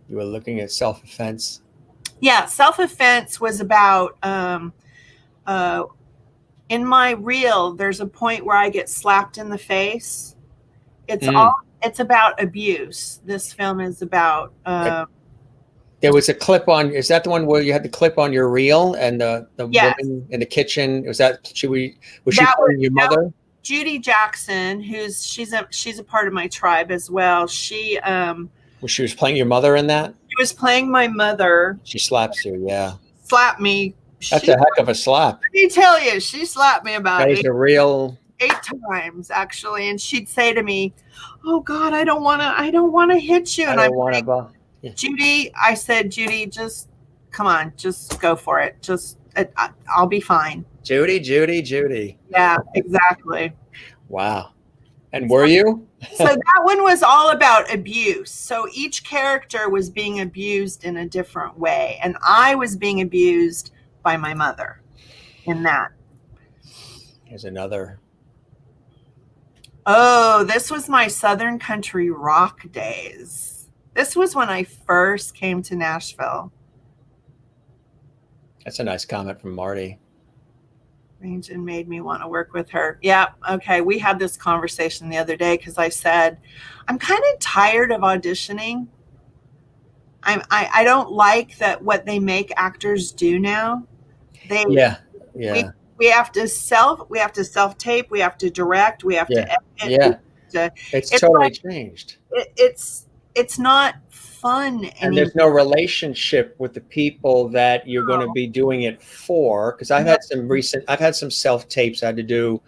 were looking at Self-Offense. Yeah, Self-Offense was about in my reel, there's a point where I get slapped in the face. It's about abuse. This film is about there was a clip on, is that the one where you had the clip on your reel and the woman in the kitchen? Was that was she playing your mother? Judy Jackson, she's a part of my tribe as well. She was playing your mother in that? She was playing my mother. She slaps you, yeah. Slapped me. That's a heck of a slap. Let me tell you, she slapped me about 8 times actually, and she'd say to me, "Oh God, I don't want to hit you." And I'm like, Judy, I said, Judy, just come on, just go for it. Just I'll be fine. Judy. Yeah, exactly. Wow. And were you? So that one was all about abuse. So each character was being abused in a different way, and I was being abused by my mother in that. Here's another. Oh, this was my Southern country rock days. This was when I first came to Nashville. That's a nice comment from Marty. And made me want to work with her. Yeah, okay. We had this conversation the other day because I said, I'm kind of tired of auditioning. I don't like that what they make actors do now. We have to self tape, we have to direct, we have to edit. It's totally changed. It's not fun anymore. And there's no relationship with the people that you're going to be doing it for. Because I've had some self tapes I had to do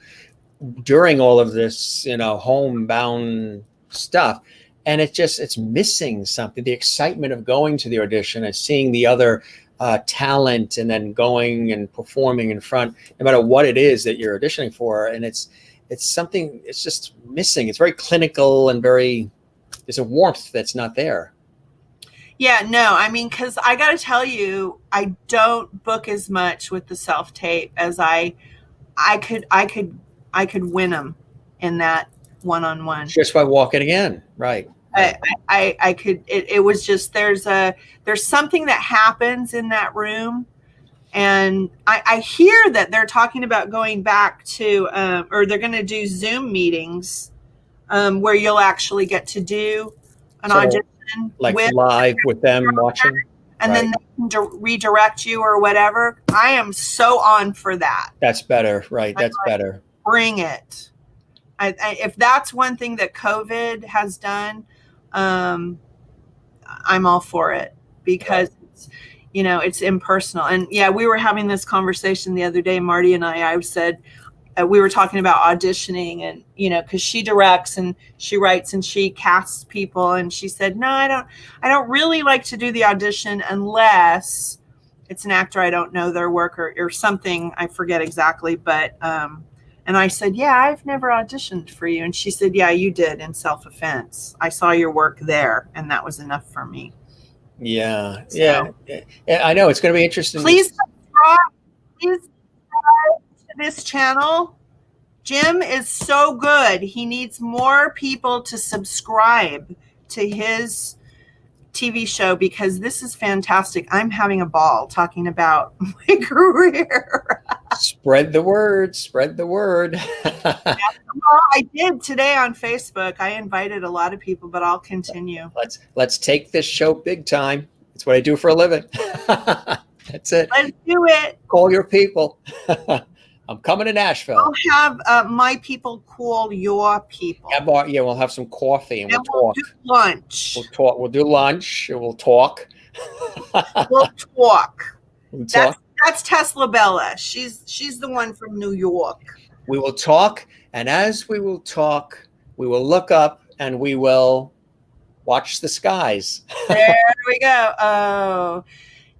during all of this, homebound stuff. And it's missing something. The excitement of going to the audition and seeing the other talent and then going and performing in front, no matter what it is that you're auditioning for. And it's something, it's just missing. It's very clinical and there's a warmth that's not there. Yeah, no, I mean, because I got to tell you, I don't book as much with the self tape as I could win them in that one-on-one. Just by walking again, right? I could. It was just there's something that happens in that room, and I hear that they're talking about going back to or they're going to do Zoom meetings where you'll actually get to do an audition. Like live with them watching, and then they can redirect you or whatever. I am so on for that. That's better, right? That's better. Bring it. If that's one thing that COVID has done, I'm all for it because it's impersonal. And yeah, we were having this conversation the other day, Marty and I said. We were talking about auditioning and, because she directs and she writes and she casts people. And she said, no, I don't really like to do the audition unless it's an actor I don't know their work or something. I forget exactly. But, and I said, yeah, I've never auditioned for you. And she said, yeah, you did in Self-Offense. I saw your work there. And that was enough for me. Yeah. So, yeah. I know it's going to be interesting. Please subscribe to this channel. Jim is so good. He needs more people to subscribe to his TV show because this is fantastic. I'm having a ball talking about my career. Spread the word. Well, I did today on Facebook. I invited a lot of people, but I'll continue. Let's take this show big time. It's what I do for a living. That's it. Let's do it. Call your people. I'm coming to Nashville. I'll have my people call your people. Yeah, we'll have some coffee and And we'll talk. do lunch. We'll talk. We'll do lunch and we'll talk. We'll talk. We'll talk. That's Tesla Bella. She's the one from New York. We will talk, and as we will talk, we will look up and we will watch the skies. There we go. Oh,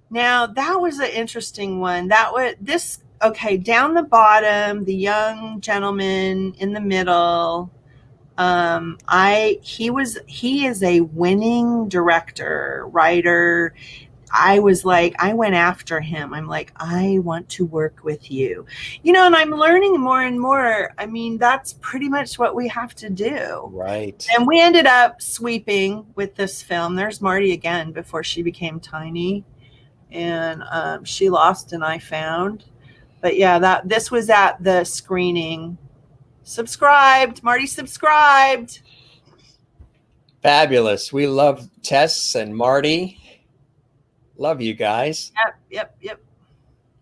now that was an interesting one. Okay, down the bottom, the young gentleman in the middle. He is a winning director, writer. I went after him. I'm like, I want to work with you. And I'm learning more and more. I mean, that's pretty much what we have to do. Right. And we ended up sweeping with this film. There's Marty again before she became tiny. And she lost and I found. But yeah, this was at the screening. Subscribed. Marty subscribed. Fabulous. We love Tess and Marty. Love you guys. Yep.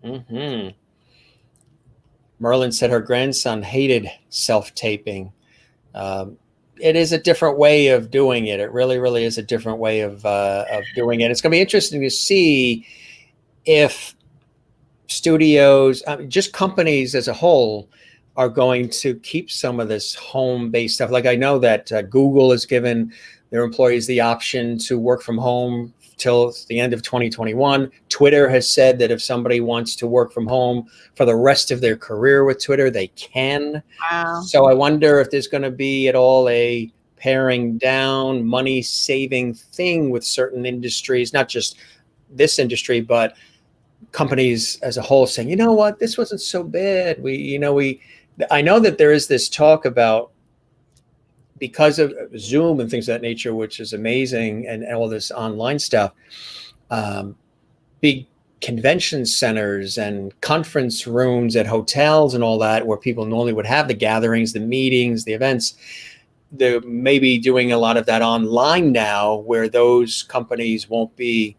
Mm-hmm. Merlin said her grandson hated self-taping. It is a different way of doing it. It really, really is a different way of doing it. It's going to be interesting to see if studios, just companies as a whole, are going to keep some of this home-based stuff. Like I know that Google has given their employees the option to work from home till the end of 2021. Twitter has said that if somebody wants to work from home for the rest of their career with Twitter, they can. Wow. So I wonder if there's going to be at all a paring down, money saving thing with certain industries, not just this industry, but companies as a whole saying, you know what, this wasn't so bad. I know that there is this talk about, because of Zoom and things of that nature, which is amazing, and all this online stuff, big convention centers and conference rooms at hotels and all that, where people normally would have the gatherings, the meetings, the events, they're maybe doing a lot of that online now, where those companies won't be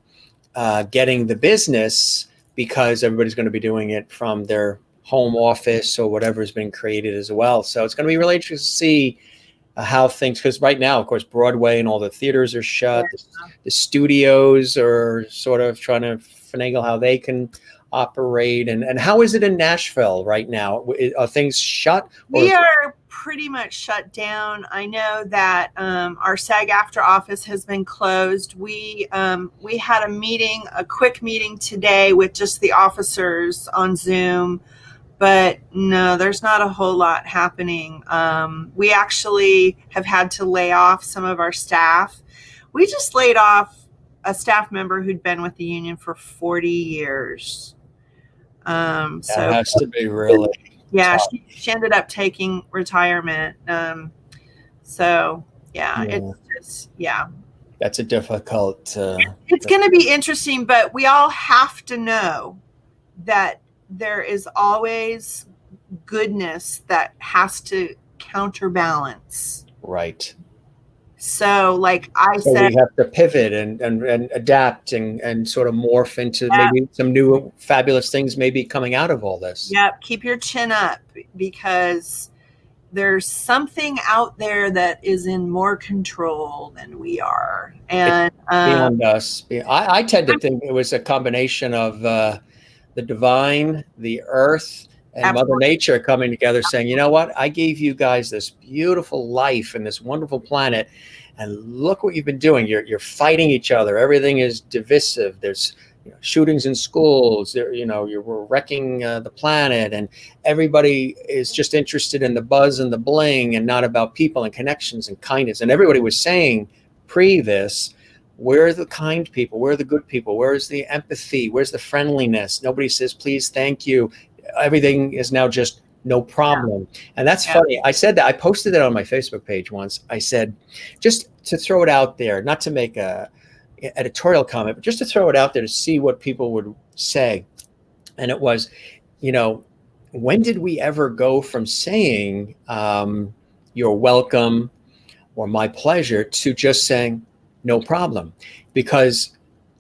getting the business because everybody's going to be doing it from their home office or whatever has been created as well. So it's going to be really interesting to see how things, because right now, of course, Broadway and all the theaters are shut. The studios are sort of trying to finagle how they can operate. And how is it in Nashville right now? Are things shut? We are pretty much shut down. I know that our SAG-AFTRA office has been closed. We had a quick meeting today with just the officers on Zoom. But no, there's not a whole lot happening. We actually have had to lay off some of our staff. We just laid off a staff member who'd been with the union for 40 years. That has to be really tough. She ended up taking retirement. It's just, That's a difficult. It's going to be interesting, but we all have to know that there is always goodness that has to counterbalance. Right. So like we have to pivot and adapt and sort of morph into maybe some new fabulous things maybe coming out of all this. Yep. Keep your chin up, because there's something out there that is in more control than we are. And beyond us. I tend to think it was a combination of the divine, the earth, and Absolutely. Mother Nature coming together saying, you know what, I gave you guys this beautiful life and this wonderful planet, and look what you've been doing. You're fighting each other. Everything is divisive. There's shootings in schools. We're wrecking the planet, and everybody is just interested in the buzz and the bling and not about people and connections and kindness. And everybody was saying pre this, where are the kind people? Where are the good people? Where's the empathy? Where's the friendliness? Nobody says, please, thank you. Everything is now just no problem. Yeah. And that's funny. I said that. I posted it on my Facebook page once. I said, just to throw it out there, not to make a editorial comment, but just to throw it out there to see what people would say. And it was, when did we ever go from saying you're welcome or my pleasure to just saying no problem? Because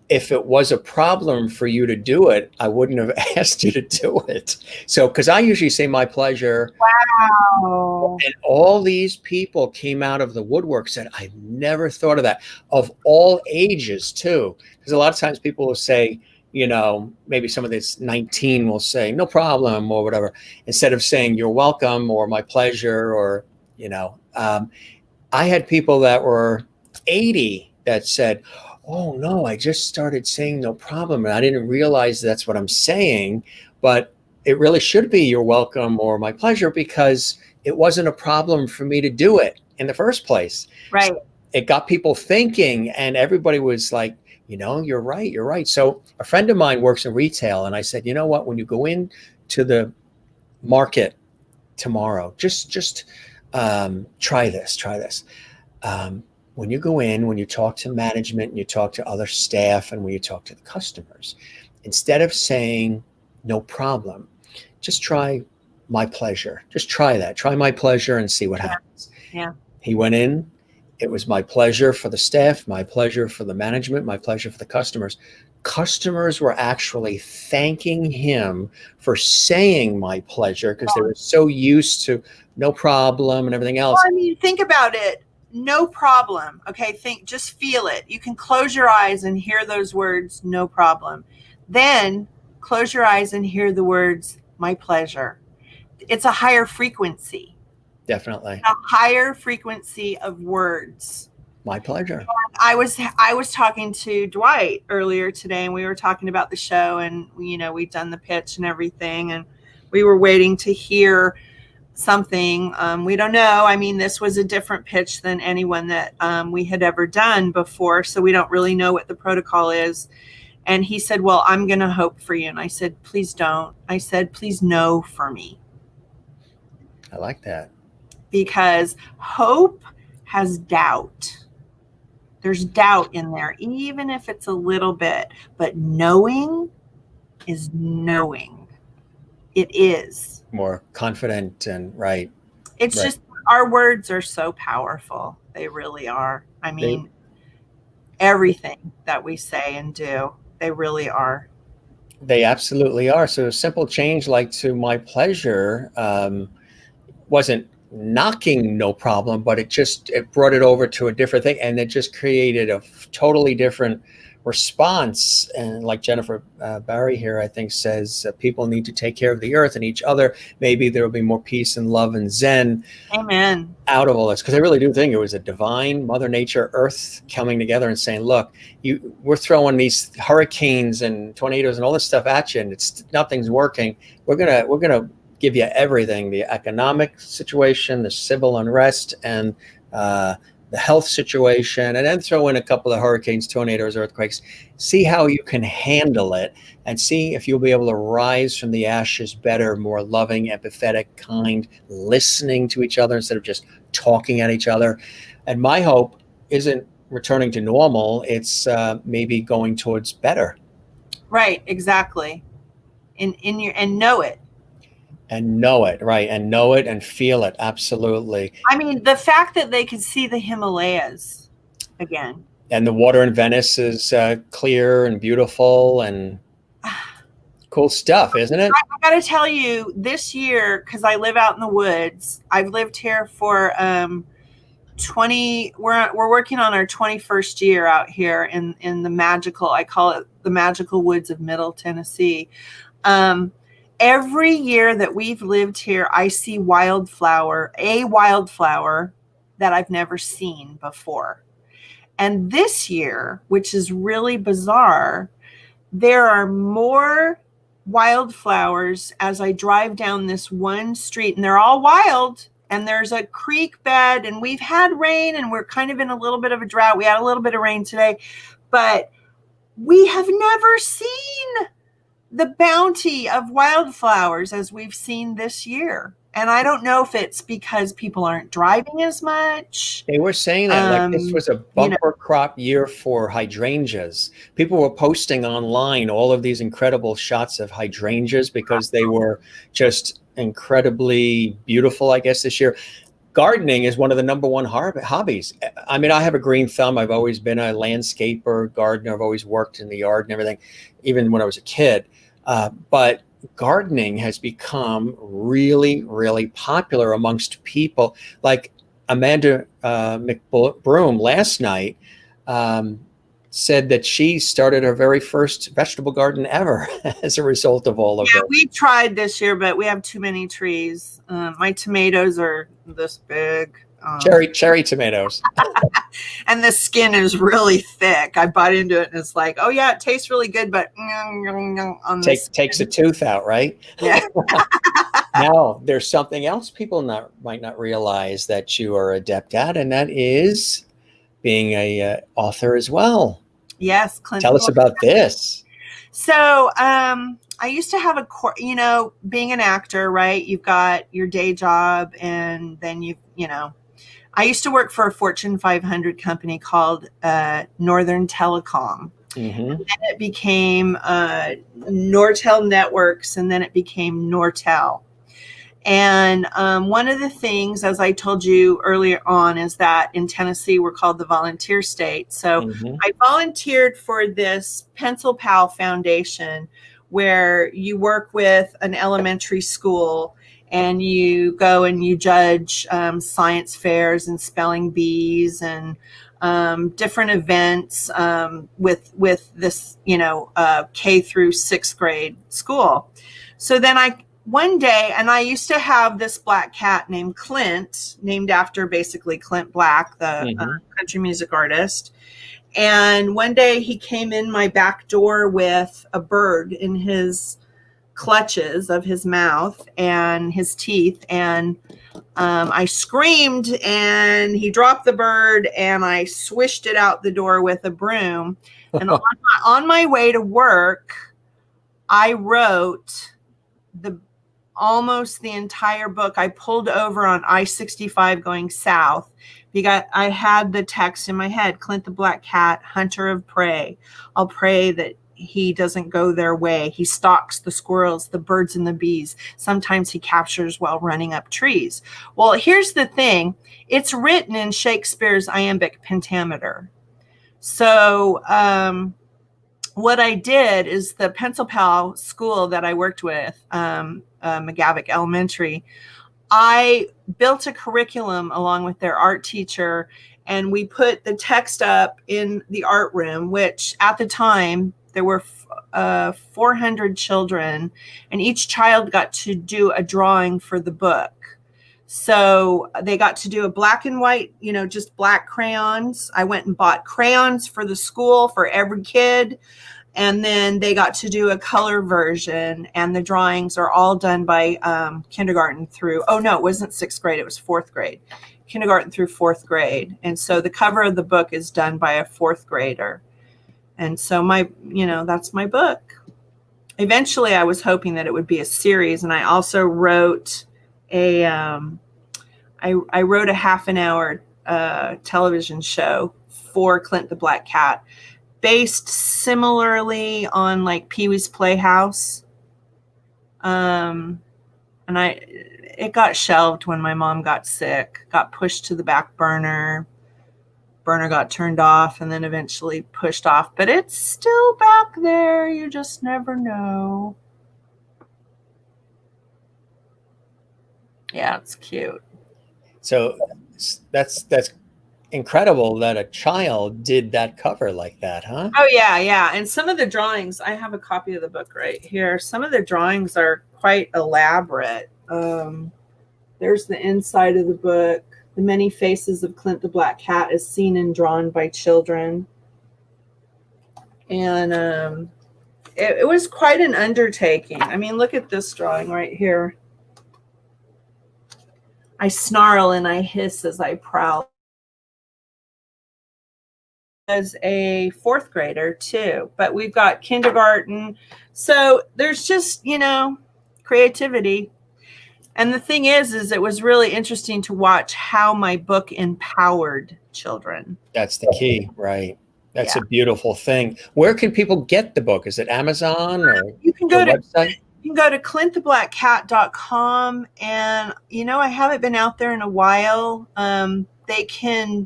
if it was a problem for you to do it, I wouldn't have asked you to do it. So, because I usually say my pleasure. Wow. And all these people came out of the woodwork, said, I've never thought of that, of all ages too. Because a lot of times people will say, you know, maybe some of this 19 will say, no problem, or whatever, instead of saying you're welcome or my pleasure, or, you know, I had people that were 80 that said, oh no, I just started saying no problem. And I didn't realize that's what I'm saying, but it really should be you're welcome or my pleasure, because it wasn't a problem for me to do it in the first place. Right. So it got people thinking, and everybody was like, you know, you're right, you're right. So a friend of mine works in retail, and I said, you know what, when you go in to the market tomorrow, just try this. When you go in, when you talk to management and you talk to other staff and when you talk to the customers, instead of saying no problem, just try my pleasure. Just try that. Try my pleasure and see what happens. Yeah. He went in. It was my pleasure for the staff, my pleasure for the management, my pleasure for the customers. Customers were actually thanking him for saying my pleasure because they were so used to no problem and everything else. Well, I mean, think about it. No problem. Okay. Just feel it. You can close your eyes and hear those words, no problem. Then close your eyes and hear the words, my pleasure. It's a higher frequency. Definitely. A higher frequency of words. My pleasure. I was talking to Dwight earlier today, and we were talking about the show, and you know, we'd done the pitch and everything, and we were waiting to hear something. We don't know. I mean, this was a different pitch than anyone that we had ever done before, so we don't really know what the protocol is. And he said, well, I'm going to hope for you. And I said, please don't. I said, please know for me. I like that. Because hope has doubt. There's doubt in there, even if it's a little bit. But knowing is knowing. It is. More confident and right. It's right. Just our words are so powerful. They really are. I mean, everything that we say and do, they really are. They absolutely are. So a simple change like to my pleasure wasn't knocking no problem, but it brought it over to a different thing, and it just created a totally different response. And like Jennifer Barry here, I think, says people need to take care of the earth and each other. Maybe there will be more peace and love and zen. Amen. Out of all this, because I really do think it was a divine Mother Nature, Earth coming together and saying, "Look, we're throwing these hurricanes and tornadoes and all this stuff at you, and nothing's working. We're gonna give you everything: the economic situation, the civil unrest, and the health situation, and then throw in a couple of hurricanes, tornadoes, earthquakes. See how you can handle it, and see if you'll be able to rise from the ashes better, more loving, empathetic, kind, listening to each other instead of just talking at each other." And my hope isn't returning to normal. It's maybe going towards better. Right. Exactly. And know it. And know it, right? And know it and feel it. Absolutely. I mean, the fact that they could see the Himalayas again. And the water in Venice is clear and beautiful and cool stuff, isn't it? I got to tell you, this year, because I live out in the woods, I've lived here for 20. We're working on our 21st year out here in the magical, I call it the magical woods of Middle Tennessee. Every year that we've lived here, I see a wildflower that I've never seen before. And this year, which is really bizarre, there are more wildflowers as I drive down this one street, and they're all wild, and there's a creek bed, and we've had rain, and we're kind of in a little bit of a drought. We had a little bit of rain today, but we have never seen the bounty of wildflowers as we've seen this year. And I don't know if it's because people aren't driving as much. They were saying that like this was a bumper crop year for hydrangeas. People were posting online all of these incredible shots of hydrangeas because they were just incredibly beautiful, I guess, this year. gardening is one of the number one hobbies. I mean, I have a green thumb. I've always been a landscaper, gardener. I've always worked in the yard and everything, even when I was a kid. But gardening has become really, really popular amongst people. Like Amanda McBroom last night said that she started her very first vegetable garden ever as a result of all of Yeah, it. we tried this year, but we have too many trees. My tomatoes are this big. Cherry tomatoes. And the skin is really thick. I bite into it and it's like, oh yeah, it tastes really good, but on Takes a tooth out, right? Yeah. Now, there's something else people might not realize that you are adept at, and that is being a author as well. Yes, Clint. Tell us about this. So, I used to have being an actor, right? You've got your day job, and then I used to work for a Fortune 500 company called Northern Telecom. Mm-hmm. And then it became Nortel Networks, and then it became Nortel. And one of the things, as I told you earlier on, is that in Tennessee, we're called the volunteer state. So I volunteered for this Pencil Pal Foundation, where you work with an elementary school and you go and you judge science fairs and spelling bees and different events with this, K through 6th grade school. So then one day, and I used to have this black cat named Clint, named after basically Clint Black, the country music artist. And one day he came in my back door with a bird in his clutches of his mouth and his teeth. And I screamed and he dropped the bird and I swished it out the door with a broom. And on my way to work, I wrote almost the entire book. I pulled over on I-65 going south because I had the text in my head, Clint the Black Cat, hunter of prey. I'll pray that he doesn't go their way. He stalks the squirrels, the birds, and the bees. Sometimes he captures while running up trees. Well, here's the thing. It's written in Shakespeare's iambic pentameter. So what I did is the Pencil Pal school that I worked with, McGavick Elementary, I built a curriculum along with their art teacher, and we put the text up in the art room, which at the time there were 400 children, and each child got to do a drawing for the book. So they got to do a black and white, just black crayons. I went and bought crayons for the school for every kid. And then they got to do a color version, and the drawings are all done by kindergarten through, it wasn't 6th grade, it was 4th grade, kindergarten through 4th grade. And so the cover of the book is done by a 4th grader. And so that's my book. Eventually I was hoping that it would be a series. And I also wrote I wrote a half an hour television show for Clint the Black Cat, based similarly on like Pee-wee's Playhouse. And it got shelved when my mom got sick, got pushed to the back burner got turned off, and then eventually pushed off, but it's still back there. You just never know. Yeah, it's cute. So that's incredible that a child did that cover like that, huh? Oh yeah. And some of the drawings, I have a copy of the book right here. Some of the drawings are quite elaborate. There's the inside of the book. The many faces of Clint the Black Cat is seen and drawn by children. And it was quite an undertaking. I mean, look at this drawing right here. I snarl and I hiss as I prowl. As a 4th grader too, but we've got kindergarten. So there's just, creativity. And the thing is it was really interesting to watch how my book empowered children. That's the key, right? That's a beautiful thing. Where can people get the book? Is it Amazon or you can go to website? You can go to clinttheblackcat.com, and I haven't been out there in a while. They can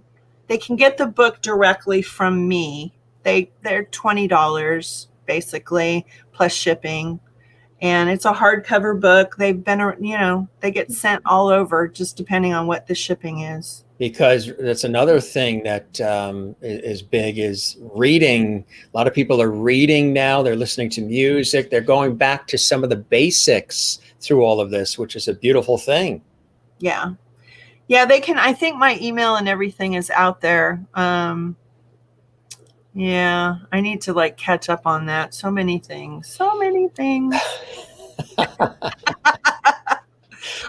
get the book directly from me. They're $20 basically plus shipping, and it's a hardcover book. They've been, they get sent all over, just depending on what the shipping is. Because that's another thing that is big, is reading. A lot of people are reading now. They're listening to music. They're going back to some of the basics through all of this, which is a beautiful thing. Yeah. Yeah, they can. I think my email and everything is out there. Yeah, I need to catch up on that. So many things.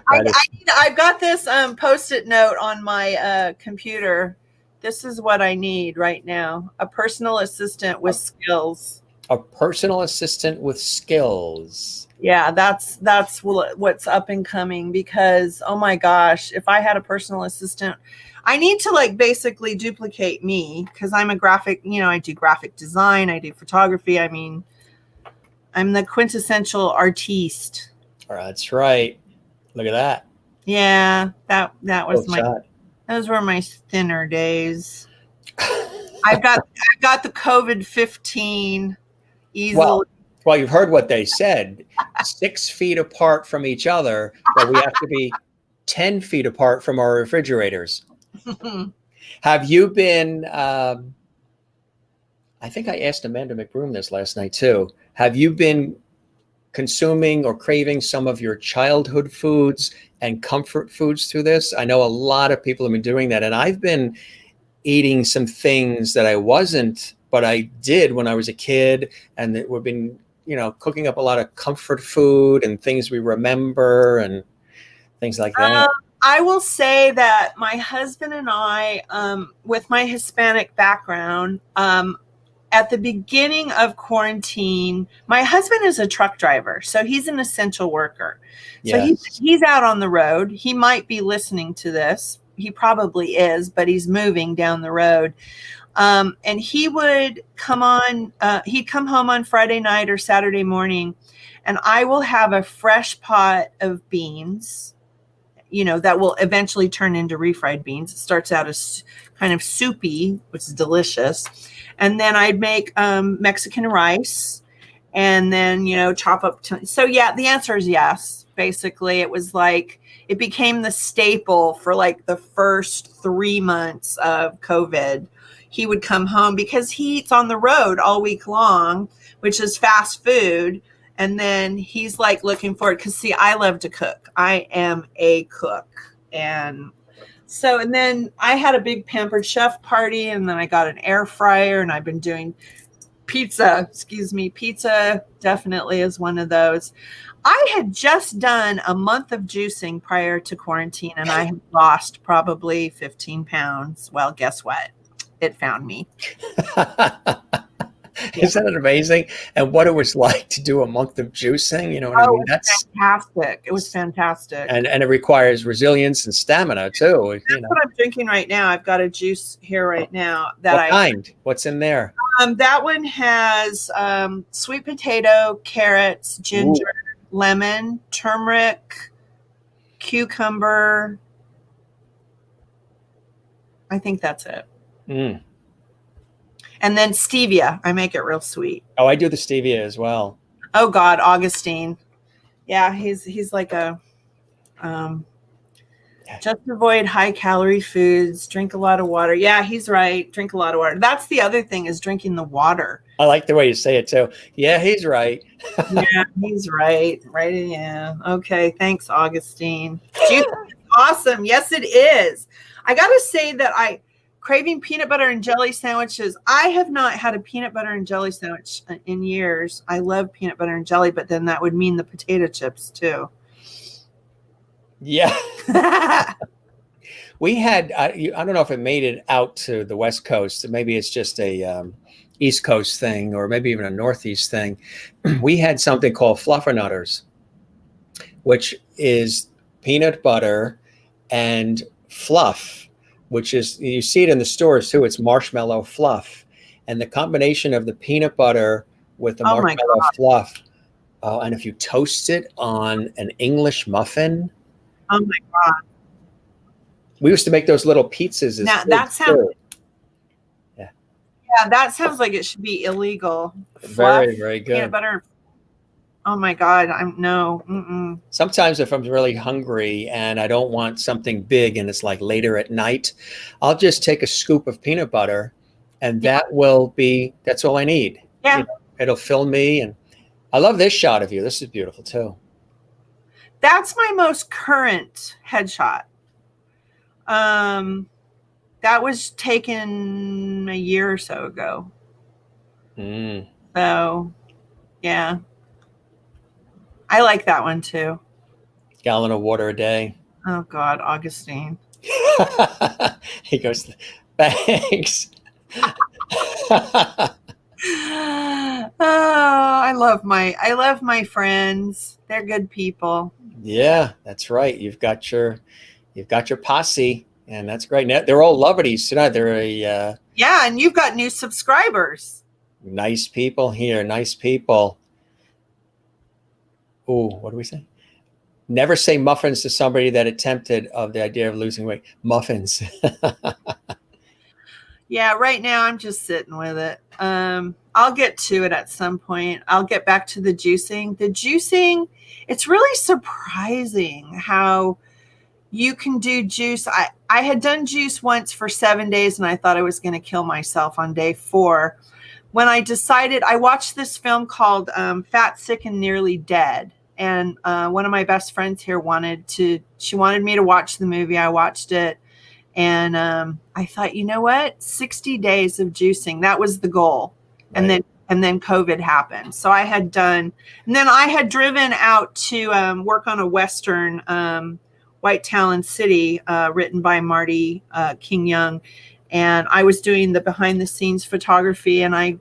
I've got this Post-it note on my computer. This is what I need right now. A personal assistant with skills. A personal assistant with skills. Yeah, that's what's up and coming, because, oh my gosh, if I had a personal assistant, I need to basically duplicate me, because I'm a graphic, I do graphic design, I do photography. I mean, I'm the quintessential artiste. That's right. Look at that. Yeah, that was those were my thinner days. I've got the COVID-15 easily. Well, you've heard what they said. 6 feet apart from each other, but we have to be 10 feet apart from our refrigerators. Have you been, I think I asked Amanda McBroom this last night too. Have you been consuming or craving some of your childhood foods and comfort foods through this? I know a lot of people have been doing that, and I've been eating some things that I wasn't, but I did when I was a kid, and that we've been, cooking up a lot of comfort food and things we remember and things like that. I will say that my husband and I, with my Hispanic background, at the beginning of quarantine, my husband is a truck driver, so he's an essential worker. Yes. So he's out on the road. He might be listening to this. He probably is, but he's moving down the road. And he would he'd come home on Friday night or Saturday morning, and I will have a fresh pot of beans, that will eventually turn into refried beans. It starts out as kind of soupy, which is delicious. And then I'd make Mexican rice, and then, chop up. So yeah, the answer is yes. Basically, it was it became the staple for the first 3 months of COVID. He would come home because he eats on the road all week long, which is fast food. And then he's looking forward, because see, I love to cook. I am a cook. And then I had a big Pampered Chef party, and then I got an air fryer, and I've been doing pizza. Pizza definitely is one of those. I had just done a month of juicing prior to quarantine, and I had lost probably 15 pounds. Well, guess what? It found me. Isn't it amazing? And what it was like to do a month of juicing, I mean? That's fantastic. It was fantastic. And it requires resilience and stamina too. That's what I'm drinking right now. I've got a juice here right now. What kind? What's in there? That one has sweet potato, carrots, ginger, lemon, turmeric, cucumber. I think that's it. Mm. And then stevia. I make it real sweet. Oh, I do the stevia as well. Oh God, Augustine. Yeah, he's like a just avoid high calorie foods, drink a lot of water. Yeah, he's right. Drink a lot of water. That's the other thing, is drinking the water. I like the way you say it too. Yeah, he's right. Yeah, he's right. Right. Yeah. Okay. Thanks, Augustine. Awesome. Yes, it is. I got to say that craving peanut butter and jelly sandwiches. I have not had a peanut butter and jelly sandwich in years. I love peanut butter and jelly, but then that would mean the potato chips too. Yeah. We had, I don't know if it made it out to the West Coast. Maybe it's just a East Coast thing, or maybe even a Northeast thing. We had something called Fluffernutters, which is peanut butter and fluff, which is, you see it in the stores too. It's marshmallow fluff. And the combination of the peanut butter with the marshmallow fluff, Oh, and if you toast it on an English muffin. Oh my God. We used to make those little pizzas. Now that sounds like it should be illegal. Very, very good. Peanut butter. Oh my God. Mm-mm. Sometimes if I'm really hungry and I don't want something big and it's like later at night, I'll just take a scoop of peanut butter and that's all I need. Yeah. You know, it'll fill me. And I love this shot of you. This is beautiful too. That's my most current headshot. That was taken a year or so ago. So, yeah. I like that one too. Gallon of water a day. Oh God, Augustine. He goes, thanks. Oh, I love my friends. They're good people. Yeah, that's right. You've got your posse, and that's great. Now, they're all lovelies tonight. They're yeah, and you've got new subscribers. Nice people here. Nice people. Oh, what do we say? Never say muffins to somebody that attempted of the idea of losing weight. Muffins. Yeah, right now I'm just sitting with it. I'll get to it at some point. I'll get back to the juicing. The juicing, it's really surprising how you can do juice. I had done juice once for 7 days and I thought I was going to kill myself on day 4. When I decided, I watched this film called Fat, Sick, and Nearly Dead. And one of my best friends here wanted me to watch the movie. I watched it. And I thought, you know what? 60 days of juicing. That was the goal. Right. And then COVID happened. So I had driven out to work on a Western, White Talon City, written by Marty King Young. And I was doing the behind the scenes photography, and I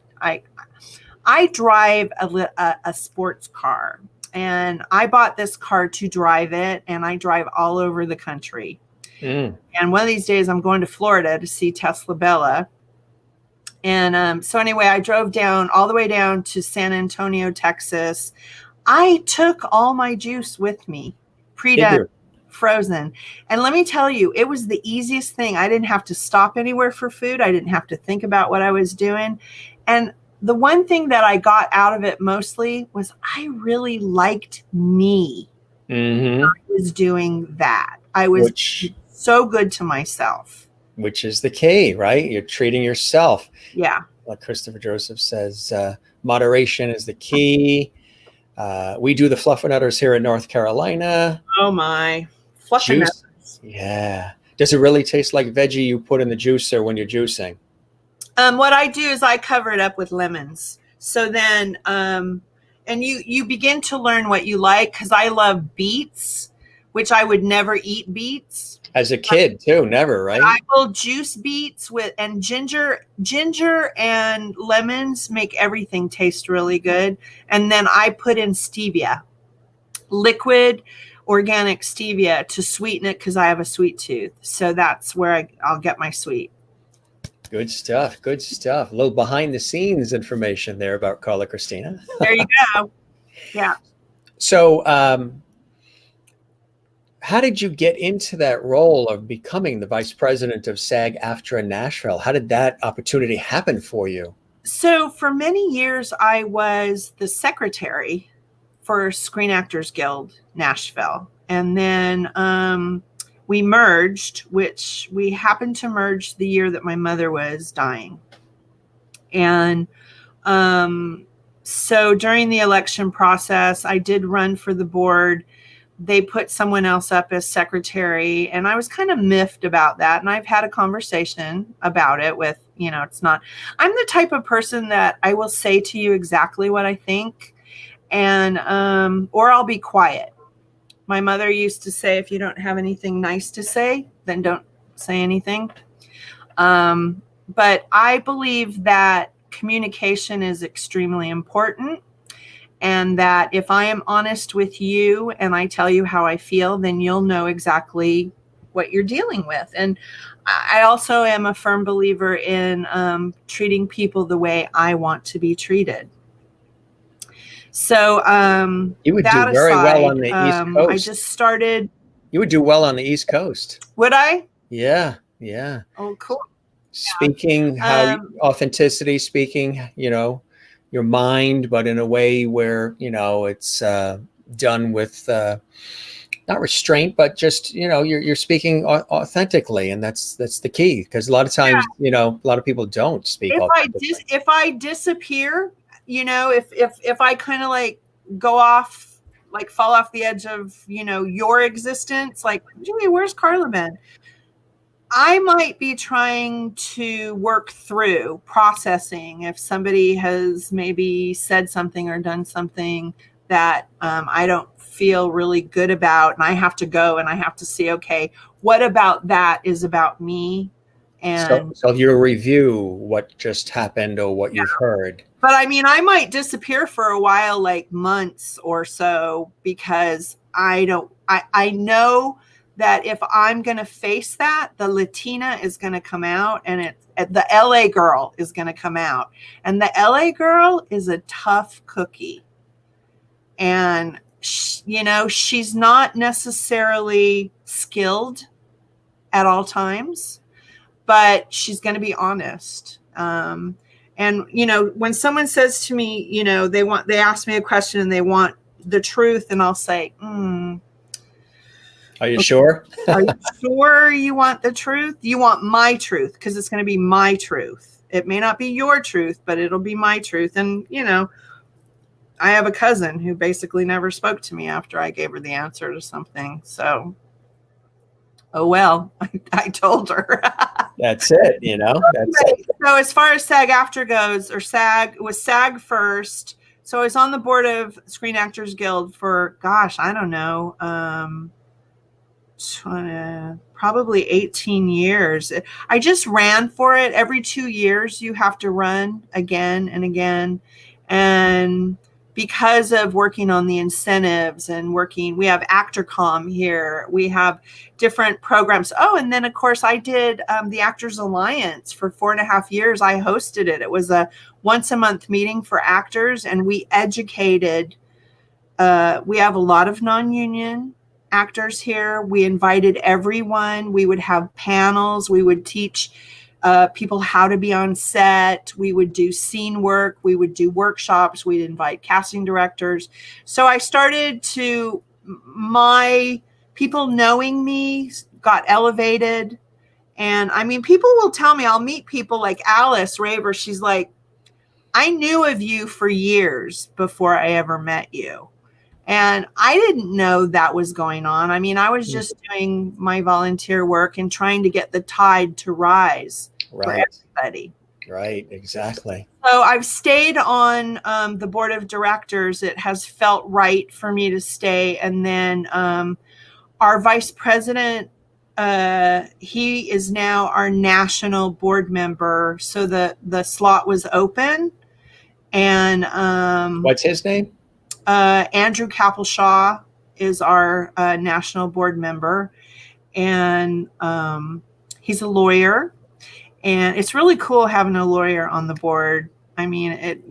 drive a sports car, and I bought this car to drive it, and I drive all over the country. And one of these days I'm going to Florida to see Tesla Bella. And so anyway, I drove all the way down to San Antonio, Texas. I took all my juice with me, pre-done, frozen. And let me tell you, it was the easiest thing. I didn't have to stop anywhere for food. I didn't have to think about what I was doing. And the one thing that I got out of it mostly was I really liked me. I was doing that. I was so good to myself. Which is the key, right? You're treating yourself. Yeah. Like Christopher Joseph says, moderation is the key. We do the Fluffernutters here in North Carolina. Oh my. Fluffernutters. Yeah. Does it really taste like veggie you put in the juicer when you're juicing? What I do is I cover it up with lemons. So then, and you begin to learn what you like, because I love beets, which I would never eat beets. As a kid too, never, right? I will juice beets and ginger and lemons make everything taste really good. And then I put in stevia, liquid organic stevia, to sweeten it, because I have a sweet tooth. So that's where I'll get my sweet. Good stuff. Good stuff. A little behind the scenes information there about Carla Christina. There you go. Yeah. So, how did you get into that role of becoming the vice president of SAG-AFTRA Nashville? How did that opportunity happen for you? So for many years, I was the secretary for Screen Actors Guild Nashville. And then we merged, which we happened to merge the year that my mother was dying. And so during the election process, I did run for the board. They put someone else up as secretary, and I was kind of miffed about that. And I've had a conversation about it with, I'm the type of person that I will say to you exactly what I think, and, or I'll be quiet. My mother used to say, if you don't have anything nice to say, then don't say anything. But I believe that communication is extremely important. And that if I am honest with you and I tell you how I feel, then you'll know exactly what you're dealing with. And I also am a firm believer in treating people the way I want to be treated. So You would that do very well on aside, the East Coast. I just started. You would do well on the East Coast. Would I? Yeah, yeah. Oh, cool. Speaking how authenticity, speaking, you know, your mind, but in a way where, you know, it's done with not restraint, but just, you know, you're speaking authentically, and that's the key, because a lot of times, you know, a lot of people don't speak authentically. If I disappear, you know, if I kind of like go off, like fall off the edge of, you know, your existence, like, Julie, where's Carla been? I might be trying to work through processing if somebody has maybe said something or done something that I don't feel really good about, and I have to go and I have to see, okay, what about that is about me? And so you'll review what just happened or what you've heard. But I mean, I might disappear for a while, like months or so, because I know that if I'm going to face that, the Latina is going to come out, and the LA girl is going to come out. And the LA girl is a tough cookie. And, you know, she's not necessarily skilled at all times, but she's going to be honest. And, you know, when someone says to me, you know, they ask me a question and they want the truth, and I'll say, Are you sure? Are you sure you want the truth? You want my truth, because it's going to be my truth. It may not be your truth, but it'll be my truth. And, you know, I have a cousin who basically never spoke to me after I gave her the answer to something. So, oh, well, I told her. That's it, you know. That's it. So as far as SAG-AFTRA goes, or SAG, it was SAG first. So I was on the board of Screen Actors Guild for, gosh, I don't know, probably 18 years. I just ran for it. Every 2 years you have to run again and again. And because of working on the incentives and we have ActorCom here, we have different programs. Oh, and then of course I did the Actors Alliance for 4.5 years. I hosted it. It was a once a month meeting for actors, and we educated. We have a lot of non-union actors here. We invited everyone. We would have panels. We would teach people how to be on set. We would do scene work. We would do workshops. We'd invite casting directors. So I started to, my people knowing me got elevated. And I mean, people will tell me, I'll meet people like Alice Raver. She's like, I knew of you for years before I ever met you. And I didn't know that was going on. I mean, I was just doing my volunteer work and trying to get the tide to rise for everybody. Right, exactly. So I've stayed on the board of directors. It has felt right for me to stay. And then our vice president, he is now our national board member. So the slot was open. And what's his name? Andrew Capelshaw is our national board member, and he's a lawyer, and it's really cool having a lawyer on the board. I mean, and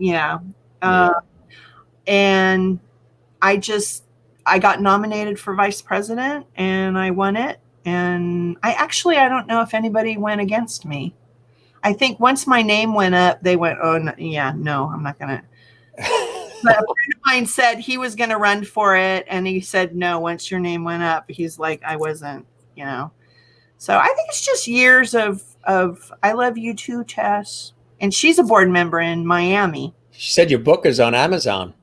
I got nominated for vice president, and I won it. And I don't know if anybody went against me. I think once my name went up, they went, oh, no, I'm not going to. But a friend of mine said he was going to run for it, and he said no. Once your name went up, he's like, I wasn't, you know. So I think it's just years of I love you too, Tess, and she's a board member in Miami. She said your book is on Amazon.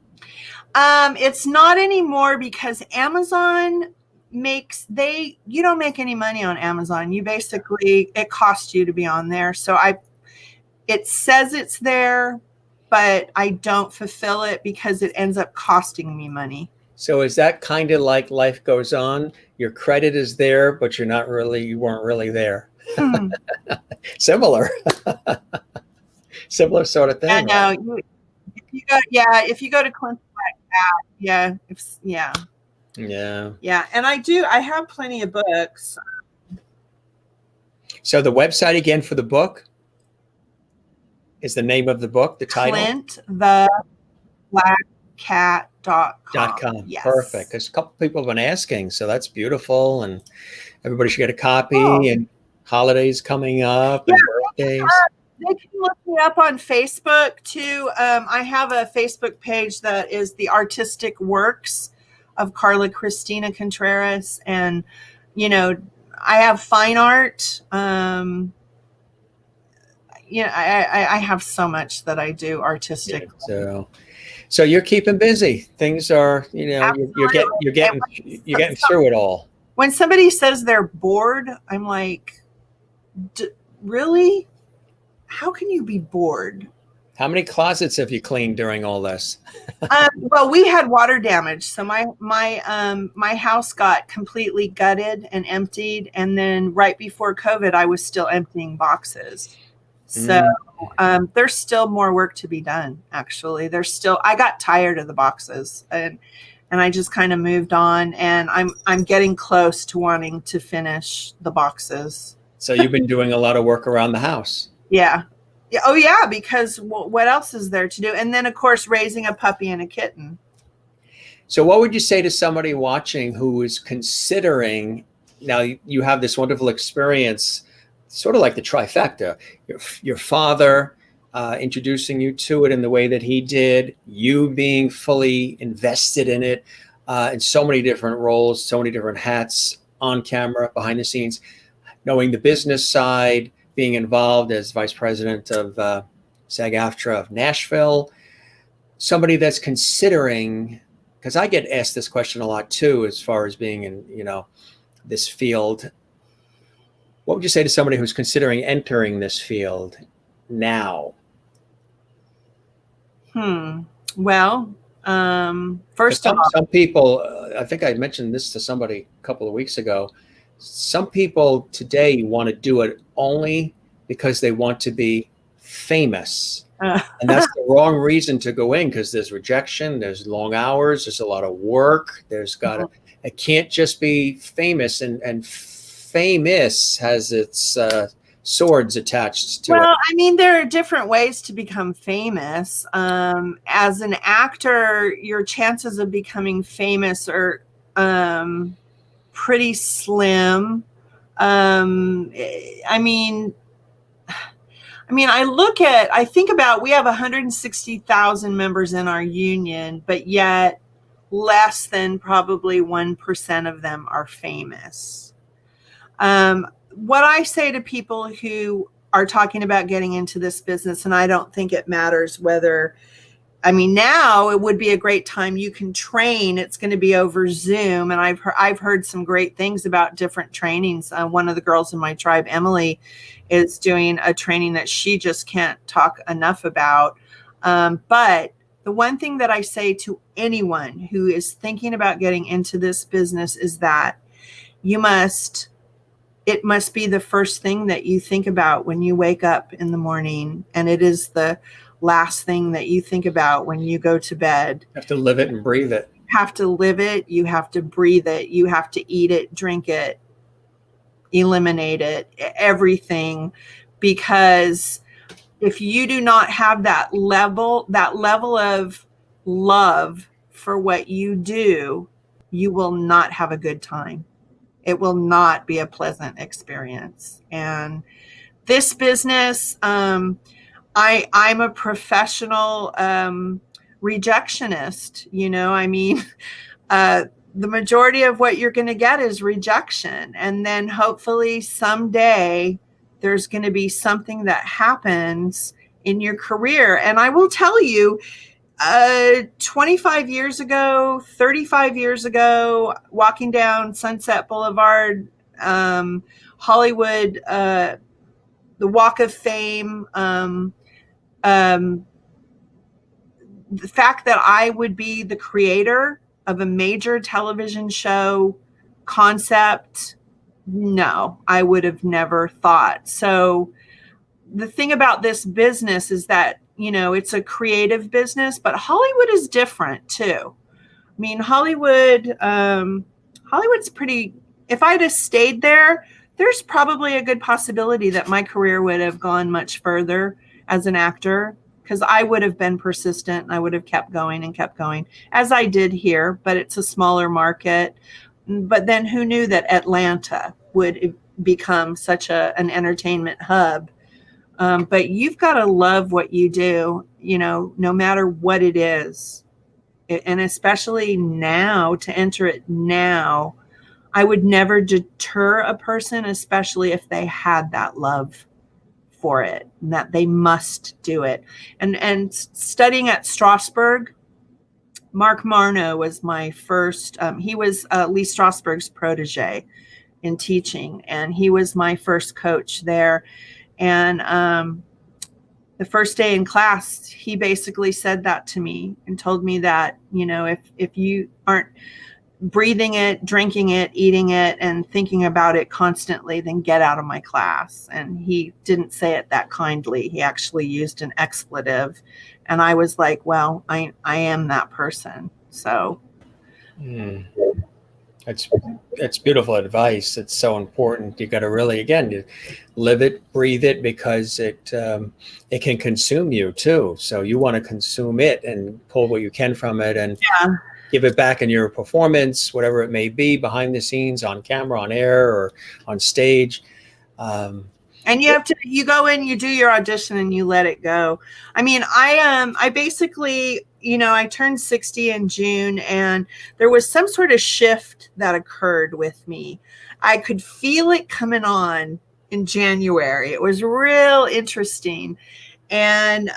It's not anymore, because Amazon you don't make any money on Amazon. You basically, it costs you to be on there. So it says it's there, but I don't fulfill it because it ends up costing me money. So is that kind of like Life Goes On? Your credit is there, but you weren't really there. Similar. Similar sort of thing. I know. If you go to Clinton like that, yeah. And I have plenty of books. So the website again for the book is the name of the book, the title? Clint the Black .com. Yes. Perfect. Because a couple people have been asking, so that's beautiful, and everybody should get a copy. Oh. And holidays coming up, and birthdays. They can look me up on Facebook too. I have a Facebook page that is the artistic works of Carla Christina Contreras, and I have fine art. I have so much that I do artistic. Yeah, so you're keeping busy. Things are, you're getting through it all. When somebody says they're bored, I'm like, really? How can you be bored? How many closets have you cleaned during all this? Well, we had water damage, so my house got completely gutted and emptied, and then right before COVID, I was still emptying boxes. So there's still more work to be done. Actually, I got tired of the boxes, and I just kind of moved on, and I'm getting close to wanting to finish the boxes. So you've been doing a lot of work around the house. Yeah. Oh yeah, because what else is there to do? And then of course raising a puppy and a kitten. So what would you say to somebody watching who is considering, now you have this wonderful experience, sort of like the trifecta, your father introducing you to it in the way that he did, you being fully invested in it, in so many different roles, so many different hats, on camera, behind the scenes, knowing the business side, being involved as vice president of SAG-AFTRA Nashville, somebody that's considering, because I get asked this question a lot too, as far as being in, this field. What would you say to somebody who's considering entering this field now? Well, first of all, some people, I think I mentioned this to somebody a couple of weeks ago. Some people today want to do it only because they want to be famous. And that's the wrong reason to go in, because there's rejection, there's long hours, there's a lot of work. It can't just be famous, and famous has its swords attached to it. Well, I mean, there are different ways to become famous. As an actor, your chances of becoming famous are pretty slim. I think about, we have 160,000 members in our union, but yet less than probably 1% of them are famous. What I say to people who are talking about getting into this business, and I don't think it matters whether, now it would be a great time. You can train. It's going to be over Zoom. And I've heard some great things about different trainings. One of the girls in my tribe, Emily, is doing a training that she just can't talk enough about. But the one thing that I say to anyone who is thinking about getting into this business is that it must be the first thing that you think about when you wake up in the morning. And it is the last thing that you think about when you go to bed. You have to live it and breathe it. You have to live it. You have to breathe it. You have to eat it, drink it, eliminate it, everything. Because if you do not have that level of love for what you do, you will not have a good time. It will not be a pleasant experience. And this business, I'm a professional rejectionist. The majority of what you're going to get is rejection. And then hopefully someday there's going to be something that happens in your career. And I will tell you, 25 years ago, 35 years ago, walking down Sunset Boulevard, Hollywood, the Walk of Fame, the fact that I would be the creator of a major television show concept, no, I would have never thought. So the thing about this business is that, it's a creative business, but Hollywood is different too. Hollywood's pretty, if I'd have stayed there, there's probably a good possibility that my career would have gone much further as an actor, because I would have been persistent and I would have kept going and kept going, as I did here, but it's a smaller market. But then who knew that Atlanta would become such an entertainment hub? But you've got to love what you do, no matter what it is. And especially now, to enter it now, I would never deter a person, especially if they had that love for it and that they must do it. And studying at Strasberg, Mark Marno was my first, he was Lee Strasberg's protege in teaching, and he was my first coach there. And the first day in class, he basically said that to me and told me that, if you aren't breathing it, drinking it, eating it, and thinking about it constantly, then get out of my class. And he didn't say it that kindly. He actually used an expletive. And I was like, well, I am that person. So. That's beautiful advice. It's so important. You got to really, again, live it, breathe it, because it can consume you too. So you want to consume it and pull what you can from it and give it back in your performance, whatever it may be, behind the scenes, on camera, on air, or on stage. And you go in, you do your audition, and you let it go. I mean, I basically, I turned 60 in June, and there was some sort of shift that occurred with me. I could feel it coming on in January. It was real interesting. And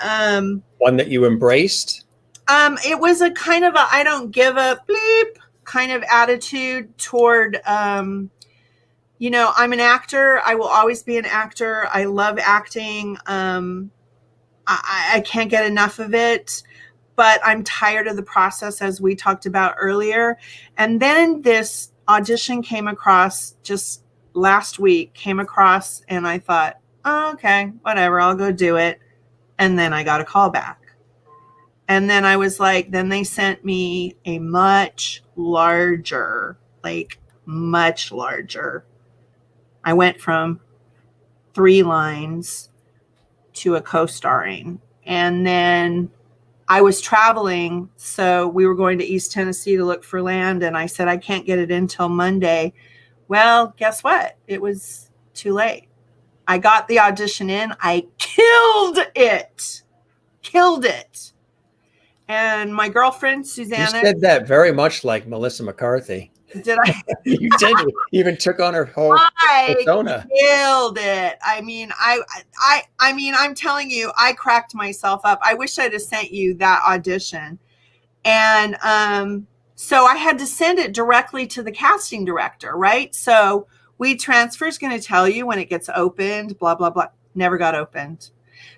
one that you embraced? It was a kind of I don't give a bleep kind of attitude toward, I'm an actor. I will always be an actor. I love acting. I can't get enough of it, but I'm tired of the process, as we talked about earlier. And then this audition came across just last week, and I thought, oh, okay, whatever, I'll go do it. And then I got a call back. And then I was like, then they sent me a much larger. I went from 3 lines to a co-starring. And then I was traveling, so we were going to East Tennessee to look for land. And I said, I can't get it in till Monday. Well, guess what? It was too late. I got the audition in. I killed it. And my girlfriend, Susanna. You said that very much like Melissa McCarthy. Did I? You did. You even took on her whole persona. Killed it. I mean, I'm telling you, I cracked myself up. I wish I'd have sent you that audition. And so I had to send it directly to the casting director, right? So WeTransfer is going to tell you when it gets opened, blah, blah, blah. Never got opened.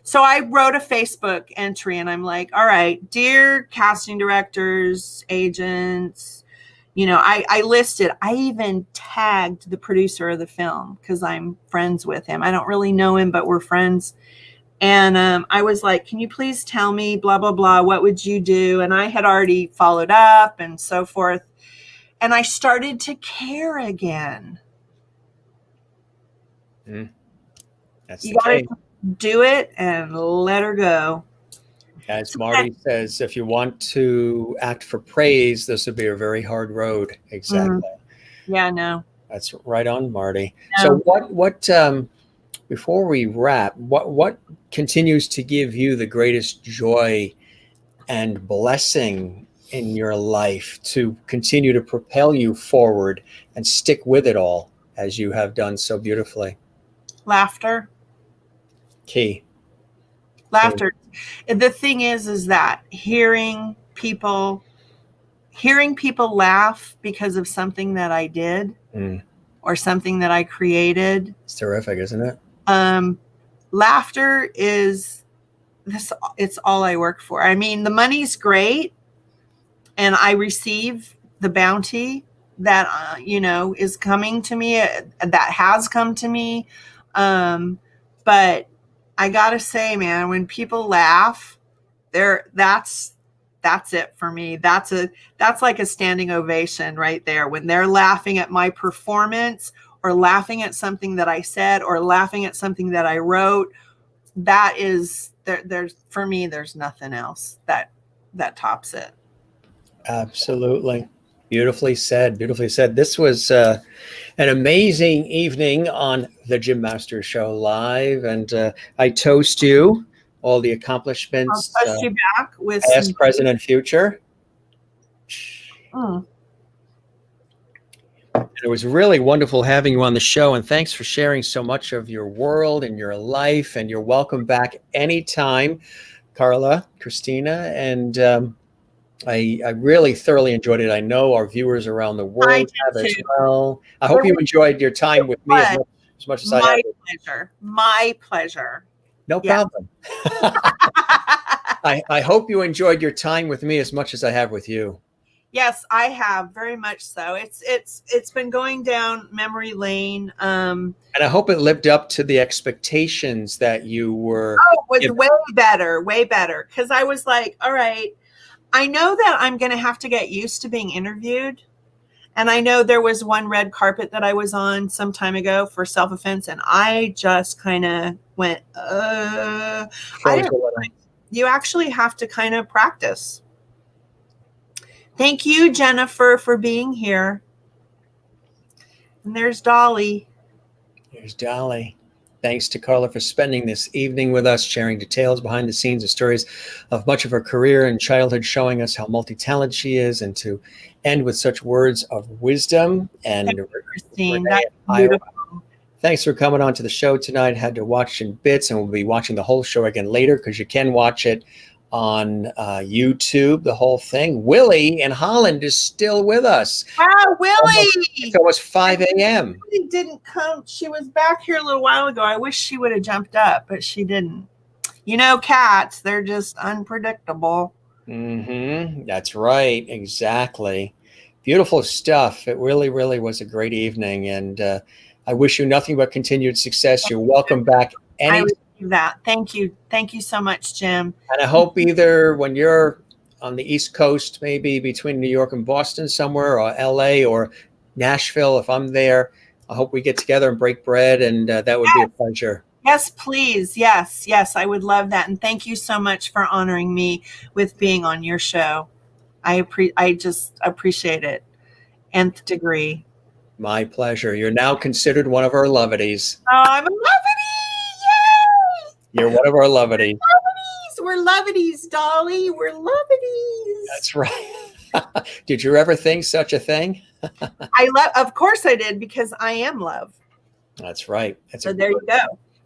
So I wrote a Facebook entry, and I'm like, all right, dear casting directors, agents, I listed, I even tagged the producer of the film because I'm friends with him. I don't really know him, but we're friends. And I was like, can you please tell me, blah, blah, blah, what would you do? And I had already followed up and so forth. And I started to care again. That's you the gotta key. Do it and let her go. As Marty says, if you want to act for praise, this would be a very hard road. Exactly. Yeah, no. That's right on, Marty. No. So what before we wrap, what continues to give you the greatest joy and blessing in your life to continue to propel you forward and stick with it all as you have done so beautifully? Laughter. Key. Laughter. The thing is that hearing people laugh because of something that I did or something that I created. It's terrific, isn't it? Laughter is this. It's all I work for. I mean, the money's great, and I receive the bounty that is coming to me. That has come to me, but I gotta say, man, when people laugh, that's it for me. That's like a standing ovation right there. When they're laughing at my performance, or laughing at something that I said, or laughing at something that I wrote, that is there's for me, there's nothing else that tops it. Absolutely. Beautifully said. Beautifully said. This was an amazing evening on the Jim Masters Show Live. And I toast you, all the I'll accomplishments, push you back with past, present, and future. Mm. It was really wonderful having you on the show. And thanks for sharing so much of your world and your life. And you're welcome back anytime, Carla, Christina. And I really thoroughly enjoyed it. I know our viewers around the world have as well. I hope you enjoyed your time with me as much as I have. My pleasure. My pleasure. No problem. I hope you enjoyed your time with me as much as I have with you. Yes, I have, very much so. It's been going down memory lane. And I hope it lived up to the expectations that you were. Oh, it was way better. Because I was like, all right, I know that I'm going to have to get used to being interviewed. And I know there was one red carpet that I was on some time ago for self-defense, and I just kind of went, you actually have to kind of practice. Thank you, Jennifer, for being here. And there's Dolly. There's Dolly. Thanks to Carla for spending this evening with us, sharing details behind the scenes and stories of much of her career and childhood, showing us how multi-talented she is, and to end with such words of wisdom. And thank you, Christine. That's beautiful. Thanks for coming on to the show tonight. Had to watch in bits, and we'll be watching the whole show again later because you can watch it on YouTube, the whole thing. Willie in Holland is still with us. Wow, Willie! It's almost 5 a.m. Willie didn't come. She was back here a little while ago. I wish she would have jumped up, but she didn't. You know, cats, they're just unpredictable. Mm-hmm. That's right. Exactly. Beautiful stuff. It really, really was a great evening. And I wish you nothing but continued success. You're welcome back anytime. That. Thank you so much, Jim. And I hope either when you're on the East Coast, maybe between New York and Boston somewhere, or LA or Nashville, if I'm there, I hope we get together and break bread, and that would be a pleasure. Yes, please. Yes, I would love that. And thank you so much for honoring me with being on your show. I just appreciate it. Nth degree. My pleasure. You're now considered one of our loveties. Oh, I'm a lovity. You're one of our loveties. We're loveties, Dolly. We're loveties. That's right. Did you ever think such a thing? Of course I did, because I am love. That's right. So there you go.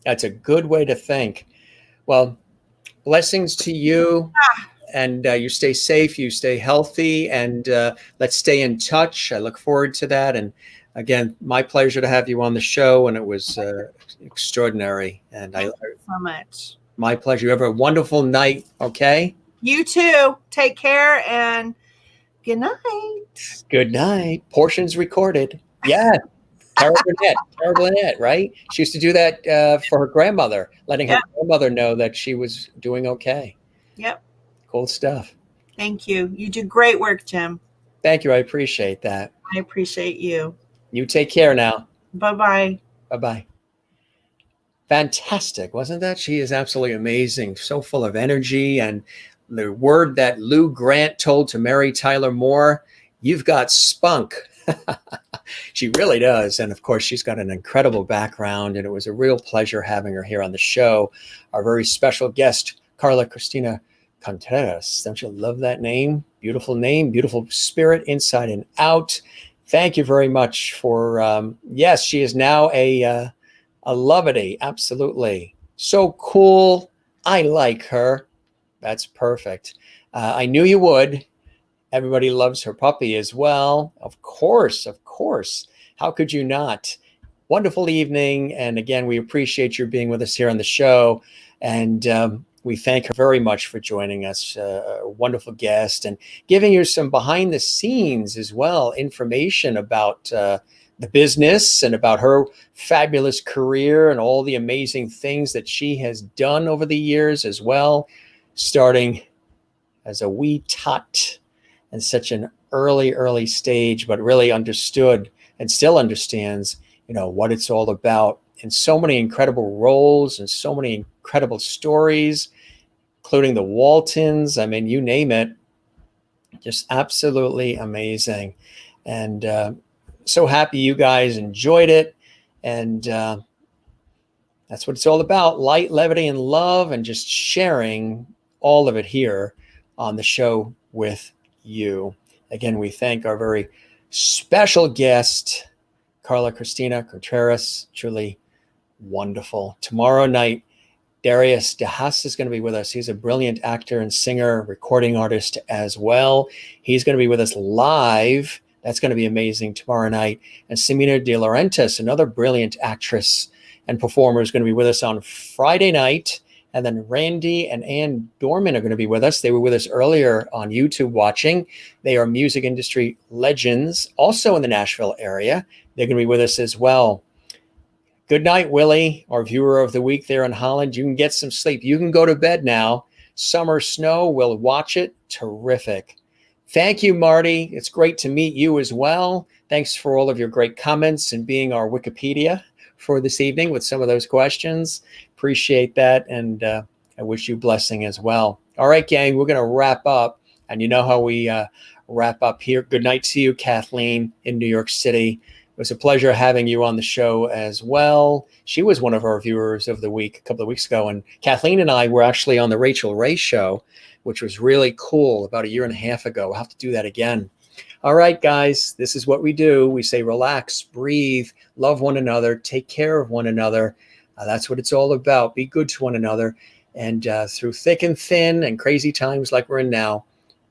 That's a good way to think. Well, blessings to you. And you stay safe, you stay healthy, and let's stay in touch. I look forward to that. And again, my pleasure to have you on the show, and it was extraordinary. And Thank you so much. My pleasure. You have a wonderful night, okay? You too. Take care, and good night. Good night. Portions recorded. Yeah. Carol Burnett, right? She used to do that for her grandmother, letting her grandmother know that she was doing okay. Yep. Cool stuff. Thank you. You do great work, Jim. Thank you. I appreciate that. I appreciate you. You take care now. Bye-bye. Bye-bye. Fantastic, wasn't that? She is absolutely amazing. So full of energy. And the word that Lou Grant told to Mary Tyler Moore, you've got spunk. She really does. And of course, she's got an incredible background. And it was a real pleasure having her here on the show. Our very special guest, Carla Christina Contreras. Don't you love that name? Beautiful name, beautiful spirit inside and out. Thank you very much for, yes, she is now a lovety. Absolutely. So cool. I like her. That's perfect. I knew you would. Everybody loves her puppy as well. Of course. How could you not? Wonderful evening. And again, we appreciate your being with us here on the show. And we thank her very much for joining us, a wonderful guest, and giving you some behind the scenes as well, information about the business and about her fabulous career and all the amazing things that she has done over the years as well, starting as a wee tot in such an early stage, but really understood and still understands, what it's all about in so many incredible roles and so many incredible stories, including the Waltons. I mean, you name it. Just absolutely amazing. And so happy you guys enjoyed it. And that's what it's all about. Light, levity, and love, and just sharing all of it here on the show with you. Again, we thank our very special guest, CARLA CHRISTINA CONTRERAS. Truly wonderful. Tomorrow night, Darius DeHaas is going to be with us. He's a brilliant actor and singer, recording artist as well. He's going to be with us live. That's going to be amazing tomorrow night. And Semina De Laurentiis, another brilliant actress and performer, is going to be with us on Friday night. And then Randy and Ann Dorman are going to be with us. They were with us earlier on YouTube watching. They are music industry legends, also in the Nashville area. They're going to be with us as well. Good night, Willie, our viewer of the week there in Holland. You can get some sleep. You can go to bed now. Summer Snow, we'll watch it. Terrific. Thank you, Marty. It's great to meet you as well. Thanks for all of your great comments and being our Wikipedia for this evening with some of those questions. Appreciate that. And I wish you blessing as well. All right, gang, we're going to wrap up. And you know how we wrap up here. Good night to you, Kathleen in New York City. It was a pleasure having you on the show as well. She was one of our viewers of the week a couple of weeks ago. And Kathleen and I were actually on the Rachel Ray show, which was really cool about 1.5 years ago. We'll have to do that again. All right, guys, this is what we do. We say relax, breathe, love one another, take care of one another. That's what it's all about. Be good to one another. And through thick and thin and crazy times like we're in now,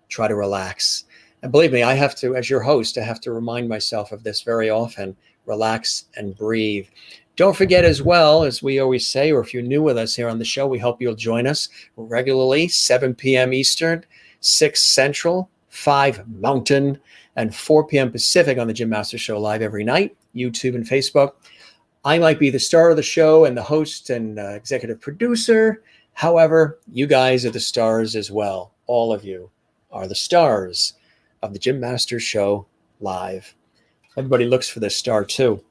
try to relax. And believe me, I have to, as your host, I have to remind myself of this very often. Relax and breathe. Don't forget as well, as we always say, or if you're new with us here on the show, we hope you'll join us regularly, 7 p.m. Eastern, 6 Central, 5 Mountain, and 4 p.m. Pacific on the Jim Masters Show live every night, YouTube and Facebook. I might be the star of the show and the host and executive producer. However, you guys are the stars as well. All of you are the stars of the Jim Masters Show live. Everybody looks for this star too.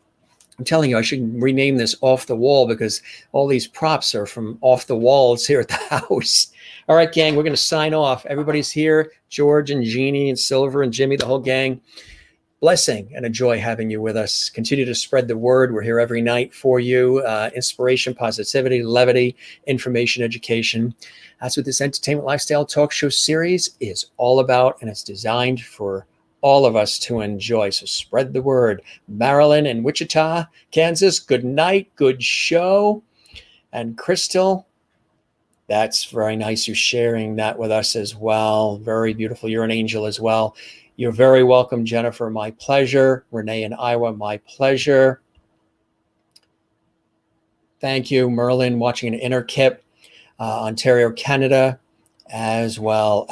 I'm telling you, I should rename this Off the Wall because all these props are from off the walls here at the house. All right, gang, we're going to sign off. Everybody's here. George and Jeannie and Silver and Jimmy, the whole gang. Blessing and a joy having you with us. Continue to spread the word. We're here every night for you. Inspiration, positivity, levity, information, education. That's what this entertainment lifestyle talk show series is all about, and it's designed for all of us to enjoy. So spread the word. Marilyn and Wichita, Kansas, good night, good show. And Crystal, that's very nice. You're sharing that with us as well. Very beautiful. You're an angel as well. You're very welcome, Jennifer. My pleasure. Renee in Iowa, my pleasure. Thank you, Merlin, watching in Innerkip, Ontario, Canada, as well.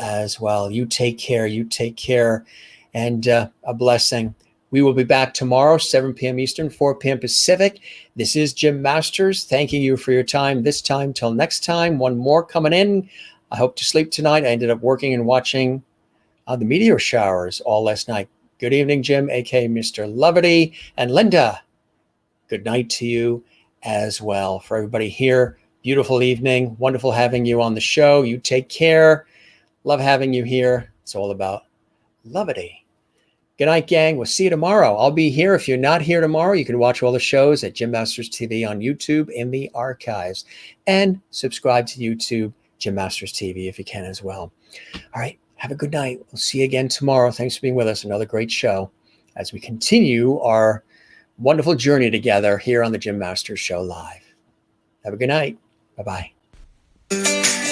You take care. You take care. And a blessing. We will be back tomorrow, 7 p.m. Eastern, 4 p.m. Pacific. This is Jim Masters. Thanking you for your time this time. Till next time, one more coming in. I hope to sleep tonight. I ended up working and watching the meteor showers all last night. Good evening, Jim, a.k.a. Mr. Lovity. And Linda, good night to you as well. For everybody here, beautiful evening. Wonderful having you on the show. You take care. Love having you here. It's all about Lovity. Good night, gang. We'll see you tomorrow. I'll be here. If you're not here tomorrow, you can watch all the shows at Jim Masters TV on YouTube in the archives. And subscribe to YouTube, Jim Masters TV, if you can as well. All right. Have a good night. We'll see you again tomorrow. Thanks for being with us. Another great show as we continue our wonderful journey together here on the Jim Masters Show live. Have a good night. Bye-bye.